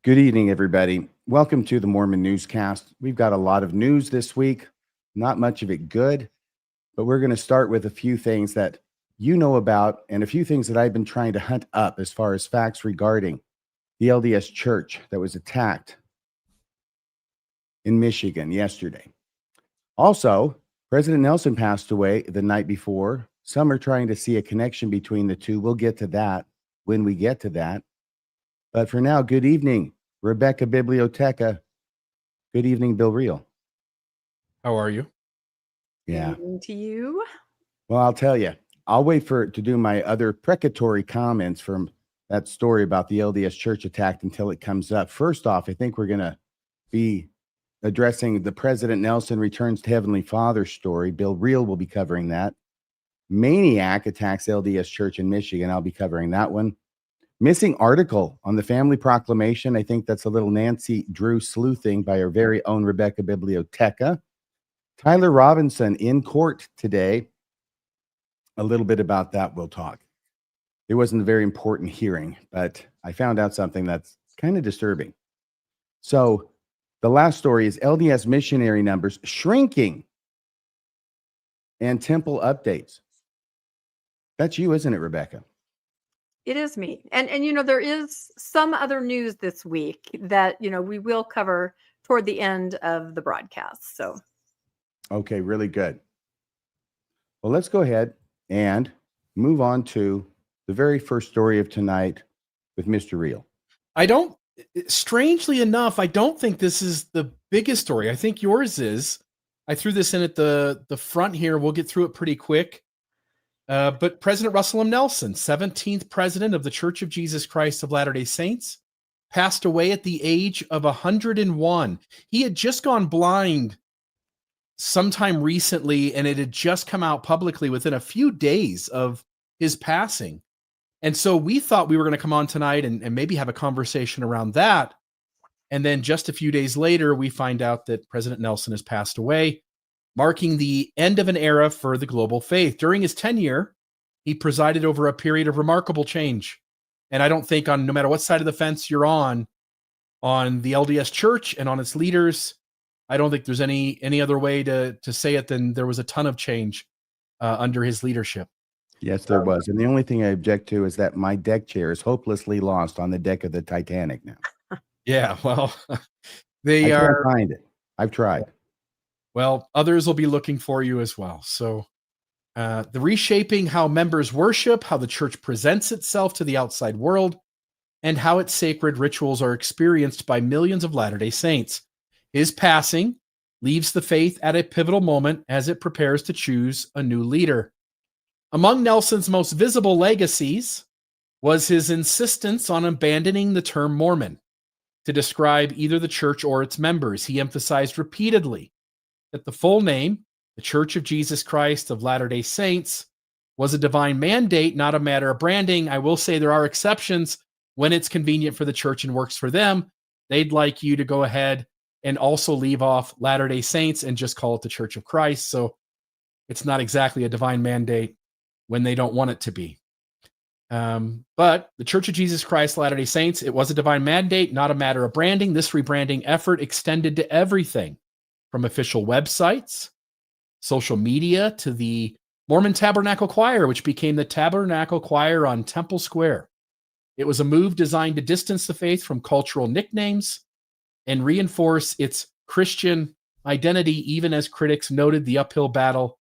Good evening, everybody. Welcome to the Mormon Newscast. We've got a lot of news this week, not much of it good, but we're going to start with a few things that you know about and a few things that I've been trying to hunt up as far as facts regarding the LDS church that was attacked in Michigan yesterday. Also, President Nelson passed away the night before. Some are trying to see a connection between the two. We'll get to that when we get to that. But for now, good evening, Rebecca Biblioteca. Good evening, Bill Reel. How are you? Yeah. Good evening to you. Well, I'll tell you, I'll wait to do my other precatory comments from that story about the LDS church attack until it comes up. First off, I think we're going to be addressing the President Nelson returns to Heavenly Father story. Bill Reel will be covering that. Maniac attacks LDS church in Michigan. I'll be covering that one. Missing article on the family proclamation. I think that's a little Nancy Drew sleuthing by our very own Rebecca Biblioteca. Tyler Robinson in court today. A little bit about that we'll talk. It wasn't a very important hearing, but I found out something that's kind of disturbing. So the last story is LDS missionary numbers shrinking and temple updates. That's you, isn't it, Rebecca? It is me. And you know, there is some other news this week that, you know, we will cover toward the end of the broadcast. So, okay, really good. Well, let's go ahead and move on to the very first story of tonight with Mr. Reel. Strangely enough, I don't think this is the biggest story. I think yours is. I threw this in at the front here. We'll get through it pretty quick. But President Russell M. Nelson, 17th president of the Church of Jesus Christ of Latter-day Saints, passed away at the age of 101. He had just gone blind sometime recently, and it had just come out publicly within a few days of his passing. And so we thought we were going to come on tonight and maybe have a conversation around that. And then just a few days later, we find out that President Nelson has passed away, marking the end of an era for the global faith. During his tenure, he presided over a period of remarkable change. And I don't think no matter what side of the fence you're on the LDS church and on its leaders, I don't think there's any other way to say it than there was a ton of change under his leadership. Yes, there was. And the only thing I object to is that my deck chair is hopelessly lost on the deck of the Titanic now. Yeah, well, I can't find it. I've tried. Well, others will be looking for you as well. So the reshaping how members worship, how the church presents itself to the outside world, and how its sacred rituals are experienced by millions of Latter-day Saints. His passing leaves the faith at a pivotal moment as it prepares to choose a new leader. Among Nelson's most visible legacies was his insistence on abandoning the term Mormon to describe either the church or its members. He emphasized repeatedly that the full name, the Church of Jesus Christ of Latter-day Saints, was a divine mandate, not a matter of branding. I will say there are exceptions when it's convenient for the church and works for them. They'd like you to go ahead and also leave off Latter-day Saints and just call it the Church of Christ. So it's not exactly a divine mandate when they don't want it to be. But the Church of Jesus Christ Latter-day Saints, it was a divine mandate, not a matter of branding. This rebranding effort extended to everything from official websites, social media, to the Mormon Tabernacle Choir, which became the Tabernacle Choir on Temple Square. It was a move designed to distance the faith from cultural nicknames and reinforce its Christian identity, even as critics noted the uphill battle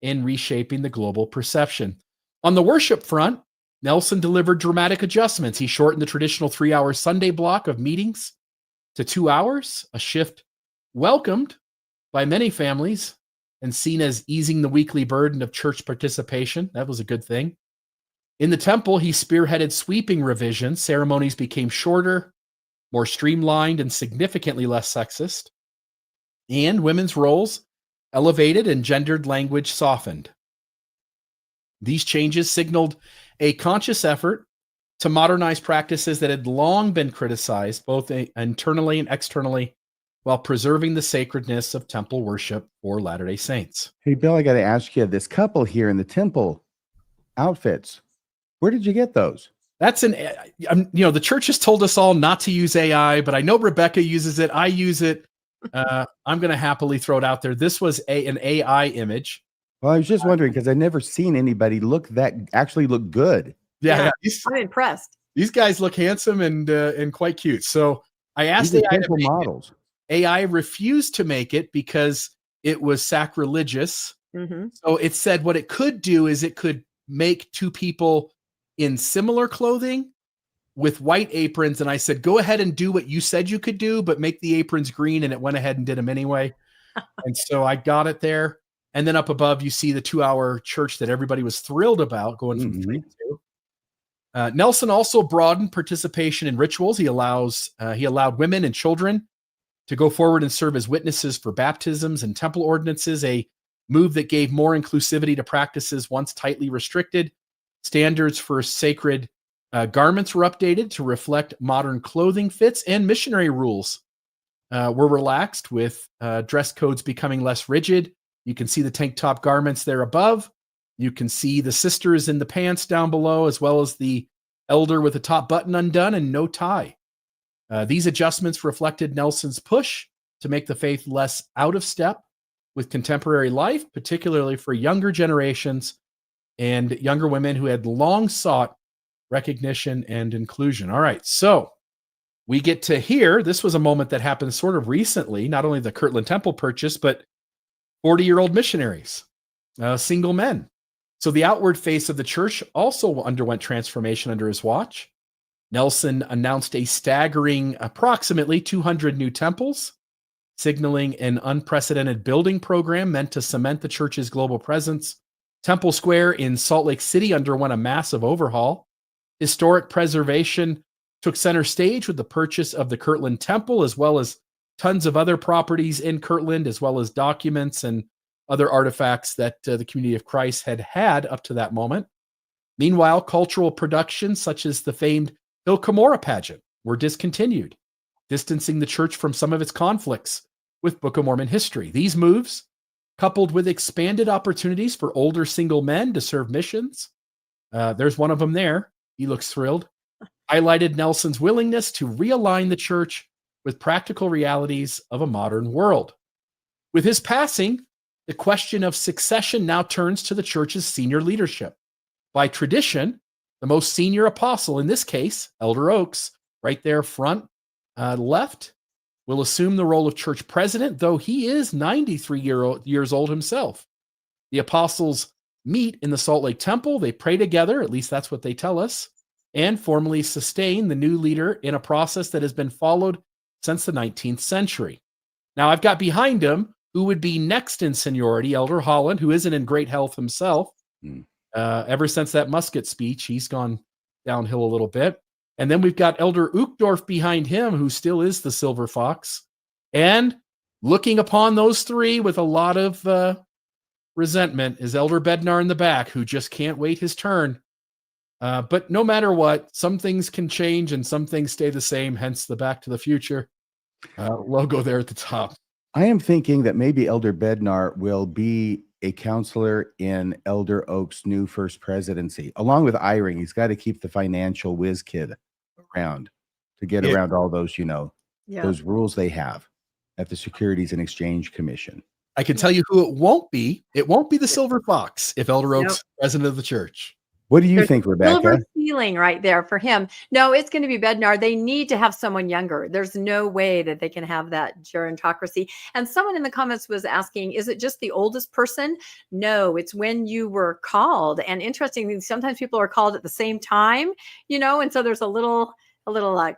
in reshaping the global perception. On the worship front, Nelson delivered dramatic adjustments. He shortened the traditional 3-hour Sunday block of meetings to 2 hours, a shift welcomed by many families and seen as easing the weekly burden of church participation. That was a good thing. In the temple, he spearheaded sweeping revisions. Ceremonies became shorter, more streamlined, and significantly less sexist. And women's roles elevated and gendered language softened. These changes signaled a conscious effort to modernize practices that had long been criticized, both internally and externally, while preserving the sacredness of temple worship for Latter-day Saints. Hey, Bill, I got to ask you, this couple here in the temple outfits, where did you get those? That's the church has told us all not to use AI, but I know Rebecca uses it. I use it. I'm going to happily throw it out there. This was an AI image. Well, I was just wondering because I've never seen anybody actually look good. Yeah. I'm impressed. These guys look handsome and quite cute. So I asked AI AI to make models. AI refused to make it because it was sacrilegious. Mm-hmm. So it said what it could do is it could make two people in similar clothing with white aprons. And I said, go ahead and do what you said you could do, but make the aprons green. And it went ahead and did them anyway. And so I got it there. And then up above, you see the 2-hour church that everybody was thrilled about going from 3 to 2. Nelson also broadened participation in rituals. He allowed women and children to go forward and serve as witnesses for baptisms and temple ordinances, a move that gave more inclusivity to practices once tightly restricted. Standards for sacred garments were updated to reflect modern clothing fits, and missionary rules were relaxed, with dress codes becoming less rigid. You can see the tank top garments there above. You can see the sisters in the pants down below, as well as the elder with the top button undone and no tie. These adjustments reflected Nelson's push to make the faith less out of step with contemporary life, particularly for younger generations and younger women who had long sought recognition and inclusion. All right, so we get to hear, this was a moment that happened sort of recently, not only the Kirtland Temple purchase, but 40-year-old missionaries, single men. So the outward face of the church also underwent transformation under his watch. Nelson announced a staggering approximately 200 new temples, signaling an unprecedented building program meant to cement the church's global presence. Temple Square in Salt Lake City underwent a massive overhaul. Historic preservation took center stage with the purchase of the Kirtland Temple, as well as tons of other properties in Kirtland, as well as documents and other artifacts that the Community of Christ had up to that moment. Meanwhile, cultural productions such as the famed Hill Cumorah pageant were discontinued, distancing the church from some of its conflicts with Book of Mormon history. These moves, coupled with expanded opportunities for older single men to serve missions, there's one of them there, he looks thrilled, highlighted Nelson's willingness to realign the church with practical realities of a modern world. With his passing, the question of succession now turns to the church's senior leadership. By tradition, the most senior apostle, in this case, Elder Oaks, right there front left, will assume the role of church president, though he is 93 years old himself. The apostles meet in the Salt Lake Temple. They pray together, at least that's what they tell us, and formally sustain the new leader in a process that has been followed since the 19th century. Now, I've got behind him who would be next in seniority, Elder Holland, who isn't in great health himself. Ever since that Musket speech, he's gone downhill a little bit. And then we've got Elder Uchtdorf behind him, who still is the Silver Fox. And looking upon those three with a lot of resentment is Elder Bednar in the back, who just can't wait his turn. But no matter what, some things can change and some things stay the same, hence the Back to the Future logo there at the top. I am thinking that maybe Elder Bednar will be a counselor in Elder Oaks' new first presidency, along with Eyring. He's got to keep the financial whiz kid around to get around all those, those rules they have at the Securities and Exchange Commission. I can tell you who it won't be. It won't be the Silver Fox if Elder Oaks is president of the church. What do you think, Rebecca? Silver ceiling right there for him. No, it's going to be Bednar. They need to have someone younger. There's no way that they can have that gerontocracy. And someone in the comments was asking, is it just the oldest person? No, it's when you were called. And interestingly, sometimes people are called at the same time, and so there's a little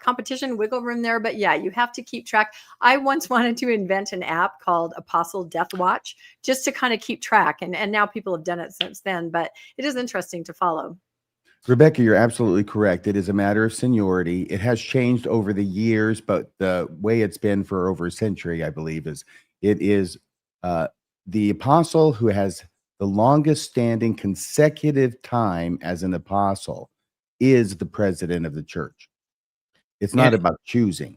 competition, wiggle room there. But yeah, you have to keep track. I once wanted to invent an app called Apostle Death Watch just to kind of keep track. And now people have done it since then. But it is interesting to follow. Rebecca, you're absolutely correct. It is a matter of seniority. It has changed over the years, but the way it's been for over a century, I believe, is the apostle who has the longest standing consecutive time as an apostle is the president of the church. It's not about choosing.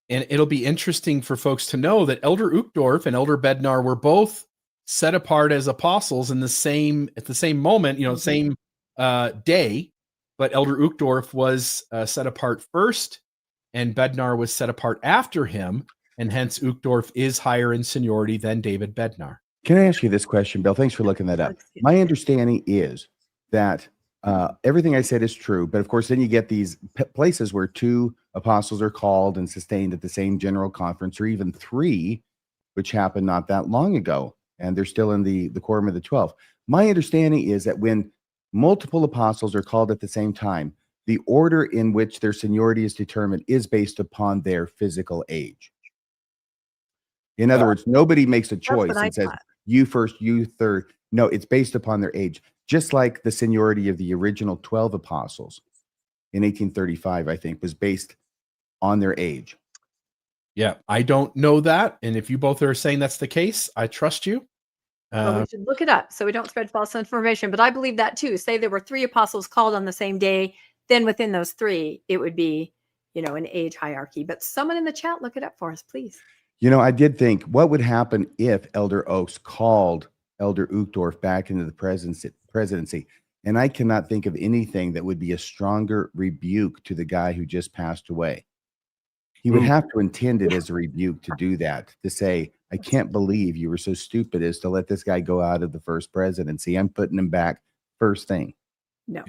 And it'll be interesting for folks to know that Elder Uchtdorf and Elder Bednar were both set apart as apostles at the same moment, same day. but Elder Uchtdorf was set apart first, and Bednar was set apart after him, and hence Uchtdorf is higher in seniority than David Bednar. Can I ask you this question, Bill? Thanks for looking that up. My understanding is that everything I said is true, but of course, then you get these places where 2 apostles are called and sustained at the same general conference, or even 3, which happened not that long ago, and they're still in the quorum of the 12. My understanding is that when multiple apostles are called at the same time, the order in which their seniority is determined is based upon their physical age. In other words, nobody makes a choice and says, you first, you third. No, it's based upon their age. Just like the seniority of the original 12 apostles in 1835, I think, was based on their age. Yeah, I don't know that. And if you both are saying that's the case, I trust you. Well, we should look it up so we don't spread false information. But I believe that too. Say there were 3 apostles called on the same day, then within those 3, it would be, an age hierarchy. But someone in the chat, look it up for us, please. I did think, what would happen if Elder Oaks called Elder Uchtdorf back into the presidency? And I cannot think of anything that would be a stronger rebuke to the guy who just passed away. He would have to intend it as a rebuke to do that, to say, I can't believe you were so stupid as to let this guy go out of the first presidency. I'm putting him back first thing. No.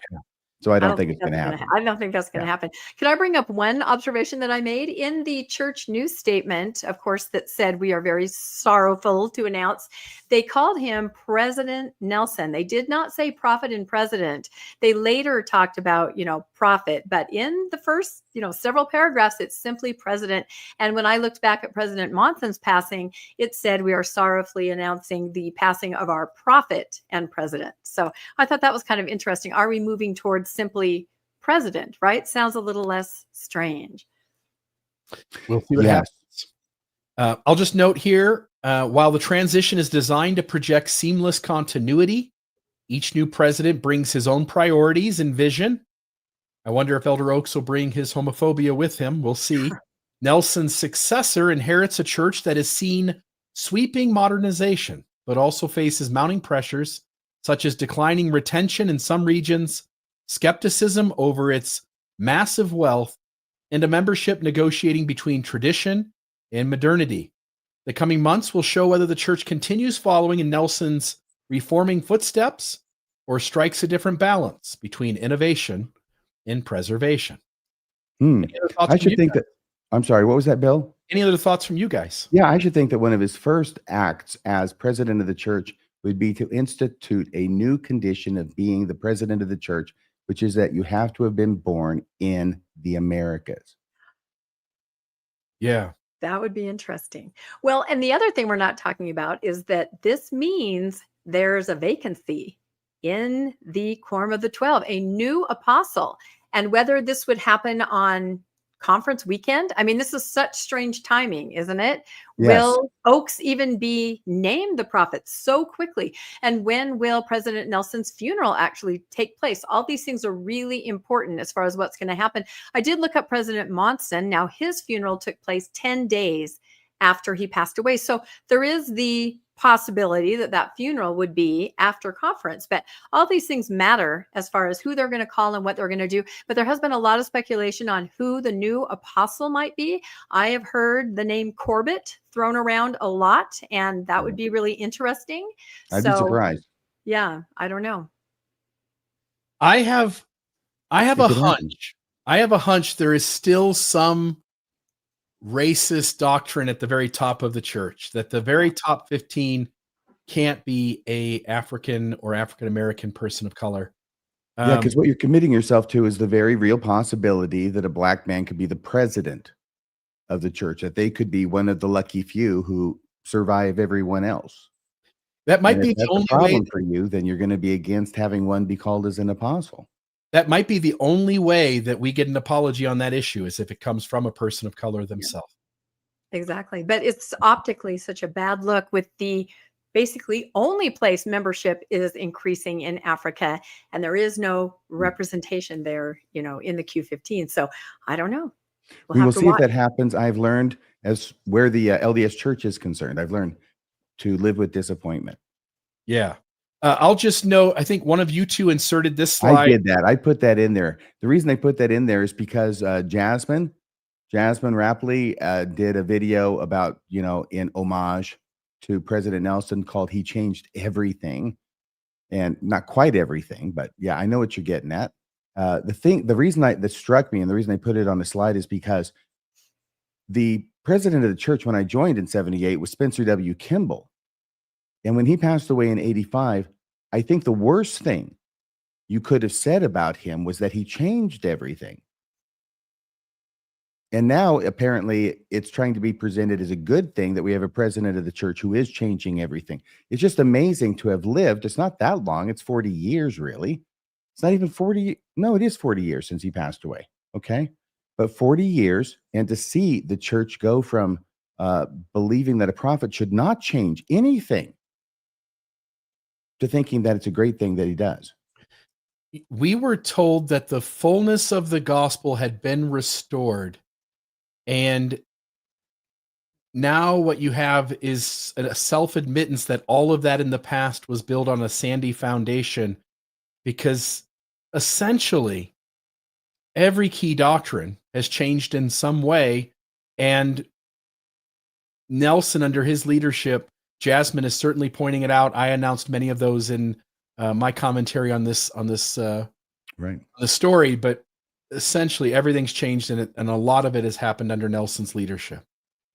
So I don't think it's going to happen. I don't think that's going to happen. Can I bring up one observation that I made in the church news statement, of course, that said we are very sorrowful to announce they called him President Nelson. They did not say prophet and president. They later talked about, prophet, but in the first, several paragraphs, it's simply president. And when I looked back at President Monson's passing, it said we are sorrowfully announcing the passing of our prophet and president. So I thought that was kind of interesting. Are we moving towards simply president, right? Sounds a little less strange. We'll see what happens. I'll just note here, while the transition is designed to project seamless continuity, each new president brings his own priorities and vision. I wonder if Elder Oaks will bring his homophobia with him. We'll see. Nelson's successor inherits a church that has seen sweeping modernization, but also faces mounting pressures such as declining retention in some regions, skepticism over its massive wealth, and a membership negotiating between tradition and modernity. The coming months will show whether the church continues following in Nelson's reforming footsteps or strikes a different balance between innovation and preservation. I should think that, I'm sorry, what was that, Bill? Any other thoughts from you guys? Yeah, I should think that one of his first acts as president of the church would be to institute a new condition of being the president of the church, which is that you have to have been born in the Americas. Yeah. That would be interesting. Well, and the other thing we're not talking about is that this means there's a vacancy in the Quorum of the 12, a new apostle. And whether this would happen on conference weekend, I mean, this is such strange timing, isn't it? Yes. Will Oaks even be named the prophet so quickly? And when will President Nelson's funeral actually take place? All these things are really important as far as what's going to happen. I did look up President Monson. Now, his funeral took place 10 days after he passed away. So there is the possibility that that funeral would be after conference, but all these things matter as far as who they're going to call and what they're going to do. But there has been a lot of speculation on who the new apostle might be. I have heard the name Corbett thrown around a lot, and that would be really interesting. I'd be surprised. Yeah, I don't know. I have a hunch. I have a hunch there is still some racist doctrine at the very top of the church, that the very top 15 can't be a African or African American person of color. Yeah, because what you're committing yourself to is the very real possibility that a black man could be the president of the church, that they could be one of the lucky few who survive everyone else. That might be the only problem for you. Then you're going to be against having one be called as an apostle. That might be the only way that we get an apology on that issue, is if it comes from a person of color themselves. Exactly. But it's optically such a bad look with the basically only place membership is increasing in Africa, and there is no representation there, in the Q15. So I don't know. We will see if that happens. I've learned, as where the LDS church is concerned, I've learned to live with disappointment. Yeah. I'll just note, I think one of you two inserted this I slide. did that. I put that in there. The reason I put that in there is because Jasmine Rapley did a video about, in homage to President Nelson called "He Changed Everything," and not quite everything, but yeah, I know what you're getting at. The reason that struck me and the reason I put it on the slide is because the president of the church when I joined in 78 was Spencer W. Kimball. And when he passed away in 85, I think the worst thing you could have said about him was that he changed everything. And now apparently it's trying to be presented as a good thing that we have a president of the church who is changing everything. It's just amazing to have lived. It's not that long. It's 40 years, really. It's not even 40. No, it is 40 years since he passed away. Okay. But 40 years, and to see the church go from believing that a prophet should not change anything to thinking that it's a great thing that he does. We were told that the fullness of the gospel had been restored. And now what you have is a self-admittance that all of that in the past was built on a sandy foundation, because essentially every key doctrine has changed in some way. And Nelson, under his leadership, Jasmine is certainly pointing it out. I announced many of those in my commentary on this Right. the story, but essentially everything's changed in it, and a lot of it has happened under Nelson's leadership.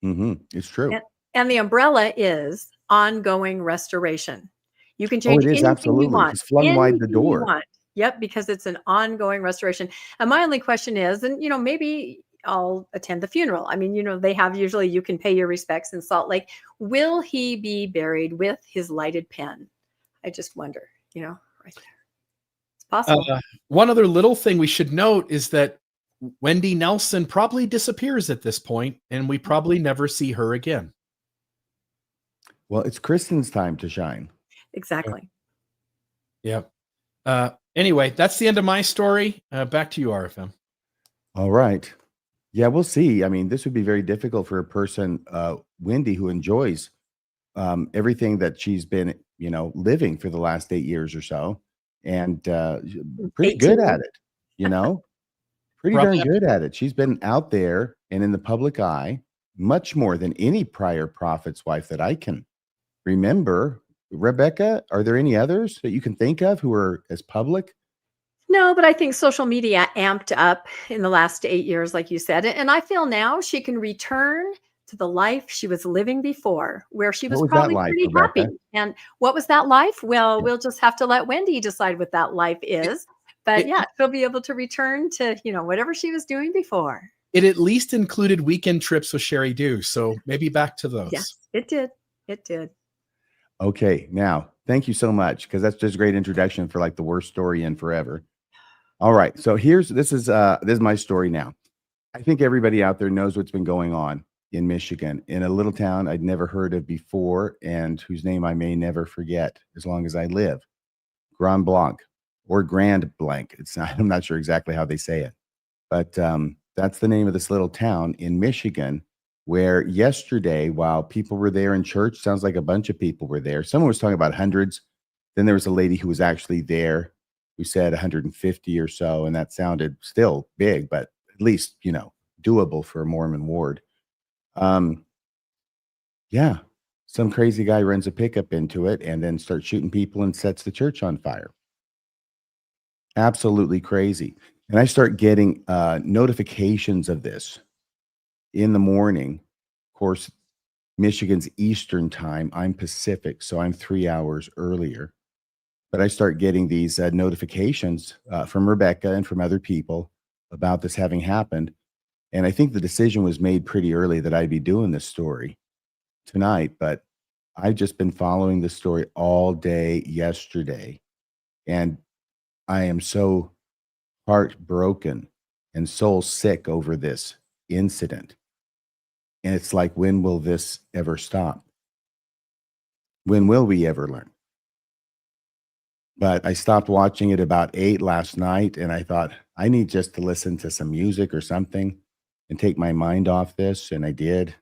It's true. And the umbrella is ongoing restoration. You can change it is, anything absolutely. you want. He's flung wide the Anything you door. want. Yep, because it's an ongoing restoration. And my only question is, and maybe I'll attend the funeral. I mean, they have usually you can pay your respects in Salt Lake. Will he be buried with his lighted pen? I just wonder, right there. It's possible. One other little thing we should note is that Wendy Nelson probably disappears at this point, and we probably never see her again. Well, it's Kristen's time to shine. Exactly. Yeah. Anyway, that's the end of my story. Back to you, RFM. All right. Yeah, we'll see. I mean, this would be very difficult for a person, Wendy, who enjoys everything that she's been, living for the last 8 years or so, and pretty 18. good at it, pretty Probably darn good at it. She's been out there and in the public eye much more than any prior prophet's wife that I can remember. Rebecca, are there any others that you can think of who are as public? No, but I think social media amped up in the last 8 years, like you said. And I feel now she can return to the life she was living before, where she was What was that probably like, pretty Rebecca? happy. And what was that life? Well, we'll just have to let Wendy decide what that life is. But yeah, she'll be able to return to, whatever she was doing before. It at least included weekend trips with Sherry Dew, so maybe back to those. Yes, it did. It did. Okay, now thank you so much, because that's just a great introduction for like the worst story in forever. All right, so this is my story now. I think everybody out there knows what's been going on in Michigan, in a little town I'd never heard of before, and whose name I may never forget as long as I live. Grand Blanc, or Grand Blanc. I'm not sure exactly how they say it, but that's the name of this little town in Michigan, where yesterday, while people were there in church, sounds like a bunch of people were there. Someone was talking about hundreds. Then there was a lady who was actually there who said 150 or so, and that sounded still big, but at least, doable for a Mormon ward. Yeah, some crazy guy runs a pickup into it and then starts shooting people and sets the church on fire. Absolutely crazy. And I start getting notifications of this in the morning. Of course, Michigan's Eastern time. I'm Pacific, so I'm 3 hours earlier. But I start getting these notifications from Rebecca and from other people about this having happened. And I think the decision was made pretty early that I'd be doing this story tonight. But I've just been following this story all day yesterday. And I am so heartbroken and soul sick over this incident. And it's like, when will this ever stop? When will we ever learn? But I stopped watching it about 8 last night, and I thought, I need just to listen to some music or something and take my mind off this, and I did.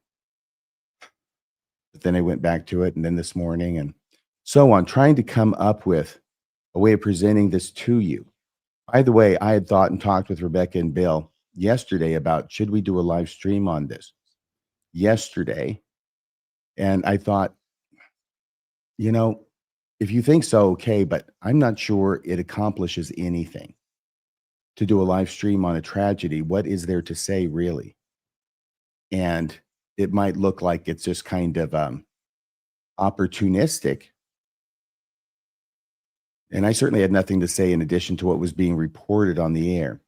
But then I went back to it, and then this morning, and so on, trying to come up with a way of presenting this to you. By the way, I had thought and talked with Rebecca and Bill yesterday about should we do a live stream on this yesterday. And I thought, if you think so, okay, but I'm not sure it accomplishes anything to do a live stream on a tragedy. What is there to say, really? And it might look like it's just kind of opportunistic. And I certainly had nothing to say in addition to what was being reported on the air.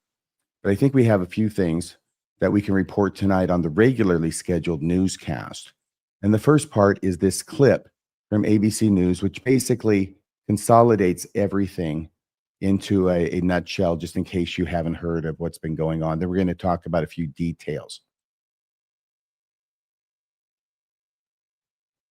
But I think we have a few things that we can report tonight on the regularly scheduled newscast. And the first part is this clip from ABC News, which basically consolidates everything into a nutshell, just in case you haven't heard of what's been going on. Then we're going to talk about a few details.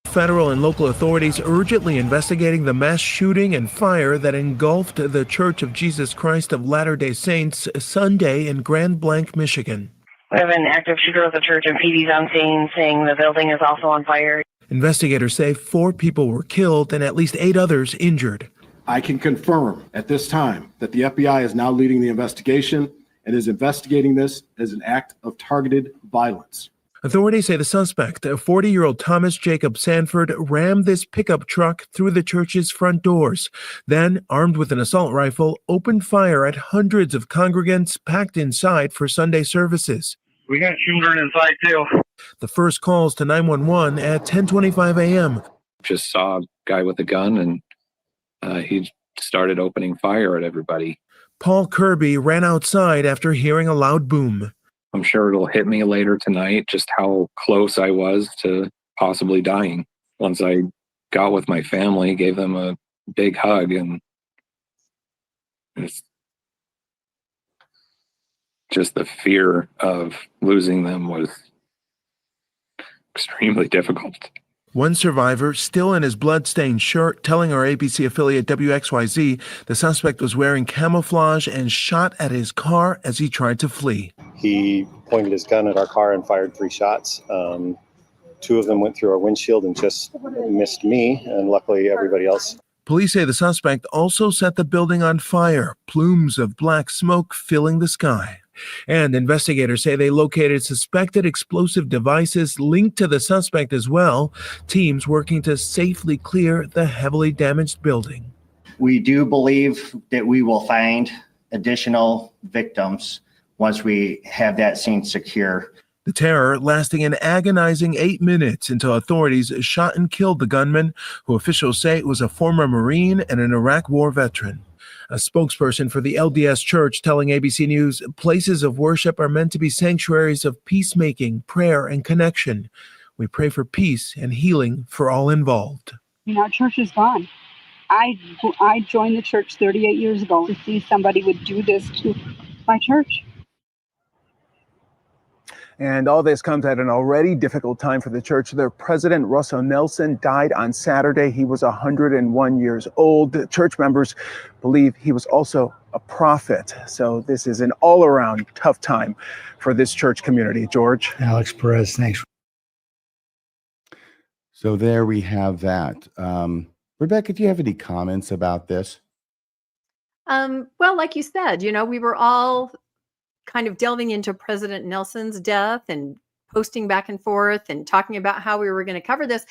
Federal and local authorities urgently investigating the mass shooting and fire that engulfed the Church of Jesus Christ of Latter-day Saints Sunday in Grand Blanc, Michigan. We have an active shooter at the church and PD's on scene saying the building is also on fire. Investigators say 4 people were killed and at least 8 others injured. I can confirm at this time that the FBI is now leading the investigation and is investigating this as an act of targeted violence. Authorities say the suspect, a 40-year-old Thomas Jacob Sanford, rammed this pickup truck through the church's front doors. Then, armed with an assault rifle, opened fire at hundreds of congregants packed inside for Sunday services. We got children inside too. The first calls to 911 at 10:25 a.m. Just saw a guy with a gun and he started opening fire at everybody. Paul Kirby ran outside after hearing a loud boom. I'm sure it'll hit me later tonight just how close I was to possibly dying. Once I got with my family, gave them a big hug, and it's just the fear of losing them was extremely difficult. One survivor, still in his blood-stained shirt, telling our ABC affiliate WXYZ the suspect was wearing camouflage and shot at his car as he tried to flee. He pointed his gun at our car and fired 3 shots. 2 of them went through our windshield and just missed me, and luckily everybody else. Police say the suspect also set the building on fire, plumes of black smoke filling the sky. And investigators say they located suspected explosive devices linked to the suspect as well, teams working to safely clear the heavily damaged building. We do believe that we will find additional victims once we have that scene secure. The terror lasting an agonizing 8 minutes until authorities shot and killed the gunman, who officials say was a former Marine and an Iraq War veteran. A spokesperson for the LDS Church telling ABC News, places of worship are meant to be sanctuaries of peacemaking, prayer, and connection. We pray for peace and healing for all involved. Our church is gone. I joined the church 38 years ago. To see somebody would do this to my church. And all this comes at an already difficult time for the church. Their president, Russell Nelson, died on Saturday. He was 101 years old. The church members believe he was also a prophet. So this is an all-around tough time for this church community. George? Alex Perez, thanks. So there we have that. Rebecca, do you have any comments about this? Well, like you said, we were all kind of delving into President Nelson's death and posting back and forth and talking about how we were going to cover this.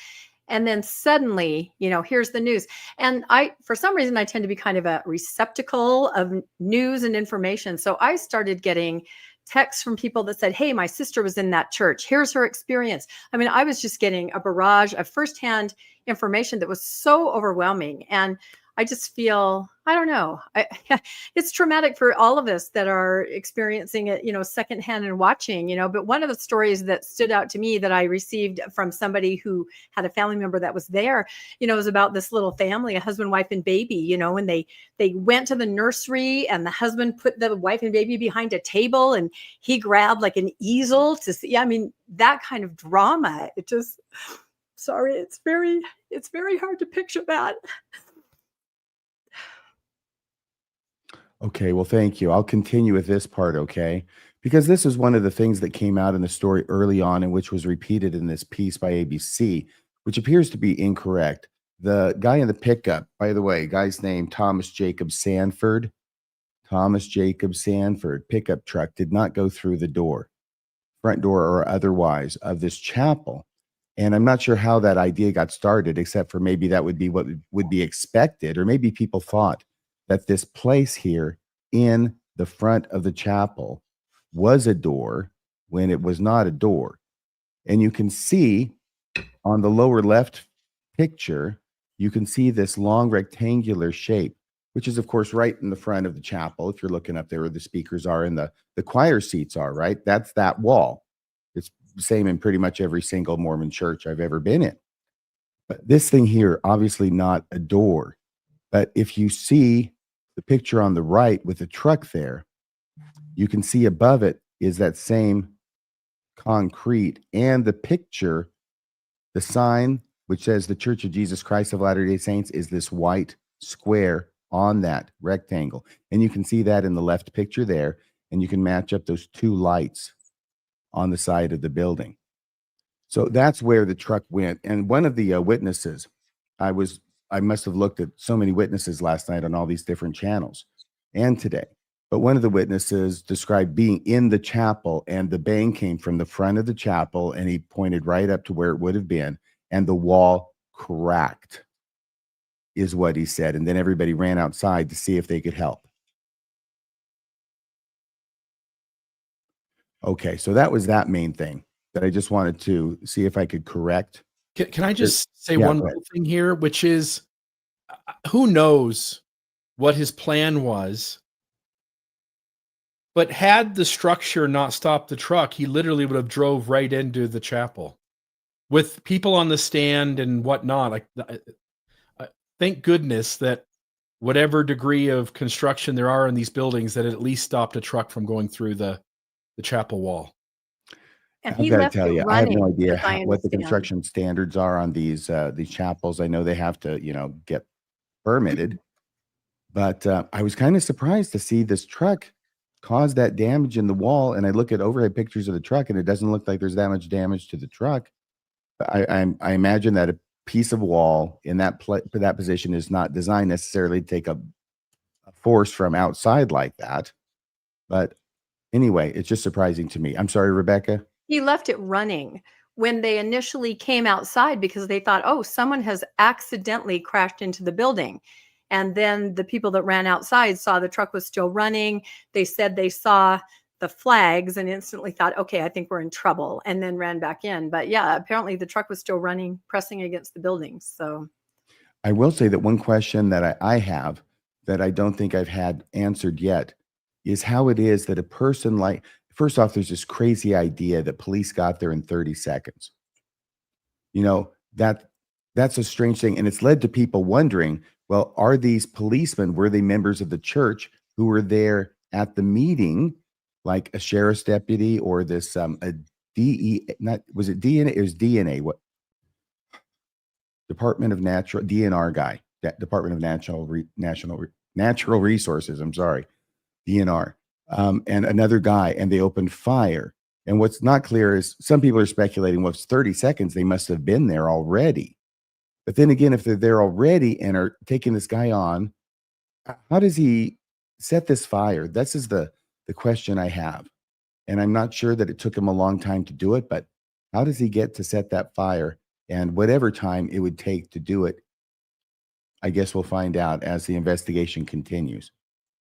And then suddenly, here's the news. And for some reason, I tend to be kind of a receptacle of news and information. So I started getting texts from people that said, hey, my sister was in that church. Here's her experience. I mean, I was just getting a barrage of firsthand information that was so overwhelming. And I just feel, I don't know, it's traumatic for all of us that are experiencing it, secondhand and watching, but one of the stories that stood out to me that I received from somebody who had a family member that was there, was about this little family, a husband, wife, and baby, and they went to the nursery and the husband put the wife and baby behind a table and he grabbed like an easel to see, that kind of drama. It's very hard to picture that. Okay, well, thank you. I'll continue with this part, okay? Because this is one of the things that came out in the story early on and which was repeated in this piece by ABC, which appears to be incorrect. The guy in the pickup, by the way, guy's name, Thomas Jacob Sanford. Thomas Jacob Sanford, pickup truck, did not go through the door, front door or otherwise, of this chapel. And I'm not sure how that idea got started, except for maybe that would be what would be expected, or maybe people thought that this place here in the front of the chapel was a door when it was not a door. And you can see on the lower left picture, you can see this long rectangular shape, which is, of course, right in the front of the chapel. If you're looking up there where the speakers are and the choir seats are, right? That's that wall. It's the same in pretty much every single Mormon church I've ever been in. But this thing here, obviously not a door. But if you see the picture on the right with the truck there, you can see above it is that same concrete, and the picture, the sign, which says the Church of Jesus Christ of Latter-day Saints, is this white square on that rectangle. And you can see that in the left picture there, and you can match up those two lights on the side of the building. So that's where the truck went. And one of the witnesses, I must have looked at so many witnesses last night on all these different channels and today. But one of the witnesses described being in the chapel, and the bang came from the front of the chapel, and he pointed right up to where it would have been, and the wall cracked, is what he said. And then everybody ran outside to see if they could help. Okay, so that was that main thing that I just wanted to see if I could correct. Can I just say one more thing here, which is, who knows what his plan was? But had the structure not stopped the truck, he literally would have drove right into the chapel with people on the stand and whatnot. Like, thank goodness that whatever degree of construction there are in these buildings, that it at least stopped a truck from going through the chapel wall. And I've he got to left tell it you, I have no running, idea as I what the understand. construction standards are on these chapels. I know they have to, get permitted, but I was kind of surprised to see this truck cause that damage in the wall. And I look at overhead pictures of the truck, and it doesn't look like there's that much damage to the truck. I imagine that a piece of wall in that position is not designed necessarily to take a force from outside like that. But anyway, it's just surprising to me. I'm sorry, Rebecca. He left it running when they initially came outside because they thought, oh, someone has accidentally crashed into the building. And then the people that ran outside saw the truck was still running. They said they saw the flags and instantly thought, okay, I think we're in trouble, and then ran back in. But yeah, apparently the truck was still running, pressing against the buildings. So I will say that one question that I have that I don't think I've had answered yet is how it is that a person like, first off, there's this crazy idea that police got there in 30 seconds. That's a strange thing. And it's led to people wondering, well, are these policemen, were they members of the church who were there at the meeting, like a sheriff's deputy or this, a DE, was it DNA? It was DNA. What? Department of Natural, DNR guy, Department of Natural Resources. I'm sorry. DNR, and another guy, and they opened fire. And what's not clear is some people are speculating, well, it's 30 seconds, they must have been there already. But then again, if they're there already and are taking this guy on, how does he set this fire? This is the question I have. And I'm not sure that it took him a long time to do it, but how does he get to set that fire? And whatever time it would take to do it, I guess we'll find out as the investigation continues.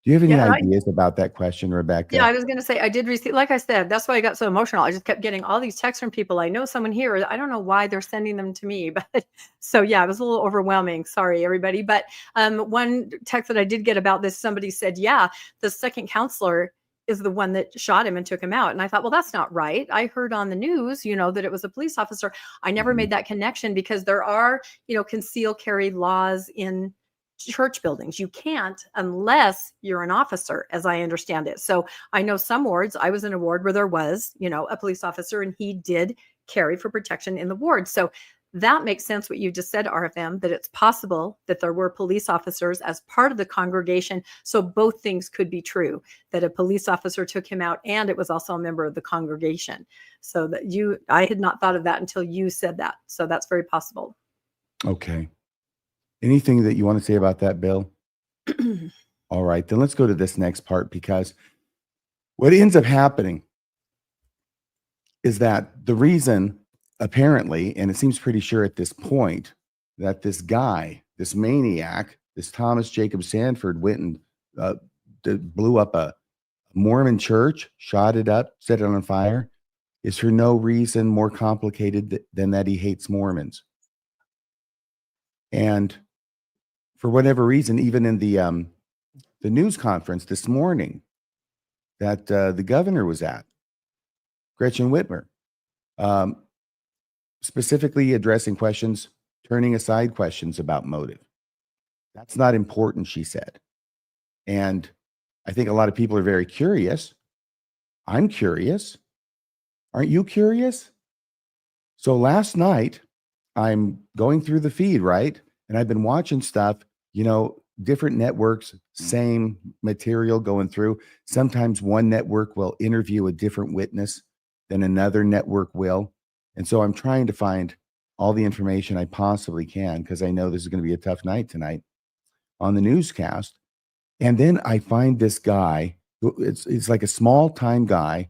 Do you have any ideas about that question, Rebecca? yeah, I was going to say, I did receive, like I said, that's why I got so emotional. I just kept getting all these texts from people. I know someone here. I don't know why they're sending them to me, but so yeah, it was a little overwhelming. Sorry, everybody. But one text that I did get about this, somebody said, yeah, the second counselor is the one that shot him and took him out. And I thought, well, that's not right. I heard on the news, that it was a police officer. I never made that connection because there are, concealed carry laws in church buildings. You can't unless you're an officer, as I understand it. So I know some wards, I was in a ward where there was, a police officer, and he did carry for protection in the ward. So that makes sense what you just said, RFM, that it's possible that there were police officers as part of the congregation. So both things could be true, that a police officer took him out and it was also a member of the congregation. So that I had not thought of that until you said that. So that's very possible. Okay. Anything that you want to say about that, Bill? All right, then let's go to this next part, because what ends up happening is that the reason, apparently, and it seems pretty sure at this point, that this guy, this maniac, this Thomas Jacob Sanford went and blew up a Mormon church, shot it up, set it on fire, is for no reason more complicated than that he hates Mormons. And for whatever reason, even in the news conference this morning that the governor was at, Gretchen Whitmer, specifically addressing questions, turning aside questions about motive. That's not important, she said. And I think a lot of people are very curious. I'm curious. Aren't you curious? So last night, I'm going through the feed, right? And I've been watching stuff, different networks, same material going through. Sometimes one network will interview a different witness than another network will. And so I'm trying to find all the information I possibly can, because I know this is going to be a tough night tonight on the newscast. And then I find this guy, it's like a small time guy.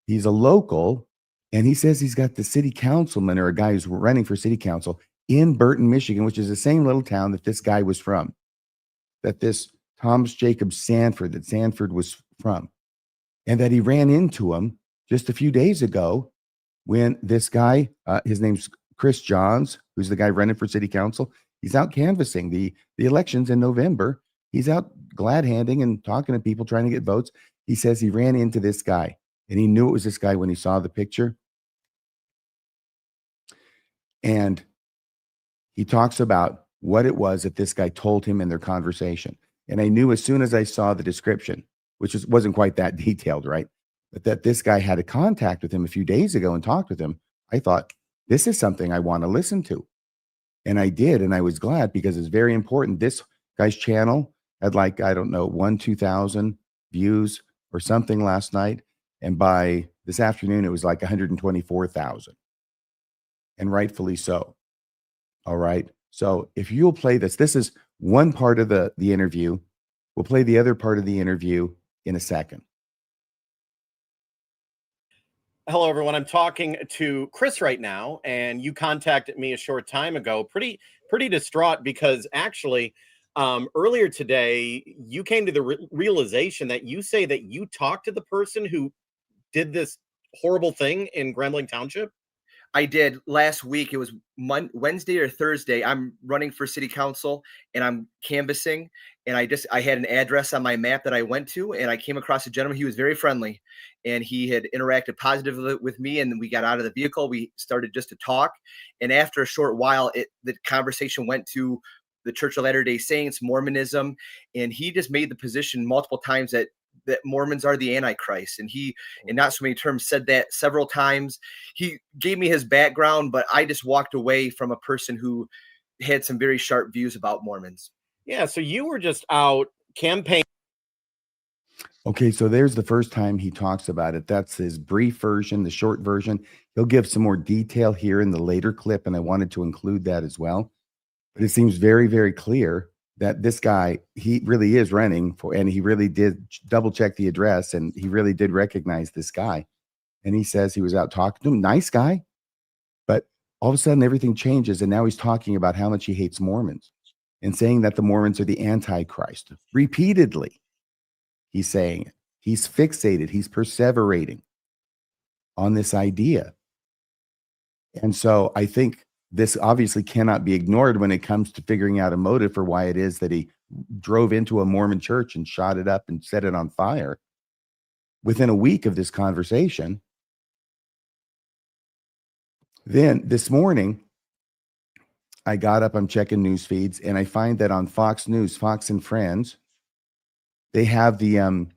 He's a local, and he says he's got the city councilman, or a guy who's running for city council in Burton, Michigan, which is the same little town that this guy was from, that this Thomas Jacob Sanford, that Sanford was from, and that he ran into him just a few days ago when this guy, his name's Chris Johns, who's the guy running for city council. He's out canvassing the elections in November. He's out glad handing and talking to people, trying to get votes. He says he ran into this guy, and he knew it was this guy when he saw the picture. And he talks about what it was that this guy told him in their conversation. And I knew as soon as I saw the description, which wasn't quite that detailed, right? But that this guy had a contact with him a few days ago and talked with him. I thought, this is something I want to listen to. And I did. And I was glad, because it's very important. This guy's channel had 2,000 views or something last night. And by this afternoon, it was 124,000. And rightfully so. All right. So if you'll play this is one part of the interview. We'll play the other part of the interview in a second. Hello, everyone. I'm talking to Chris right now, and you contacted me a short time ago, pretty distraught, because actually earlier today, you came to the realization that you say that you talked to the person who did this horrible thing in Grambling Township. I did last week. It was Wednesday or Thursday. I'm running for city council and I'm canvassing, and I had an address on my map that I went to, and I came across a gentleman. He was very friendly, and he had interacted positively with me. And then we got out of the vehicle. We started just to talk. And after a short while, the conversation went to the Church of Latter-day Saints, Mormonism. And he just made the position multiple times that Mormons are the Antichrist. And he, in not so many terms, said that several times. He gave me his background, but I just walked away from a person who had some very sharp views about Mormons. Yeah. So you were just out campaigning. Okay. So there's the first time he talks about it. That's his brief version, the short version. He'll give some more detail here in the later clip, and I wanted to include that as well. But it seems very, very clear that this guy, he really is running for, and he really did double check the address, and he really did recognize this guy. And he says he was out talking to him, nice guy, but all of a sudden everything changes. And now he's talking about how much he hates Mormons and saying that the Mormons are the Antichrist. Repeatedly, he's saying it. He's fixated. He's perseverating on this idea. And so I think this obviously cannot be ignored when it comes to figuring out a motive for why it is that he drove into a Mormon church and shot it up and set it on fire within a week of this conversation. Then this morning, I got up, I'm checking news feeds, and I find that on Fox News, Fox and Friends, they have the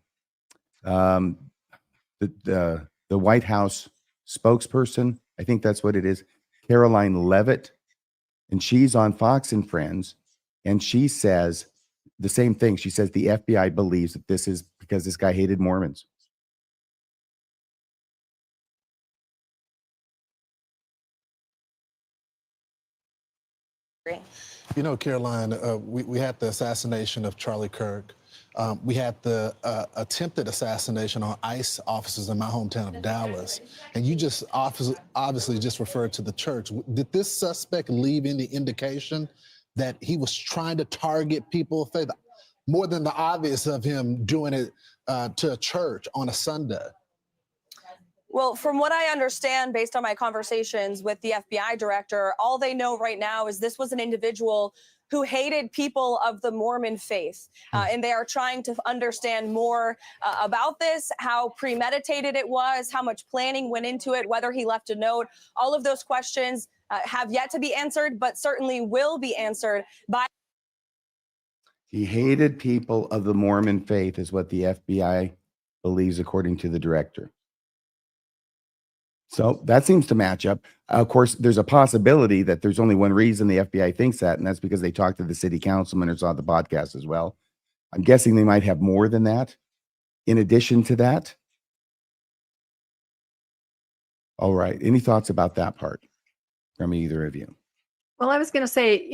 White House spokesperson, I think that's what it is, Caroline Levitt, and she's on Fox and Friends, and she says the same thing. She says the FBI believes that this is because this guy hated Mormons. You know, Caroline, we had the assassination of Charlie Kirk. We had the attempted assassination on ICE officers in my hometown of Dallas. And you just obviously just referred to the church. Did this suspect leave any indication that he was trying to target people of faith? More than the obvious of him doing it to a church on a Sunday. Well, from what I understand, based on my conversations with the FBI director, all they know right now is this was an individual who hated people of the Mormon faith. And they are trying to understand more about this, how premeditated it was, how much planning went into it, whether he left a note. All of those questions have yet to be answered, but certainly will be answered by. He hated people of the Mormon faith, is what the FBI believes, according to the director. So that seems to match up. Of course, there's a possibility that there's only one reason the FBI thinks that, and that's because they talked to the city councilman or saw the podcast as well. I'm guessing they might have more than that in addition to that. All right. Any thoughts about that part from either of you? Well, I was going to say,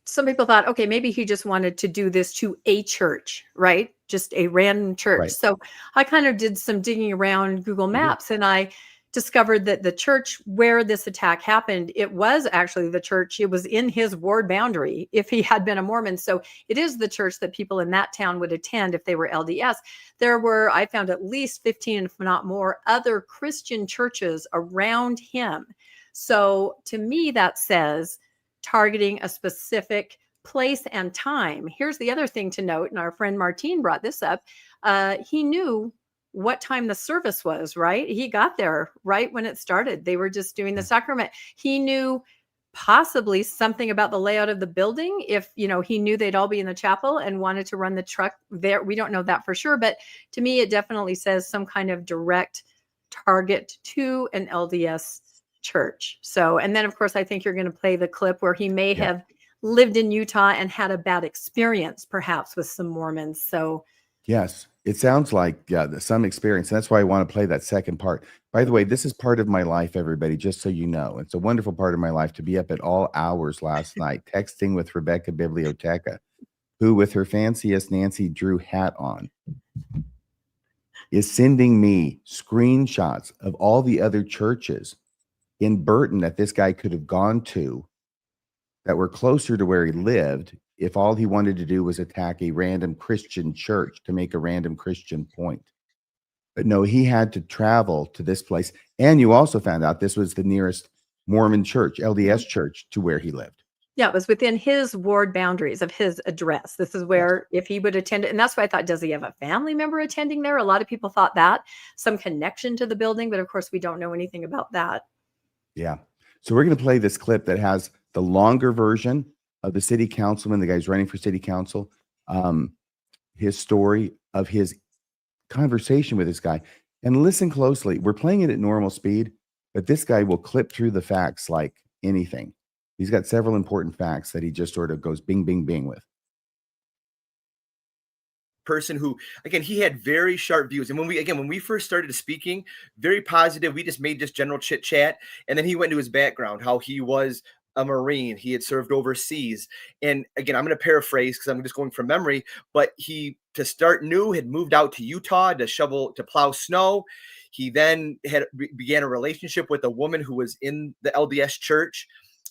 some people thought, okay, maybe he just wanted to do this to a church, right? Just a random church. Right. So I kind of did some digging around Google Maps, and I discovered that the church where this attack happened, it was actually the church. It was in his ward boundary if he had been a Mormon. So it is the church that people in that town would attend if they were LDS. There were, I found at least 15, if not more, other Christian churches around him. So to me, that says targeting a specific place and time. Here's the other thing to note, and our friend Martine brought this up. He knew what time the service was, right? He got there right when it started. They were just doing the sacrament. He knew possibly something about the layout of the building. If, he knew they'd all be in the chapel and wanted to run the truck there. We don't know that for sure, but to me, it definitely says some kind of direct target to an LDS church. So, and then of course, I think you're going to play the clip where he may have lived in Utah and had a bad experience perhaps with some Mormons. So yes, it sounds like some experience. And that's why I want to play that second part. By the way, this is part of my life, everybody, just so you know. It's a wonderful part of my life to be up at all hours last night, texting with Rebecca Biblioteca, who with her fanciest Nancy Drew hat on, is sending me screenshots of all the other churches in Burton that this guy could have gone to that were closer to where he lived if all he wanted to do was attack a random Christian church to make a random Christian point. But no, he had to travel to this place. And you also found out this was the nearest Mormon church, LDS church, to where he lived. yeah, it was within his ward boundaries of his address. This is where if he would attend it. And that's why I thought, does he have a family member attending there? A lot of people thought that, some connection to the building. But of course, we don't know anything about that. Yeah. So we're going to play this clip that has the longer version of the city councilman, the guy's running for city council, his story of his conversation with this guy. And listen closely. We're playing it at normal speed, but this guy will clip through the facts like anything. He's got several important facts that he just sort of goes bing, bing, bing with. Person who, again, he had very sharp views. And when we first started speaking, very positive, we just made just general chit chat. And then he went into his background, how he was a Marine. He had served overseas. And again, I'm going to paraphrase because I'm just going from memory, but he, to start new, had moved out to Utah to plow snow. He then began a relationship with a woman who was in the LDS church.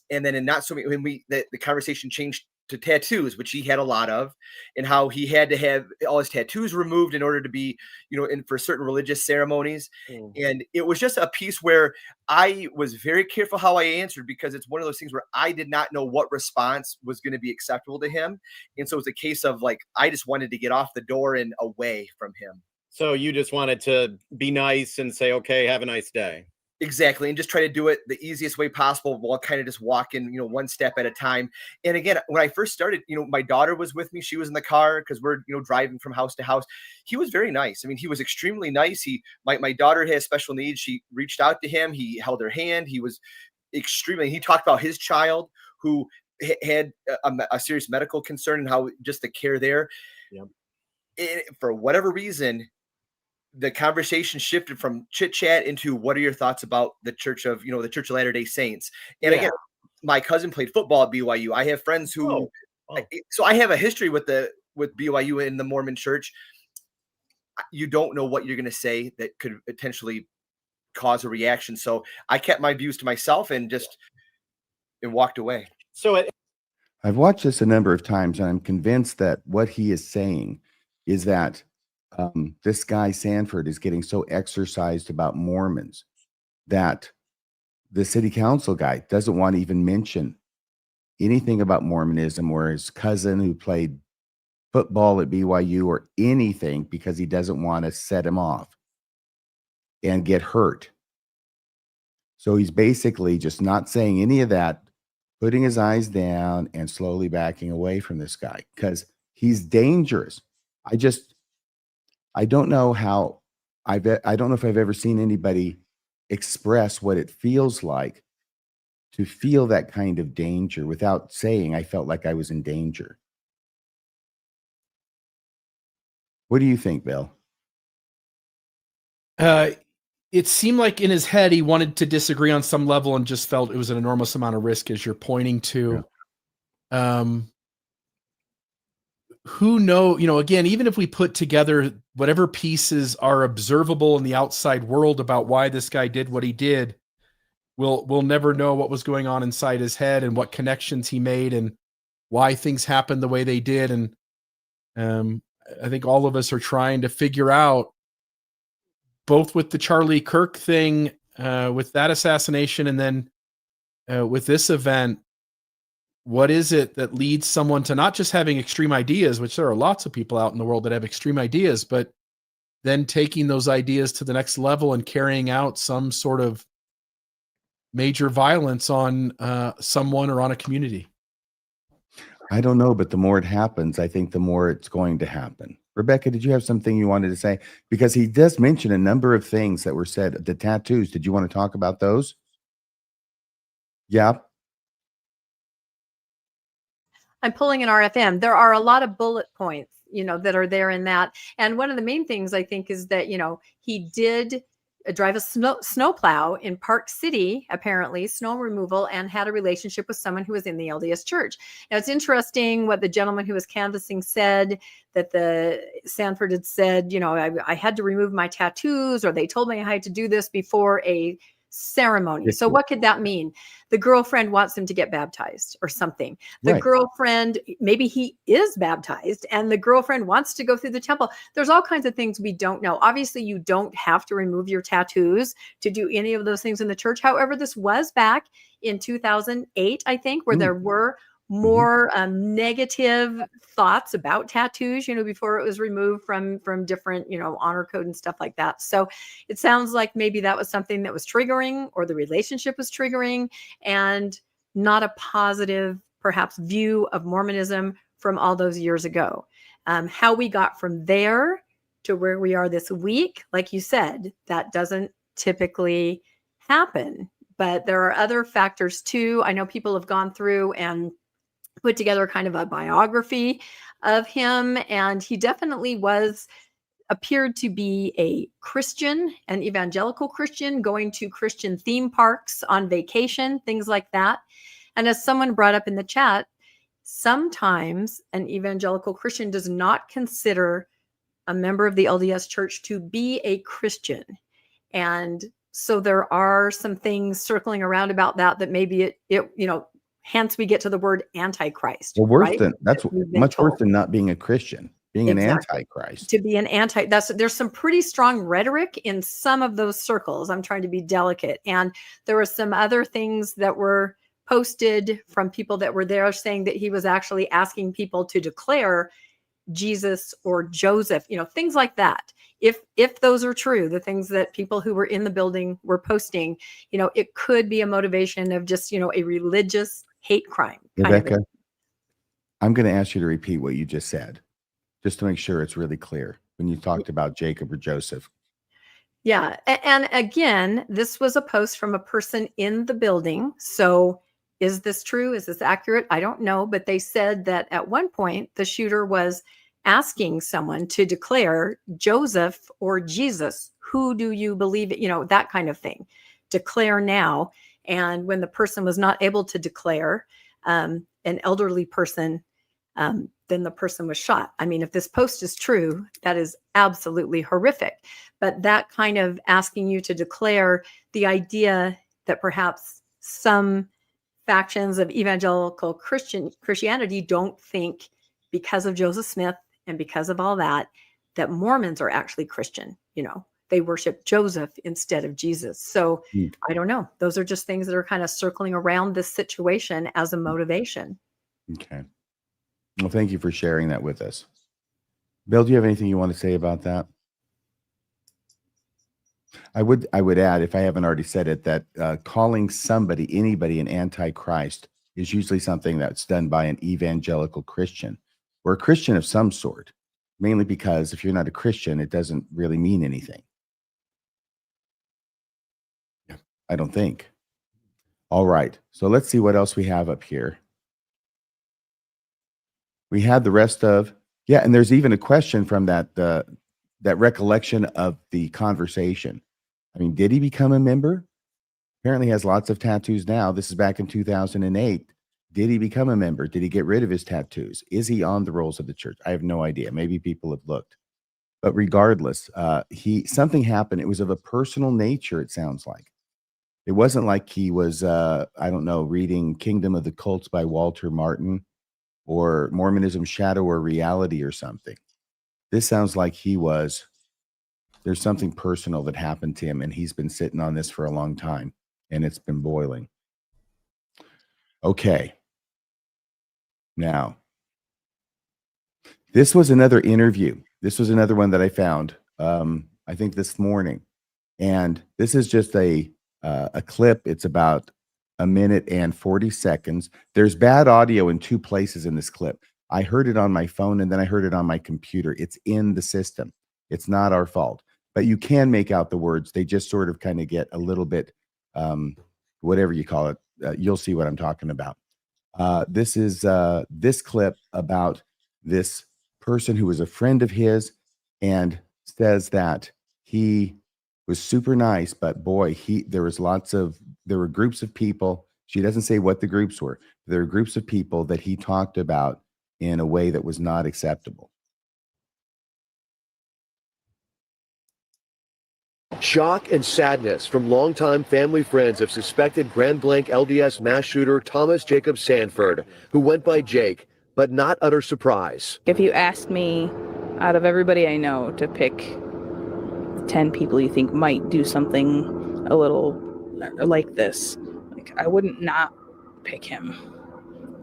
And then the conversation changed to tattoos, which he had a lot of, and how he had to have all his tattoos removed in order to be, in for certain religious ceremonies. And it was just a piece where I was very careful how I answered, because it's one of those things where I did not know what response was going to be acceptable to him. And so it was a case of I just wanted to get off the door and away from him. So you just wanted to be nice and say, okay, have a nice day. Exactly. And just try to do it the easiest way possible while kind of just walking, one step at a time. And again, when I first started, my daughter was with me. She was in the car because we're, driving from house to house. He was very nice. I mean, he was extremely nice. My daughter has special needs. She reached out to him. He held her hand. He was he talked about his child who had a serious medical concern and how just the care there. Yeah. And for whatever reason, the conversation shifted from chit chat into what are your thoughts about the Church of, the Church of Latter-day Saints? And again, my cousin played football at BYU. I have friends who, so I have a history with BYU in the Mormon church. You don't know what you're going to say that could potentially cause a reaction. So I kept my views to myself and walked away. So I've watched this a number of times, and I'm convinced that what he is saying is that this guy Sanford is getting so exercised about Mormons that the city council guy doesn't want to even mention anything about Mormonism, or his cousin who played football at BYU or anything, because he doesn't want to set him off and get hurt. So he's basically just not saying any of that, putting his eyes down and slowly backing away from this guy because he's dangerous. I don't know how I don't know if I've ever seen anybody express what it feels like to feel that kind of danger without saying I felt like I was in danger. What do you think, Bill? It seemed like in his head he wanted to disagree on some level and just felt it was an enormous amount of risk, as you're pointing to. Yeah. Who know, again, even if we put together whatever pieces are observable in the outside world about why this guy did what he did, we'll never know what was going on inside his head and what connections he made and why things happened the way they did. And I think all of us are trying to figure out, both with the Charlie Kirk thing, with that assassination, and then with this event, what is it that leads someone to not just having extreme ideas, which there are lots of people out in the world that have extreme ideas, but then taking those ideas to the next level and carrying out some sort of major violence on someone or on a community? I don't know, but the more it happens, I think the more it's going to happen. Rebecca, did you have something you wanted to say? Because he does mention a number of things that were said. The tattoos, did you want to talk about those? Yeah. I'm pulling an RFM. There are a lot of bullet points, that are there in that. And one of the main things I think is that, he did drive a snowplow in Park City, apparently, snow removal, and had a relationship with someone who was in the LDS church. Now, it's interesting what the gentleman who was canvassing said, that the Sanford had said, I had to remove my tattoos, or they told me I had to do this before a ceremony. So what could that mean? The girlfriend wants him to get baptized or something. The girlfriend, maybe he is baptized and the girlfriend wants to go through the temple. There's all kinds of things we don't know. Obviously, you don't have to remove your tattoos to do any of those things in the church. However, this was back in 2008, I think, where there were more negative thoughts about tattoos, before it was removed from different, honor code and stuff like that. So it sounds like maybe that was something that was triggering, or the relationship was triggering, and not a positive, perhaps, view of Mormonism from all those years ago. How we got from there to where we are this week, like you said, that doesn't typically happen. But there are other factors too. I know people have gone through and put together kind of a biography of him, and he definitely appeared to be a Christian, an evangelical Christian, going to Christian theme parks on vacation, things like that. And as someone brought up in the chat, sometimes an evangelical Christian does not consider a member of the LDS church to be a Christian. And so there are some things circling around about that maybe it hence we get to the word antichrist. Well, right? That's much worse than not being a Christian, being an antichrist. To be an there's some pretty strong rhetoric in some of those circles. I'm trying to be delicate. And there were some other things that were posted from people that were there saying that he was actually asking people to declare Jesus or Joseph, things like that. If those are true, the things that people who were in the building were posting, it could be a motivation of just, a religious hate crime. Rebecca, I'm going to ask you to repeat what you just said, just to make sure it's really clear when you talked about Jacob or Joseph. Yeah. And again, this was a post from a person in the building. So is this true? Is this accurate? I don't know. But they said that at one point, the shooter was asking someone to declare Joseph or Jesus. Who do you believe? That kind of thing. Declare now. And when the person was not able to declare, an elderly person, then the person was shot. I mean, if this post is true, that is absolutely horrific. But that kind of asking you to declare the idea that perhaps some factions of evangelical Christianity don't think, because of Joseph Smith and because of all that Mormons are actually Christian. They worship Joseph instead of Jesus. So I don't know. Those are just things that are kind of circling around this situation as a motivation. Okay. Well, thank you for sharing that with us. Bill, do you have anything you want to say about that? I would add, if I haven't already said it, that calling anybody an antichrist is usually something that's done by an evangelical Christian or a Christian of some sort, mainly because if you're not a Christian, it doesn't really mean anything. I don't think. All right. So let's see what else we have up here. We had the rest of, and there's even a question from that recollection of the conversation. I mean, did he become a member? Apparently he has lots of tattoos now. This is back in 2008. Did he become a member? Did he get rid of his tattoos? Is he on the rolls of the church? I have no idea. Maybe people have looked. But regardless, something happened. It was of a personal nature, it sounds like. It wasn't like he was, reading Kingdom of the Cults by Walter Martin or Mormonism, Shadow or Reality or something. This sounds like there's something personal that happened to him, and he's been sitting on this for a long time, and it's been boiling. Okay. Now, this was another interview. This was another one that I found, I think this morning. And this is just a clip. It's about 1 minute and 40 seconds. There's bad audio in 2 places in this clip. I heard it on my phone and then I heard it on my computer. It's in the system. It's not our fault. But you can make out the words. They just sort of kind of get a little bit, whatever you call it. You'll see what I'm talking about. This is this clip about this person who was a friend of his and says that he was super nice, but boy, there were groups of people. She doesn't say what the groups were. There were groups of people that he talked about in a way that was not acceptable. Shock and sadness from longtime family friends of suspected Grand Blanc LDS mass shooter Thomas Jacob Sanford, who went by Jake, but not utter surprise. If you asked me, out of everybody I know, to pick 10 people you think might do something a little like this, I wouldn't not pick him.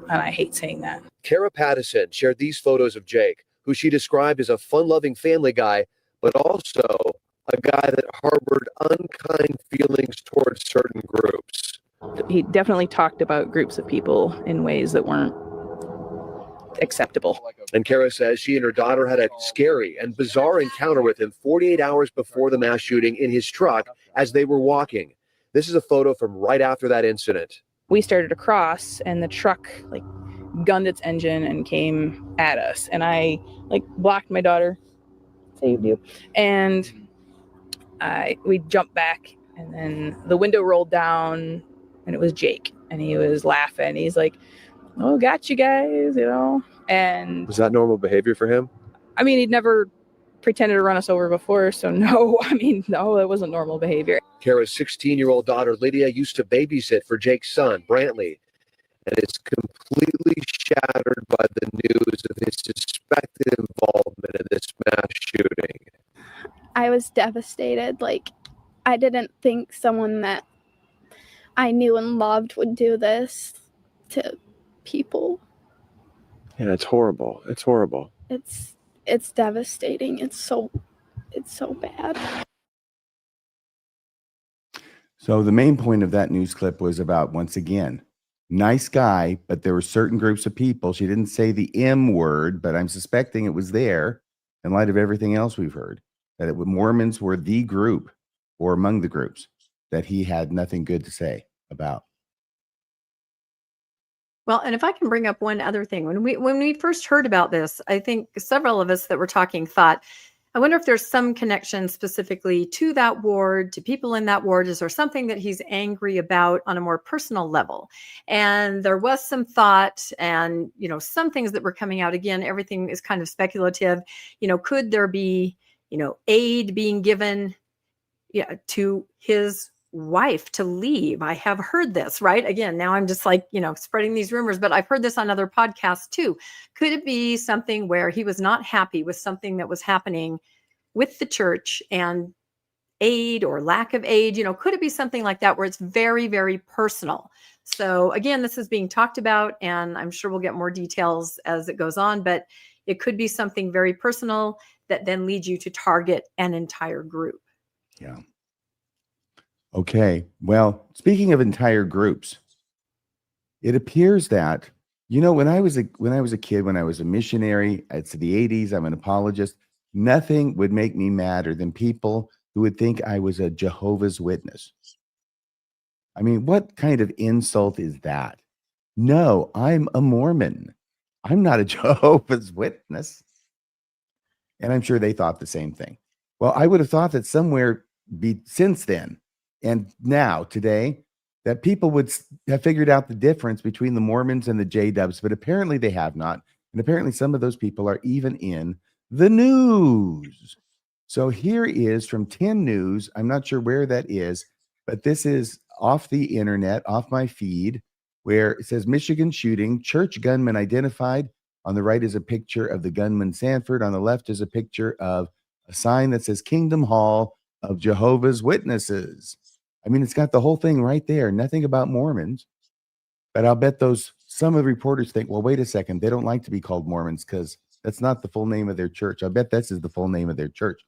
And I hate saying that. Kara Pattison shared these photos of Jake, who she described as a fun-loving family guy, but also a guy that harbored unkind feelings towards certain groups. He definitely talked about groups of people in ways that weren't acceptable. And Kara says she and her daughter had a scary and bizarre encounter with him 48 hours before the mass shooting in his truck as they were walking. This is a photo from right after that incident. We started to cross and the truck gunned its engine and came at us. And I blocked my daughter, saved you. And we jumped back and then the window rolled down and it was Jake and he was laughing. He's like, "Oh, got you guys," And was that normal behavior for him? I mean, he'd never pretended to run us over before, so no, that wasn't normal behavior. Kara's 16-year-old daughter, Lydia, used to babysit for Jake's son, Brantley, and is completely shattered by the news of his suspected involvement in this mass shooting. I was devastated. I didn't think someone that I knew and loved would do this to people. Yeah, it's horrible. It's horrible. It's devastating. It's so bad. So the main point of that news clip was about, once again, nice guy, but there were certain groups of people. She didn't say the M word, but I'm suspecting it was there in light of everything else we've heard, that Mormons were the group or among the groups that he had nothing good to say about. Well, and if I can bring up one other thing, when we first heard about this, I think several of us that were talking thought, I wonder if there's some connection specifically to that ward, to people in that ward. Is there something that he's angry about on a more personal level? And there was some thought and, some things that were coming out. Again, everything is kind of speculative. Could there be, aid being given to his wife to leave? I have heard this, right? Again, now I'm just like, spreading these rumors, but I've heard this on other podcasts too. Could it be something where he was not happy with something that was happening with the church and aid or lack of aid? Could it be something like that where it's very, very personal? So again, this is being talked about, and I'm sure we'll get more details as it goes on, but it could be something very personal that then leads you to target an entire group. Yeah. Okay. Well, speaking of entire groups, it appears that, when I was a kid, when I was a missionary, it's the 80s, I'm an apologist, nothing would make me madder than people who would think I was a Jehovah's Witness. I mean, what kind of insult is that? No, I'm a Mormon. I'm not a Jehovah's Witness. And I'm sure they thought the same thing. Well, I would have thought that somewhere since then, and now, today, that people would have figured out the difference between the Mormons and the J-Dubs, but apparently they have not. And apparently some of those people are even in the news. So here is from 10 News. I'm not sure where that is, but this is off the internet, off my feed, where it says Michigan shooting, church gunman identified. On the right is a picture of the gunman Sanford. On the left is a picture of a sign that says Kingdom Hall of Jehovah's Witnesses. I mean, it's got the whole thing right there. Nothing about Mormons. But I'll bet some of the reporters think, well, wait a second. They don't like to be called Mormons because that's not the full name of their church. I bet this is the full name of their church.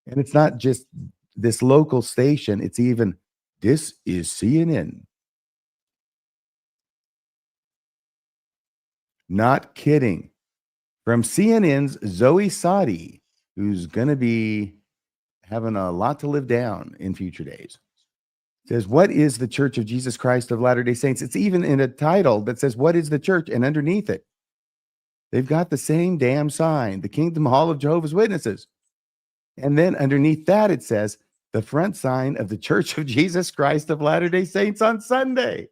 And it's not just this local station. It's even, this is CNN. Not kidding. From CNN's Zoe Sadi, who's going to be having a lot to live down in future days. Says, what is the Church of Jesus Christ of Latter-day Saints? It's even in a title that says, what is the church? And underneath it, they've got the same damn sign, the Kingdom Hall of Jehovah's Witnesses. And then underneath that, it says, the front sign of the Church of Jesus Christ of Latter-day Saints on Sunday.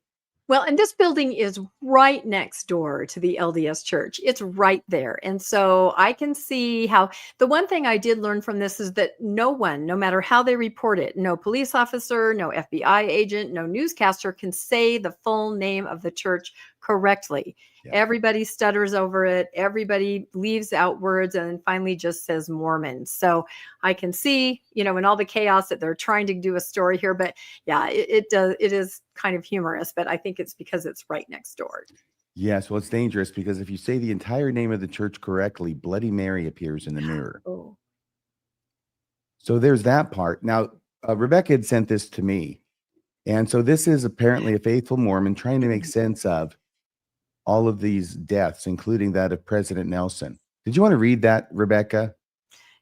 Well, and this building is right next door to the LDS church. It's right there. And so I can see how the one thing I did learn from this is that no one, no matter how they report it, no police officer, no FBI agent, no newscaster can say the full name of the church correctly. Yeah. Everybody stutters over it. Everybody leaves out words and then finally just says Mormon. So I can see, in all the chaos that they're trying to do a story here, but yeah, it is kind of humorous, but I think it's because it's right next door. Yes. Well, it's dangerous because if you say the entire name of the church correctly, Bloody Mary appears in the mirror. Oh. So there's that part. Now, Rebecca had sent this to me. And so this is apparently a faithful Mormon trying to make sense of all of these deaths, including that of President Nelson. Did you want to read that, Rebecca?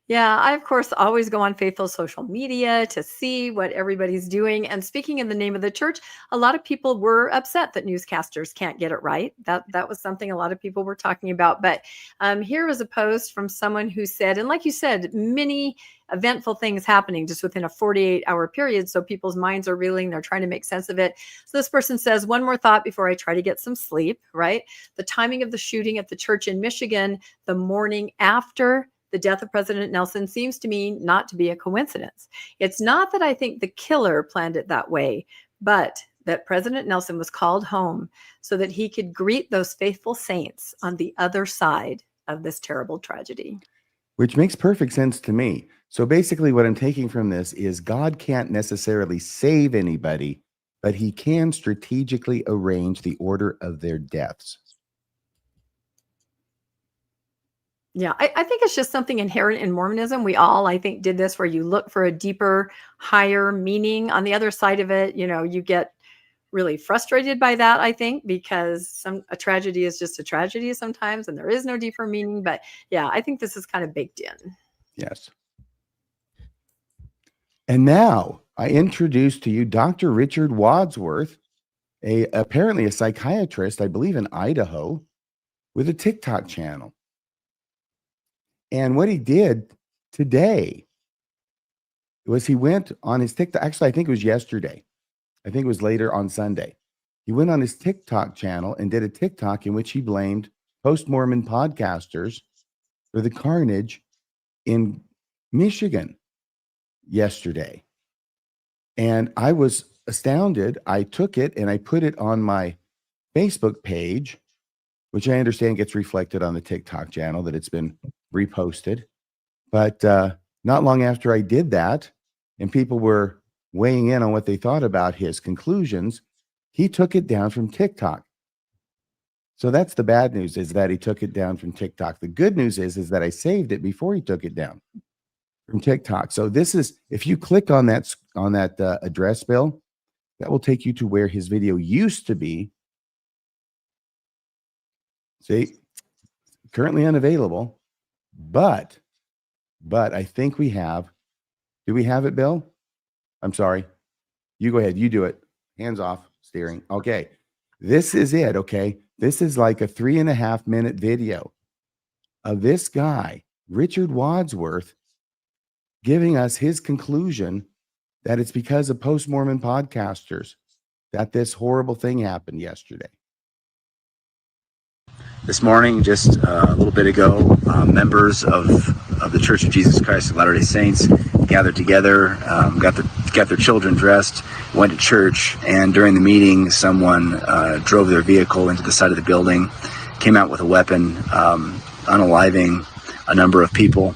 Yeah, I, of course, always go on Faithful social media to see what everybody's doing. And speaking in the name of the church, a lot of people were upset that newscasters can't get it right. That was something a lot of people were talking about. But here was a post from someone who said, and like you said, many eventful things happening just within a 48-hour period. So people's minds are reeling. They're trying to make sense of it. So this person says, one more thought before I try to get some sleep, right? The timing of the shooting at the church in Michigan, the morning after the death of President Nelson, seems to me not to be a coincidence. It's not that I think the killer planned it that way, but that President Nelson was called home so that he could greet those faithful saints on the other side of this terrible tragedy. Which makes perfect sense to me. So basically what I'm taking from this is God can't necessarily save anybody, but he can strategically arrange the order of their deaths. Yeah, I think it's just something inherent in Mormonism. We all, I think, did this where you look for a deeper, higher meaning. On the other side of it, you get really frustrated by that, I think, because a tragedy is just a tragedy sometimes, and there is no deeper meaning. But yeah, I think this is kind of baked in. Yes. And now I introduce to you Dr. Richard Wadsworth, apparently a psychiatrist, I believe in Idaho, with a TikTok channel. And what he did today was he went on his TikTok. Actually, I think it was yesterday. I think it was later on Sunday. He went on his TikTok channel and did a TikTok in which he blamed post-Mormon podcasters for the carnage in Michigan yesterday. And I was astounded. I took it and I put it on my Facebook page, which I understand gets reflected on the TikTok channel, that it's been reposted. But not long after I did that, and people were weighing in on what they thought about his conclusions, he took it down from TikTok. So that's the bad news, is that he took it down from TikTok. The good news is that I saved it before he took it down from TikTok. So this is, if you click on that address, Bill, that will take you to where his video used to be. See, currently unavailable, but I think we have. Do we have it, Bill? I'm sorry. You go ahead. You do it. Hands off steering. Okay. This is it. Okay. This is like a 3.5-minute video of this guy, Richard Wadsworth, giving us his conclusion that it's because of post-Mormon podcasters that this horrible thing happened yesterday. This morning, just a little bit ago, members of the Church of Jesus Christ of Latter-day Saints gathered together, got their children dressed, went to church, and during the meeting, someone drove their vehicle into the side of the building, came out with a weapon, unaliving a number of people,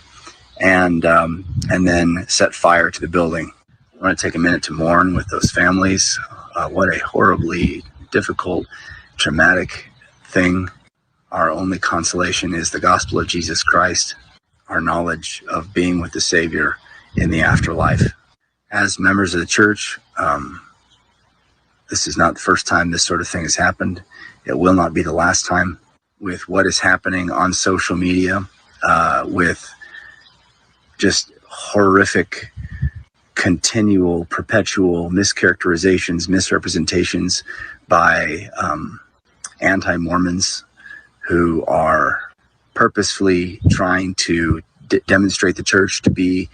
and then set fire to the building. I want to take a minute to mourn with those families. What a horribly difficult, traumatic thing. Our only consolation is the gospel of Jesus Christ, our knowledge of being with the Savior in the afterlife. As members of the church, this is not the first time this sort of thing has happened. It will not be the last time. With what is happening on social media, with just horrific, continual, perpetual mischaracterizations, misrepresentations by anti-Mormons who are purposefully trying to demonstrate the church to be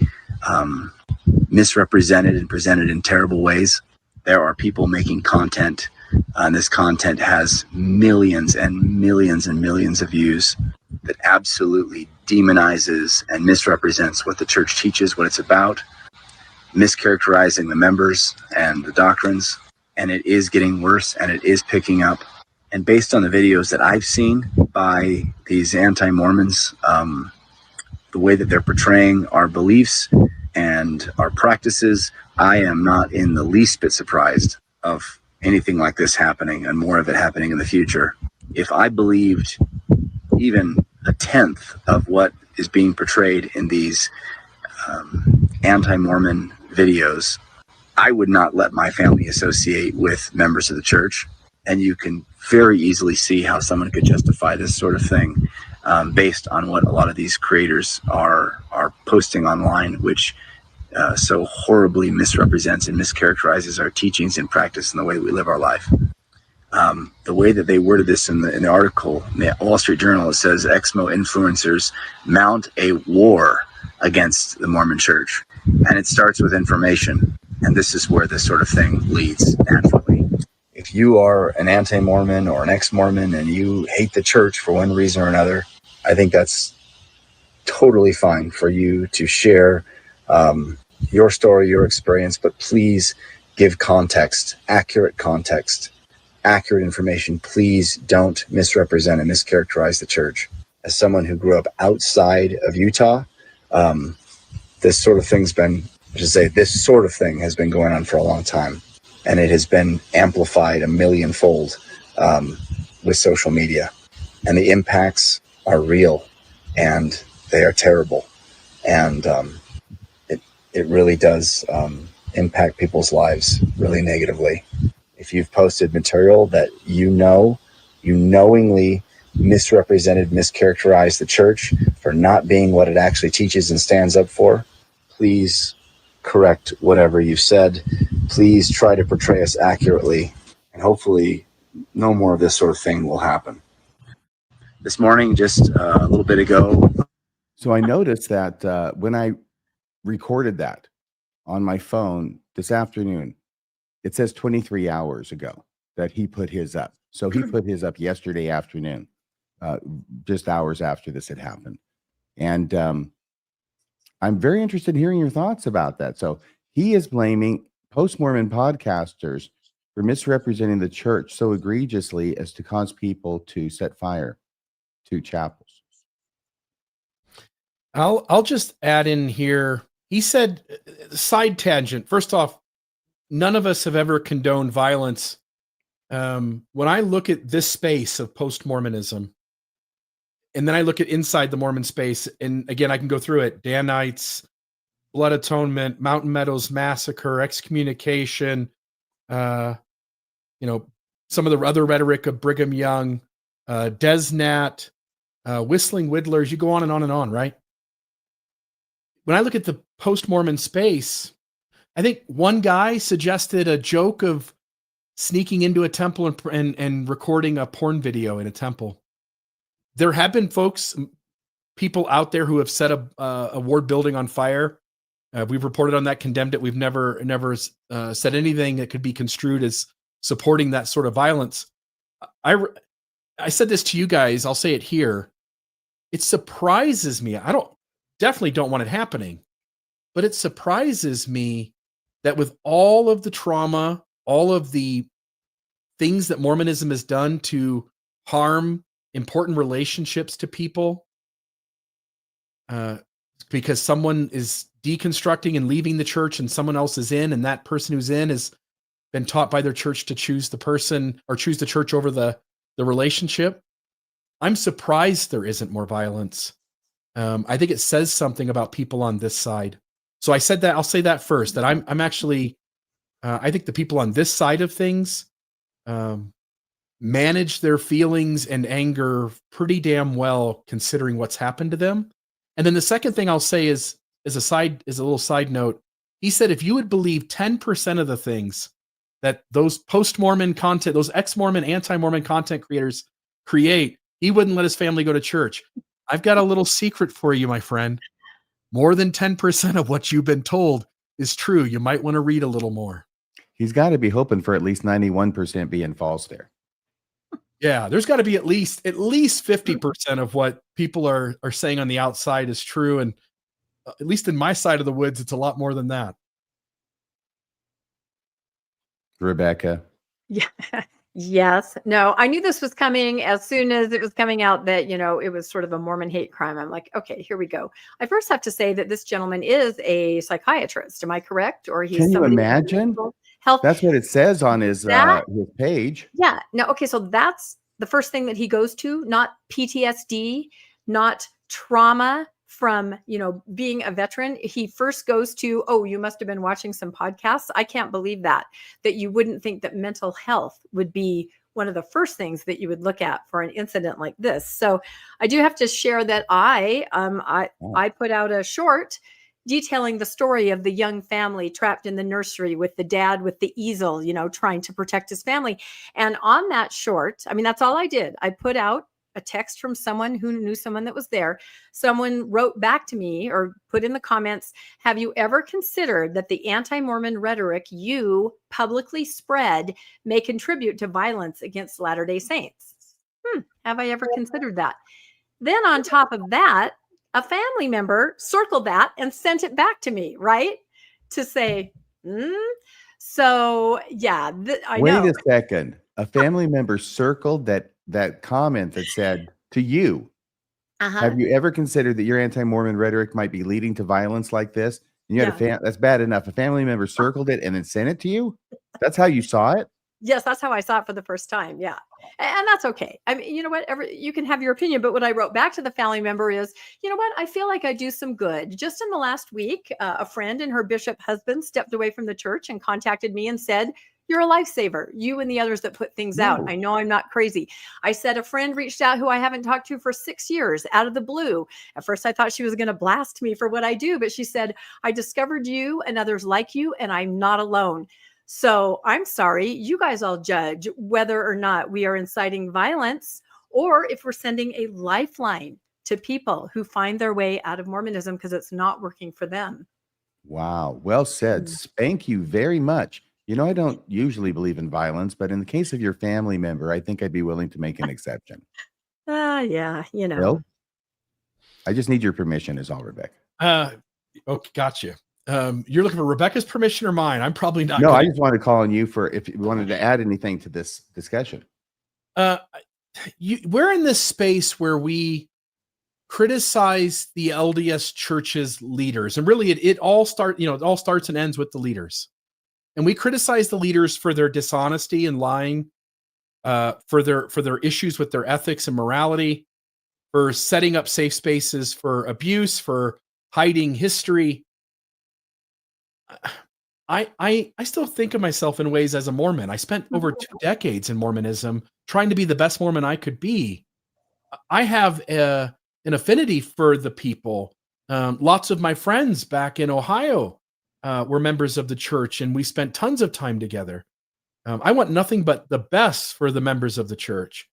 misrepresented and presented in terrible ways. There are people making content, and this content has millions and millions and millions of views that absolutely demonizes and misrepresents what the church teaches, what it's about, mischaracterizing the members and the doctrines. And it is getting worse, and it is picking up. And based on the videos that I've seen by these anti-Mormons, the way that they're portraying our beliefs and our practices, I am not in the least bit surprised of anything like this happening and more of it happening in the future. If I believed even a tenth of what is being portrayed in these anti-Mormon videos, I would not let my family associate with members of the church. And you can very easily see how someone could justify this sort of thing based on what a lot of these creators are posting online, which so horribly misrepresents and mischaracterizes our teachings and practice and the way that we live our life. The way that they worded this in the article in the Wall Street Journal, it says Exmo influencers mount a war against the Mormon church. And it starts with information. And this is where this sort of thing leads naturally. If you are an anti-Mormon or an ex-Mormon and you hate the church for one reason or another, I think that's totally fine for you to share your story, your experience, but please give context, accurate information. Please don't misrepresent and mischaracterize the church. As someone who grew up outside of Utah, this sort of thing's been, this sort of thing has been going on for a long time. And it has been amplified a millionfold with social media. And the impacts are real and they are terrible. And it really does impact people's lives really negatively. If you've posted material that you knowingly misrepresented, mischaracterized the church for not being what it actually teaches and stands up for, please correct whatever you've said. Please try to portray us accurately, and hopefully no more of this sort of thing will happen. This morning, just a little bit ago. So I noticed that when I recorded that on my phone this afternoon, it says 23 hours ago that he put his up. So he put his up yesterday afternoon, just hours after this had happened. And I'm very interested in hearing your thoughts about that. So he is blaming post-Mormon podcasters for misrepresenting the church so egregiously as to cause people to set fire to chapels. I'll just add in here. He said, side tangent. First off, none of us have ever condoned violence. When I look at this space of post-Mormonism, and then I look at inside the Mormon space, and again, I can go through it: Danites, Blood Atonement, Mountain Meadows Massacre, excommunication, some of the other rhetoric of Brigham Young, Desnat, Whistling Whittlers. You go on and on and on, right? When I look at the post-Mormon space, I think one guy suggested a joke of sneaking into a temple and recording a porn video in a temple. There have been people out there who have set a ward building on fire. We've reported on that, condemned it. We've never said anything that could be construed as supporting that sort of violence. I said this to you guys. I'll say it here. It surprises me. Definitely don't want it happening, but it surprises me that with all of the trauma, all of the things that Mormonism has done to harm important relationships to people, because someone is deconstructing and leaving the church and someone else is in, and that person who's in has been taught by their church to choose the person or choose the church over the relationship. I'm surprised there isn't more violence. I think it says something about people on this side. So I said that, I'll say that first, that I'm actually, I think the people on this side of things manage their feelings and anger pretty damn well, considering what's happened to them. And then the second thing I'll say is a little side note. He said, if you would believe 10% of the things that those post-Mormon content, those ex-Mormon, anti-Mormon content creators create, he wouldn't let his family go to church. I've got a little secret for you, my friend. More than 10% of what you've been told is true. You might want to read a little more. He's got to be hoping for at least 91% being false there. Yeah, there's got to be at least 50% of what people are saying on the outside is true. And at least in my side of the woods, it's a lot more than that. Rebecca. Yeah. Yes. No, I knew this was coming as soon as it was coming out that, it was sort of a Mormon hate crime. I'm like, okay, here we go. I first have to say that this gentleman is a psychiatrist. Am I correct? Or he's Can you imagine? Health. That's what it says on his page. Yeah. No. Okay. So that's the first thing that he goes to, not PTSD, not trauma from, being a veteran. He first goes to, oh, you must have been watching some podcasts. I can't believe that you wouldn't think that mental health would be one of the first things that you would look at for an incident like this. So I do have to share that I put out a short detailing the story of the young family trapped in the nursery with the dad with the easel, trying to protect his family. And on that short, that's all I did. I put out a text from someone who knew someone that was there. Someone wrote back to me or put in the comments, have you ever considered that the anti-Mormon rhetoric you publicly spread may contribute to violence against Latter-day Saints? Have I ever considered that? Then on top of that, a family member circled that and sent it back to me, right? To say, So yeah, I know. Wait a second. A family member circled that comment that said to you, have you ever considered that your anti-Mormon rhetoric might be leading to violence like this? And you had that's bad enough. A family member circled it and then sent it to you. That's how you saw it. Yes, that's how I saw it for the first time. Yeah. And that's okay. You know what? You can have your opinion, but what I wrote back to the family member is, you know what? I feel like I do some good. Just in the last week, a friend and her bishop husband stepped away from the church and contacted me and said, you're a lifesaver, you and the others that put things out. I know I'm not crazy. I said a friend reached out who I haven't talked to for 6 years out of the blue. At first, I thought she was going to blast me for what I do, but she said, I discovered you and others like you, and I'm not alone. So I'm sorry, you guys all judge whether or not we are inciting violence or if we're sending a lifeline to people who find their way out of Mormonism because it's not working for them. Wow. Well said. Thank you very much. You know, I don't usually believe in violence, but in the case of your family member, I think I'd be willing to make an exception. Yeah, Bill? I just need your permission is all, Rebecca. Okay, gotcha. You're looking for Rebecca's permission or mine? I'm probably not. No, gonna- I just wanted to call on you for if you wanted to add anything to this discussion. We're in this space where we criticize the LDS church's leaders, and really it all starts and ends with the leaders. And we criticize the leaders for their dishonesty and lying, for their issues with their ethics and morality, for setting up safe spaces for abuse, for hiding history. I still think of myself in ways as a Mormon. I spent over 2 decades in Mormonism trying to be the best Mormon I could be. I have an affinity for the people. Lots of my friends back in Ohio were members of the church, and we spent tons of time together. I want nothing but the best for the members of the church.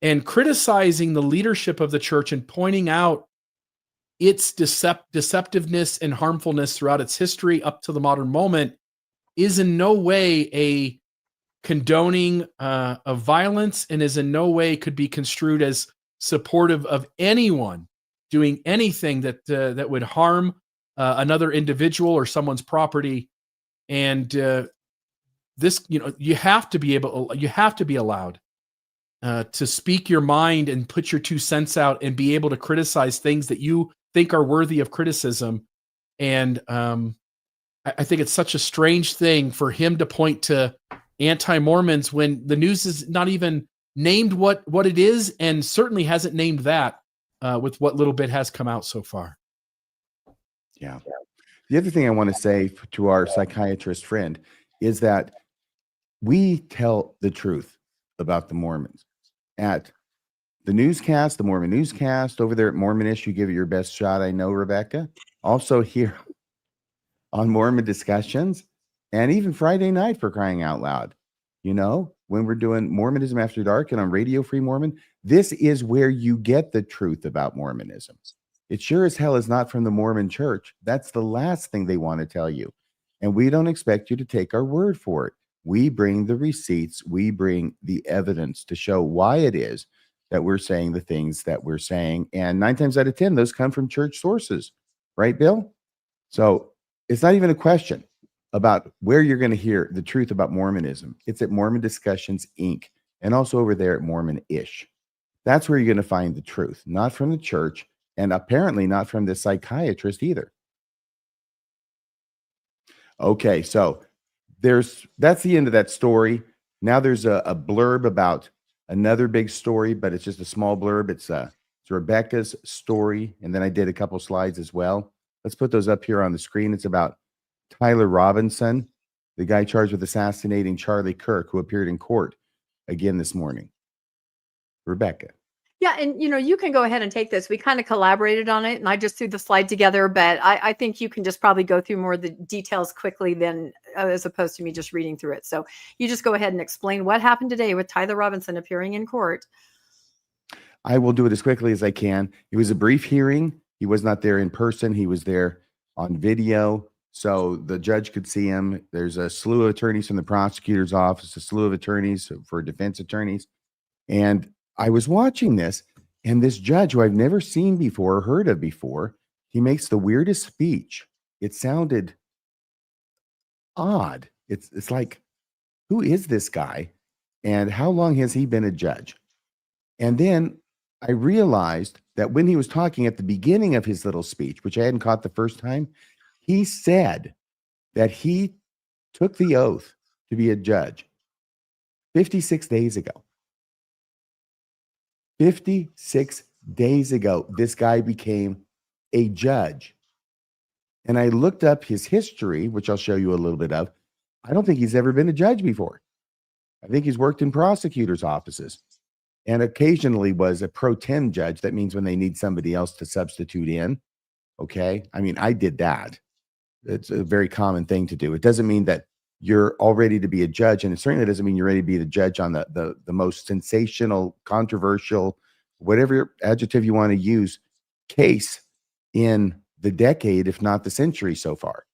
And criticizing the leadership of the church and pointing out its deceptiveness and harmfulness throughout its history up to the modern moment is in no way a condoning of violence, and is in no way could be construed as supportive of anyone doing anything that would harm another individual or someone's property. And this, you have to be allowed to speak your mind and put your 2 cents out and be able to criticize things that you think are worthy of criticism. And I think it's such a strange thing for him to point to anti-Mormons when the news is not even named what it is, and certainly hasn't named that with what little bit has come out so far. Yeah. The other thing I want to say to our psychiatrist friend is that we tell the truth about the Mormons at the newscast, the Mormon Newscast, over there at Mormonish. You give it your best shot, I know, Rebecca. Also here on Mormon Discussions, and even Friday night, for crying out loud. When we're doing Mormonism After Dark and on Radio Free Mormon, this is where you get the truth about Mormonism. It sure as hell is not from the Mormon church. That's the last thing they want to tell you. And we don't expect you to take our word for it. We bring the receipts, we bring the evidence to show why it is that we're saying the things that we're saying. And 9 times out of 10, those come from church sources. Right, Bill? So it's not even a question about where you're going to hear the truth about Mormonism. It's at Mormon Discussions, Inc., and also over there at Mormonish. That's where you're going to find the truth, not from the church, and apparently not from the psychiatrist either. Okay, so that's the end of that story. Now there's a blurb about another big story, but it's just a small blurb. It's Rebecca's story, and then I did a couple slides as well. Let's put those up here on the screen. It's about Tyler Robinson, the guy charged with assassinating Charlie Kirk, who appeared in court again this morning. Rebecca. Yeah, and you can go ahead and take this. We kind of collaborated on it, and I just threw the slide together, but I think you can just probably go through more of the details quickly than as opposed to me just reading through it. So you just go ahead and explain what happened today with Tyler Robinson appearing in court. I will do it as quickly as I can. It was a brief hearing. He was not there in person. He was there on video, so the judge could see him. There's a slew of attorneys from the prosecutor's office, a slew of attorneys for defense attorneys. And I was watching this, and this judge, who I've never seen before or heard of before, he makes the weirdest speech. It sounded odd. It's like, who is this guy? And how long has he been a judge? And then I realized that when he was talking at the beginning of his little speech, which I hadn't caught the first time, he said that he took the oath to be a judge 56 days ago. 56 days ago, this guy became a judge. And I looked up his history, which I'll show you a little bit of. I don't think he's ever been a judge before. I think he's worked in prosecutors' offices and occasionally was a pro tem judge. That means when they need somebody else to substitute in. Okay. I mean, I did that. It's a very common thing to do. It doesn't mean that you're all ready to be a judge. And it certainly doesn't mean you're ready to be the judge on the most sensational, controversial, whatever adjective you want to use, case in the decade, if not the century so far,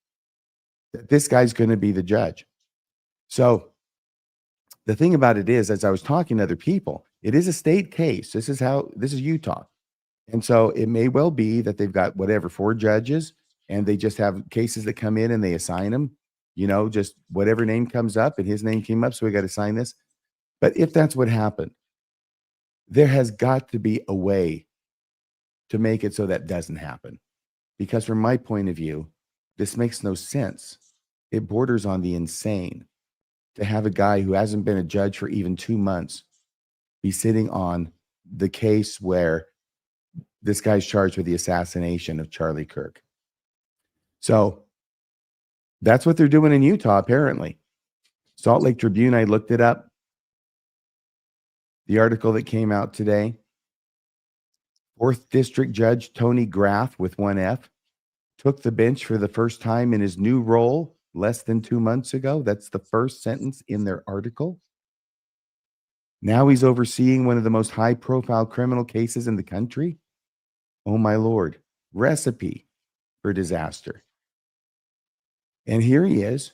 that this guy's going to be the judge. So the thing about it is, as I was talking to other people, it is a state case. This is Utah. And so it may well be that they've got 4 judges, and they just have cases that come in and they assign them, just whatever name comes up, and his name came up, so we got to sign this. But if that's what happened, there has got to be a way to make it so that doesn't happen. Because from my point of view, this makes no sense. It borders on the insane to have a guy who hasn't been a judge for even 2 months be sitting on the case where this guy's charged with the assassination of Charlie Kirk. So that's what they're doing in Utah, apparently. Salt Lake Tribune, I looked it up. The article that came out today. 4th District Judge Tony Graff, with 1 F, took the bench for the first time in his new role less than 2 months ago. That's the first sentence in their article. Now he's overseeing one of the most high-profile criminal cases in the country. Oh, my Lord. Recipe for disaster. And here he is.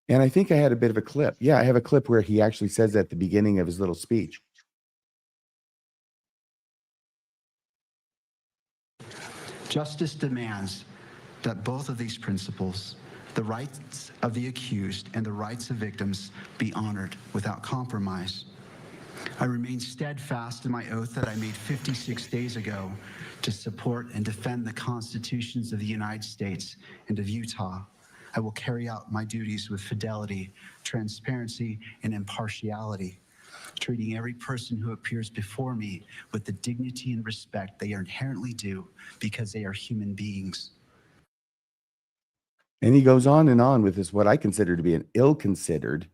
And I think I had a bit of a clip. Yeah, I have a clip where he actually says at the beginning of his little speech. Justice demands that both of these principles, the rights of the accused and the rights of victims, be honored without compromise. I remain steadfast in my oath that I made 56 days ago to support and defend the constitutions of the United States and of Utah. I will carry out my duties with fidelity, transparency, and impartiality, treating every person who appears before me with the dignity and respect they are inherently due because they are human beings. And he goes on and on with this, what I consider to be an ill-considered,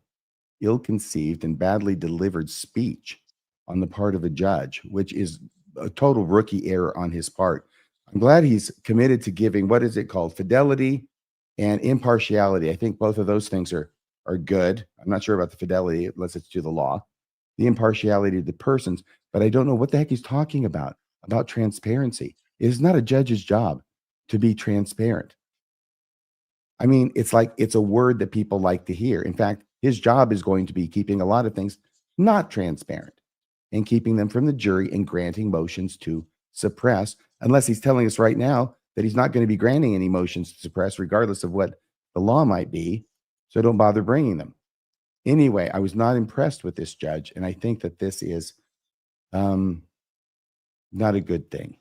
ill-conceived, and badly delivered speech on the part of a judge, which is a total rookie error on his part. I'm glad he's committed to giving, what is it called? Fidelity and impartiality. I think both of those things are good. I'm not sure about the fidelity, unless it's to the law. The impartiality to the persons, but I don't know what the heck he's talking about transparency. It is not a judge's job to be transparent. I mean, it's like it's a word that people like to hear. In fact, his job is going to be keeping a lot of things not transparent and keeping them from the jury and granting motions to suppress, unless he's telling us right now that he's not going to be granting any motions to suppress, regardless of what the law might be. So don't bother bringing them. Anyway, I was not impressed with this judge, and I think that this is not a good thing.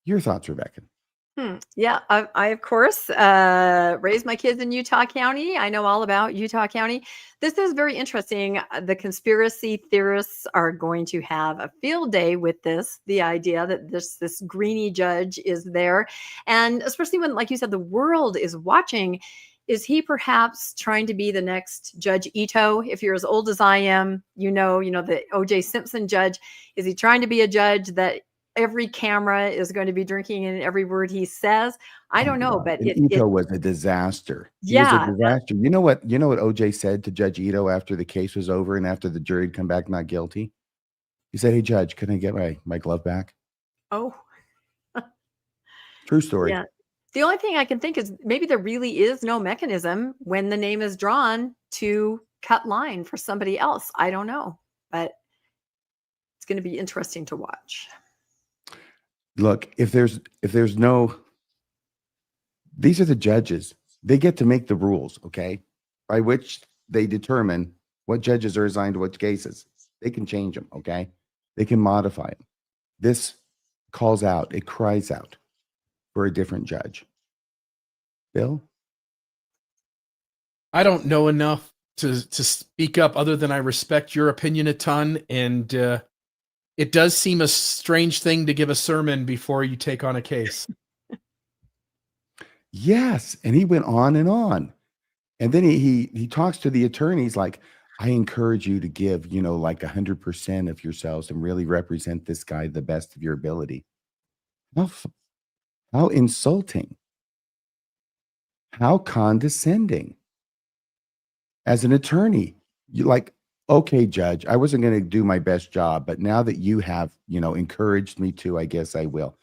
Your thoughts, Rebecca? Yeah, I of course raised my kids in Utah County. I know all about Utah County. This is very interesting. The conspiracy theorists are going to have a field day with this, the idea that this greeny judge is there. And especially when, like you said, the world is watching. Is he perhaps trying to be the next Judge Ito? If you're as old as I am, you know the O.J. Simpson judge. Is he trying to be a judge that every camera is going to be drinking in every word he says? I don't know, but Ito was a disaster. He was a disaster. You know what O.J. said to Judge Ito after the case was over and after the jury had come back not guilty? He said, "Hey, Judge, can I get my glove back?" Oh, true story. Yeah. The only thing I can think is maybe there really is no mechanism when the name is drawn to cut line for somebody else. I don't know, but it's going to be interesting to watch. Look, if there's no, these are the judges. They get to make the rules, okay, by which they determine what judges are assigned to which cases. They can change them, okay? They can modify them. This calls out, it cries out for a different judge. Bill? I don't know enough to speak up other than I respect your opinion a ton. And it does seem a strange thing to give a sermon before you take on a case. Yes. And he went on and on. And then he talks to the attorneys like, I encourage you to give, like 100% of yourselves and really represent this guy the best of your ability. How insulting. How condescending. As an attorney, you're like, okay, Judge, I wasn't going to do my best job, but now that you have, encouraged me to, I guess I will.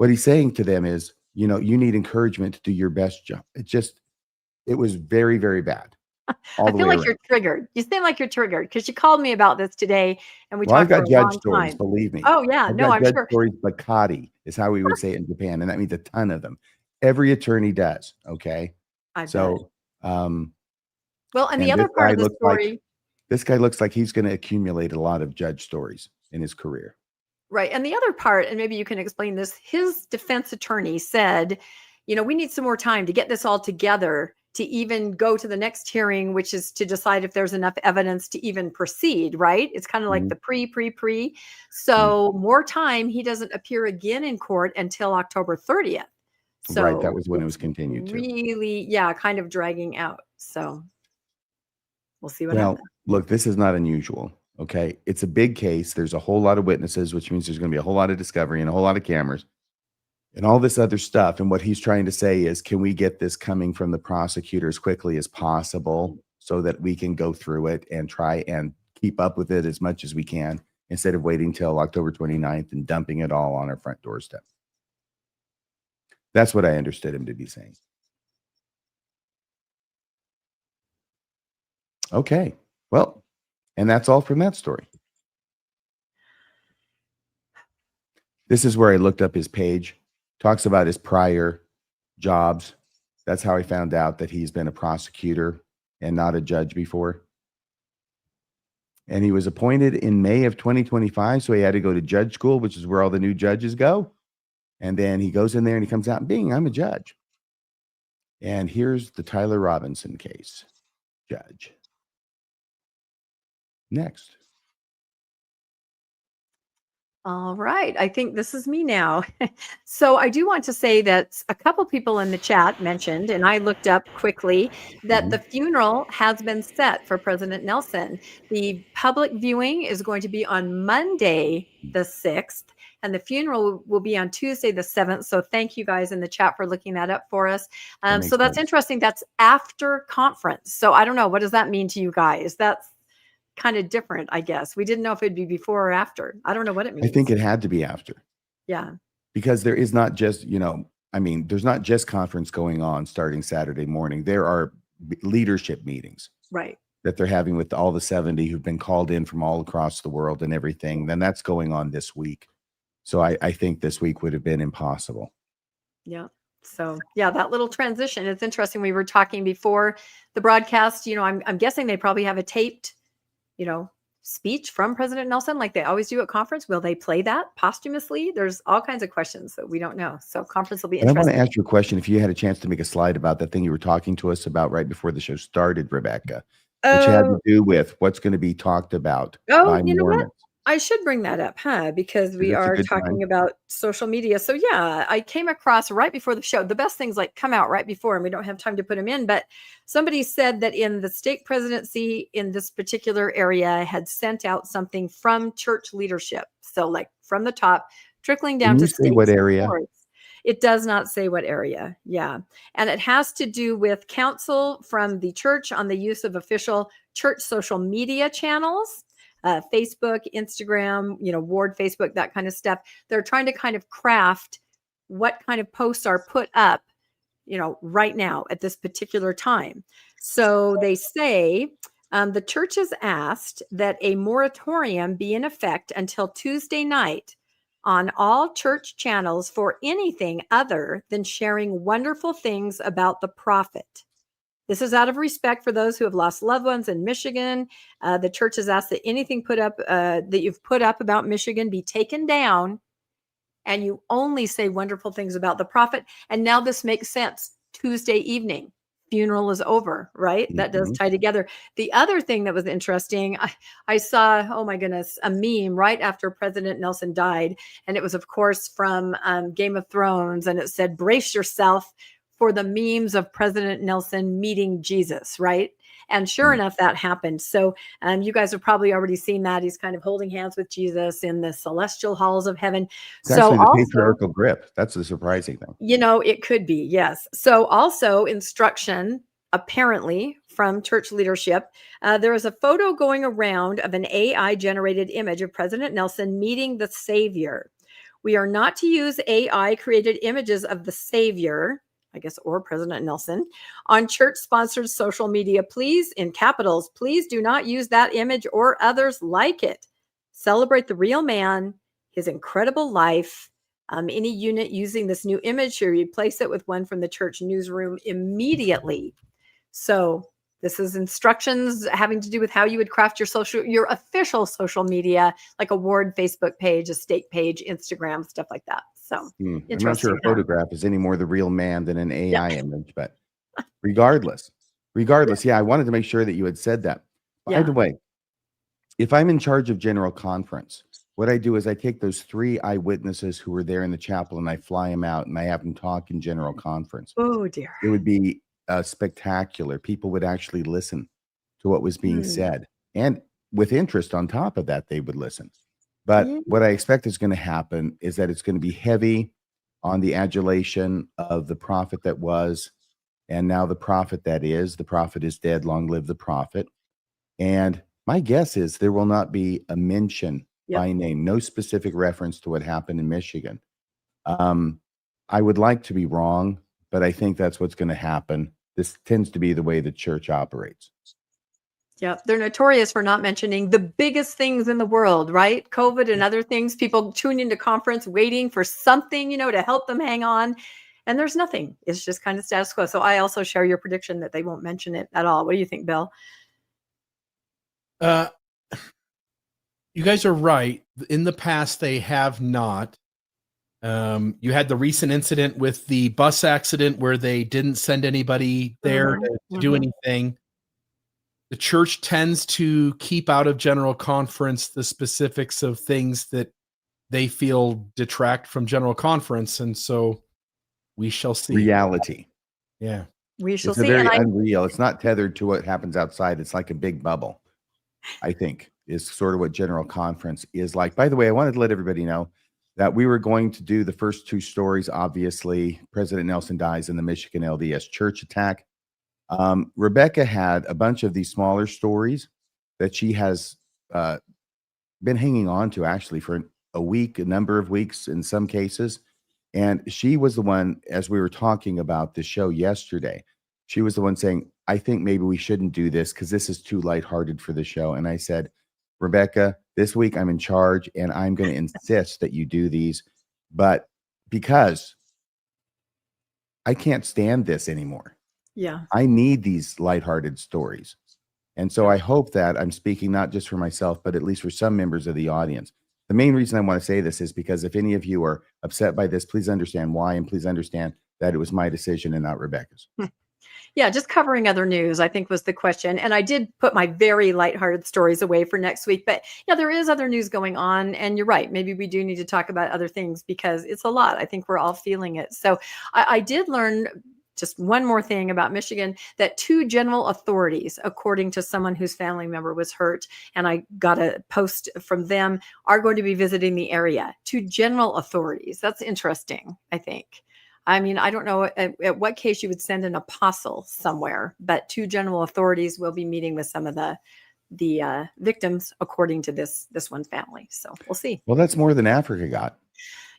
what he's saying to them is, you know, you need encouragement to do your best job. It was very, very bad. I feel like you're triggered. You seem like you're triggered because you called me about this today and we Well, I've talked for got a judge long stories, time. believe me. Oh yeah, I've no, got I'm judge sure. stories, Bacardi is how we would say it in Japan. And that means a ton of them. Every attorney does. Okay. I bet. So, Well, and the and other this part guy of the looks like story, he's going to accumulate a lot of judge stories in his career. right? And the other part, and maybe you can explain this, his defense attorney said, you know, we need some more time to get this all together to even go to the next hearing, which is to decide if there's enough evidence to even proceed, right? It's kind of like the pre. So more time, he doesn't appear again in court until October 30th. So Right. That was when it was continued to. really, yeah, kind of dragging out. So we'll see what Well, happens. look, this is not unusual. Okay. It's a big case. There's a whole lot of witnesses, which means there's going to be a whole lot of discovery and a whole lot of cameras and all this other stuff. And what he's trying to say is, can we get this coming from the prosecutor as quickly as possible so that we can go through it and try and keep up with it as much as we can instead of waiting till October 29th and dumping it all on our front doorstep? That's what I understood him to be saying. Okay. Well, and that's all from that story. This is where I looked up his page. Talks about his prior jobs. That's how I found out that he's been a prosecutor and not a judge before. And he was appointed in May of 2025. So he had to go to judge school, which is where all the new judges go. And then he goes in there and he comes out and bing, I'm a judge. And here's the Tyler Robinson case. Judge. Next. All right. I think this is me now. So I do want to say that a couple people in the chat mentioned, and I looked up quickly, that the funeral has been set for President Nelson. The public viewing is going to be on Monday, the 6th, and the funeral will be on Tuesday, the 7th. So thank you guys in the chat for looking that up for us. So that's interesting. That's after conference. So I don't know. What does that mean to you guys? That's kind of different, I guess. We didn't know if it'd be before or after. I don't know what it means. I think it had to be after. Yeah. Because there is not just, there's not just conference going on starting Saturday morning. There are leadership meetings. Right. That they're having with all the 70 who've been called in from all across the world and everything. Then that's going on this week. So I think this week would have been impossible. Yeah. So yeah, that little transition, it's interesting. We were talking before the broadcast, I'm guessing they probably have a taped, speech from President Nelson, like they always do at conference. Will they play that posthumously? There's all kinds of questions that we don't know. So conference will be And I want interesting. to ask you a question. If you had a chance to make a slide about that thing you were talking to us about right before the show started, Rebecca, which had to do with what's going to be talked about by You know what? Mormons. I should bring that up, because we That's a are good talking time. about social media. So yeah, I came across right before the show. The best things like come out right before, and we don't have time to put them in. But somebody said that in the stake presidency in this particular area had sent out something from church leadership. So like from the top, trickling down Can to you say state what area? supports. It does not say what area. Yeah. And it has to do with counsel from the church on the use of official church social media channels. Facebook, Instagram, Ward Facebook, that kind of stuff. They're trying to kind of craft what kind of posts are put up, right now at this particular time. So they say the church has asked that a moratorium be in effect until Tuesday night on all church channels for anything other than sharing wonderful things about the prophet. This is out of respect for those who have lost loved ones in Michigan. The church has asked that anything put up that you've put up about Michigan be taken down, and you only say wonderful things about the prophet. And now this makes sense. Tuesday evening, funeral is over, right? That does tie together. The other thing that was interesting, I saw, oh my goodness, a meme right after President Nelson died. And it was, of course, from Game of Thrones. And it said, brace yourself for the memes of President Nelson meeting Jesus, right? And sure enough, that happened. So you guys have probably already seen that. He's kind of holding hands with Jesus in the celestial halls of heaven. It's actually the patriarchal grip. That's the surprising thing. It could be, yes. So also instruction, apparently, from church leadership. There is a photo going around of an AI-generated image of President Nelson meeting the Savior. We are not to use AI created images of the Savior, I guess, or President Nelson, on church-sponsored social media. Please, in capitals, please do not use that image or others like it. Celebrate the real man, his incredible life. Any unit using this new image should replace it with one from the church newsroom immediately. So this is instructions having to do with how you would craft your official social media, like a ward Facebook page, a stake page, Instagram, stuff like that. So I'm not sure a huh? photograph is any more the real man than an AI image, but regardless, yeah, I wanted to make sure that you had said that. By the way, if I'm in charge of General Conference, what I do is I take those 3 eyewitnesses who were there in the chapel and I fly them out and I have them talk in General Conference. Oh dear. It would be spectacular. People would actually listen to what was being said, and with interest on top of that, they would listen. But what I expect is going to happen is that it's going to be heavy on the adulation of the prophet that was, and now the prophet that is. The prophet is dead. Long live the prophet. And my guess is there will not be a mention by name, no specific reference to what happened in Michigan. I would like to be wrong, but I think that's what's going to happen. This tends to be the way the church operates. Yeah, they're notorious for not mentioning the biggest things in the world, right? COVID and other things. People tune into conference waiting for something, to help them hang on. And there's nothing. It's just kind of status quo. So I also share your prediction that they won't mention it at all. What do you think, Bill? You guys are right. In the past, they have not. You had the recent incident with the bus accident where they didn't send anybody there to do anything. The church tends to keep out of General Conference the specifics of things that they feel detract from General Conference. And so we shall see. Reality. Yeah. We shall It's see. very unreal. It's not tethered to what happens outside. It's like a big bubble, I think, is sort of what General Conference is like. By the way, I wanted to let everybody know that we were going to do the first 2 stories. Obviously, President Nelson dies in the Michigan LDS church attack. Rebecca had a bunch of these smaller stories that she has been hanging on to actually for a week, a number of weeks in some cases. And she was the one, as we were talking about the show yesterday, she was the one saying, I think maybe we shouldn't do this because this is too lighthearted for the show. And I said, Rebecca, this week I'm in charge and I'm going to insist that you do these, but because I can't stand this anymore. Yeah. I need these lighthearted stories. And so I hope that I'm speaking not just for myself, but at least for some members of the audience. The main reason I want to say this is because if any of you are upset by this, please understand why, and please understand that it was my decision and not Rebecca's. Yeah, just covering other news, I think, was the question. And I did put my very lighthearted stories away for next week. But yeah, there is other news going on. And you're right. Maybe we do need to talk about other things because it's a lot. I think we're all feeling it. So I did learn just one more thing about Michigan, that 2 general authorities, according to someone whose family member was hurt, and I got a post from them, are going to be visiting the area. 2 general authorities. That's interesting, I think. I mean, I don't know at what case you would send an apostle somewhere, but 2 general authorities will be meeting with some of the victims, according to this one family. So we'll see. Well, that's more than Africa got.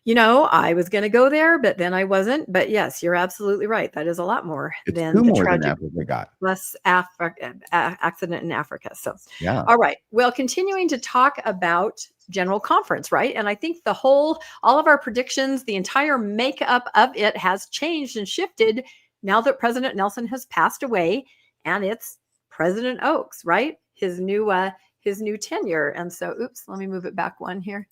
I was going to go there, but then I wasn't. But yes, you're absolutely right. That is a lot more than the tragic Africa got. less accident in Africa. So, yeah. All right. Well, continuing to talk about General Conference, right? And I think all of our predictions, the entire makeup of it has changed and shifted now that President Nelson has passed away, and it's President Oaks, right? His new tenure. And so, oops, let me move it back one here.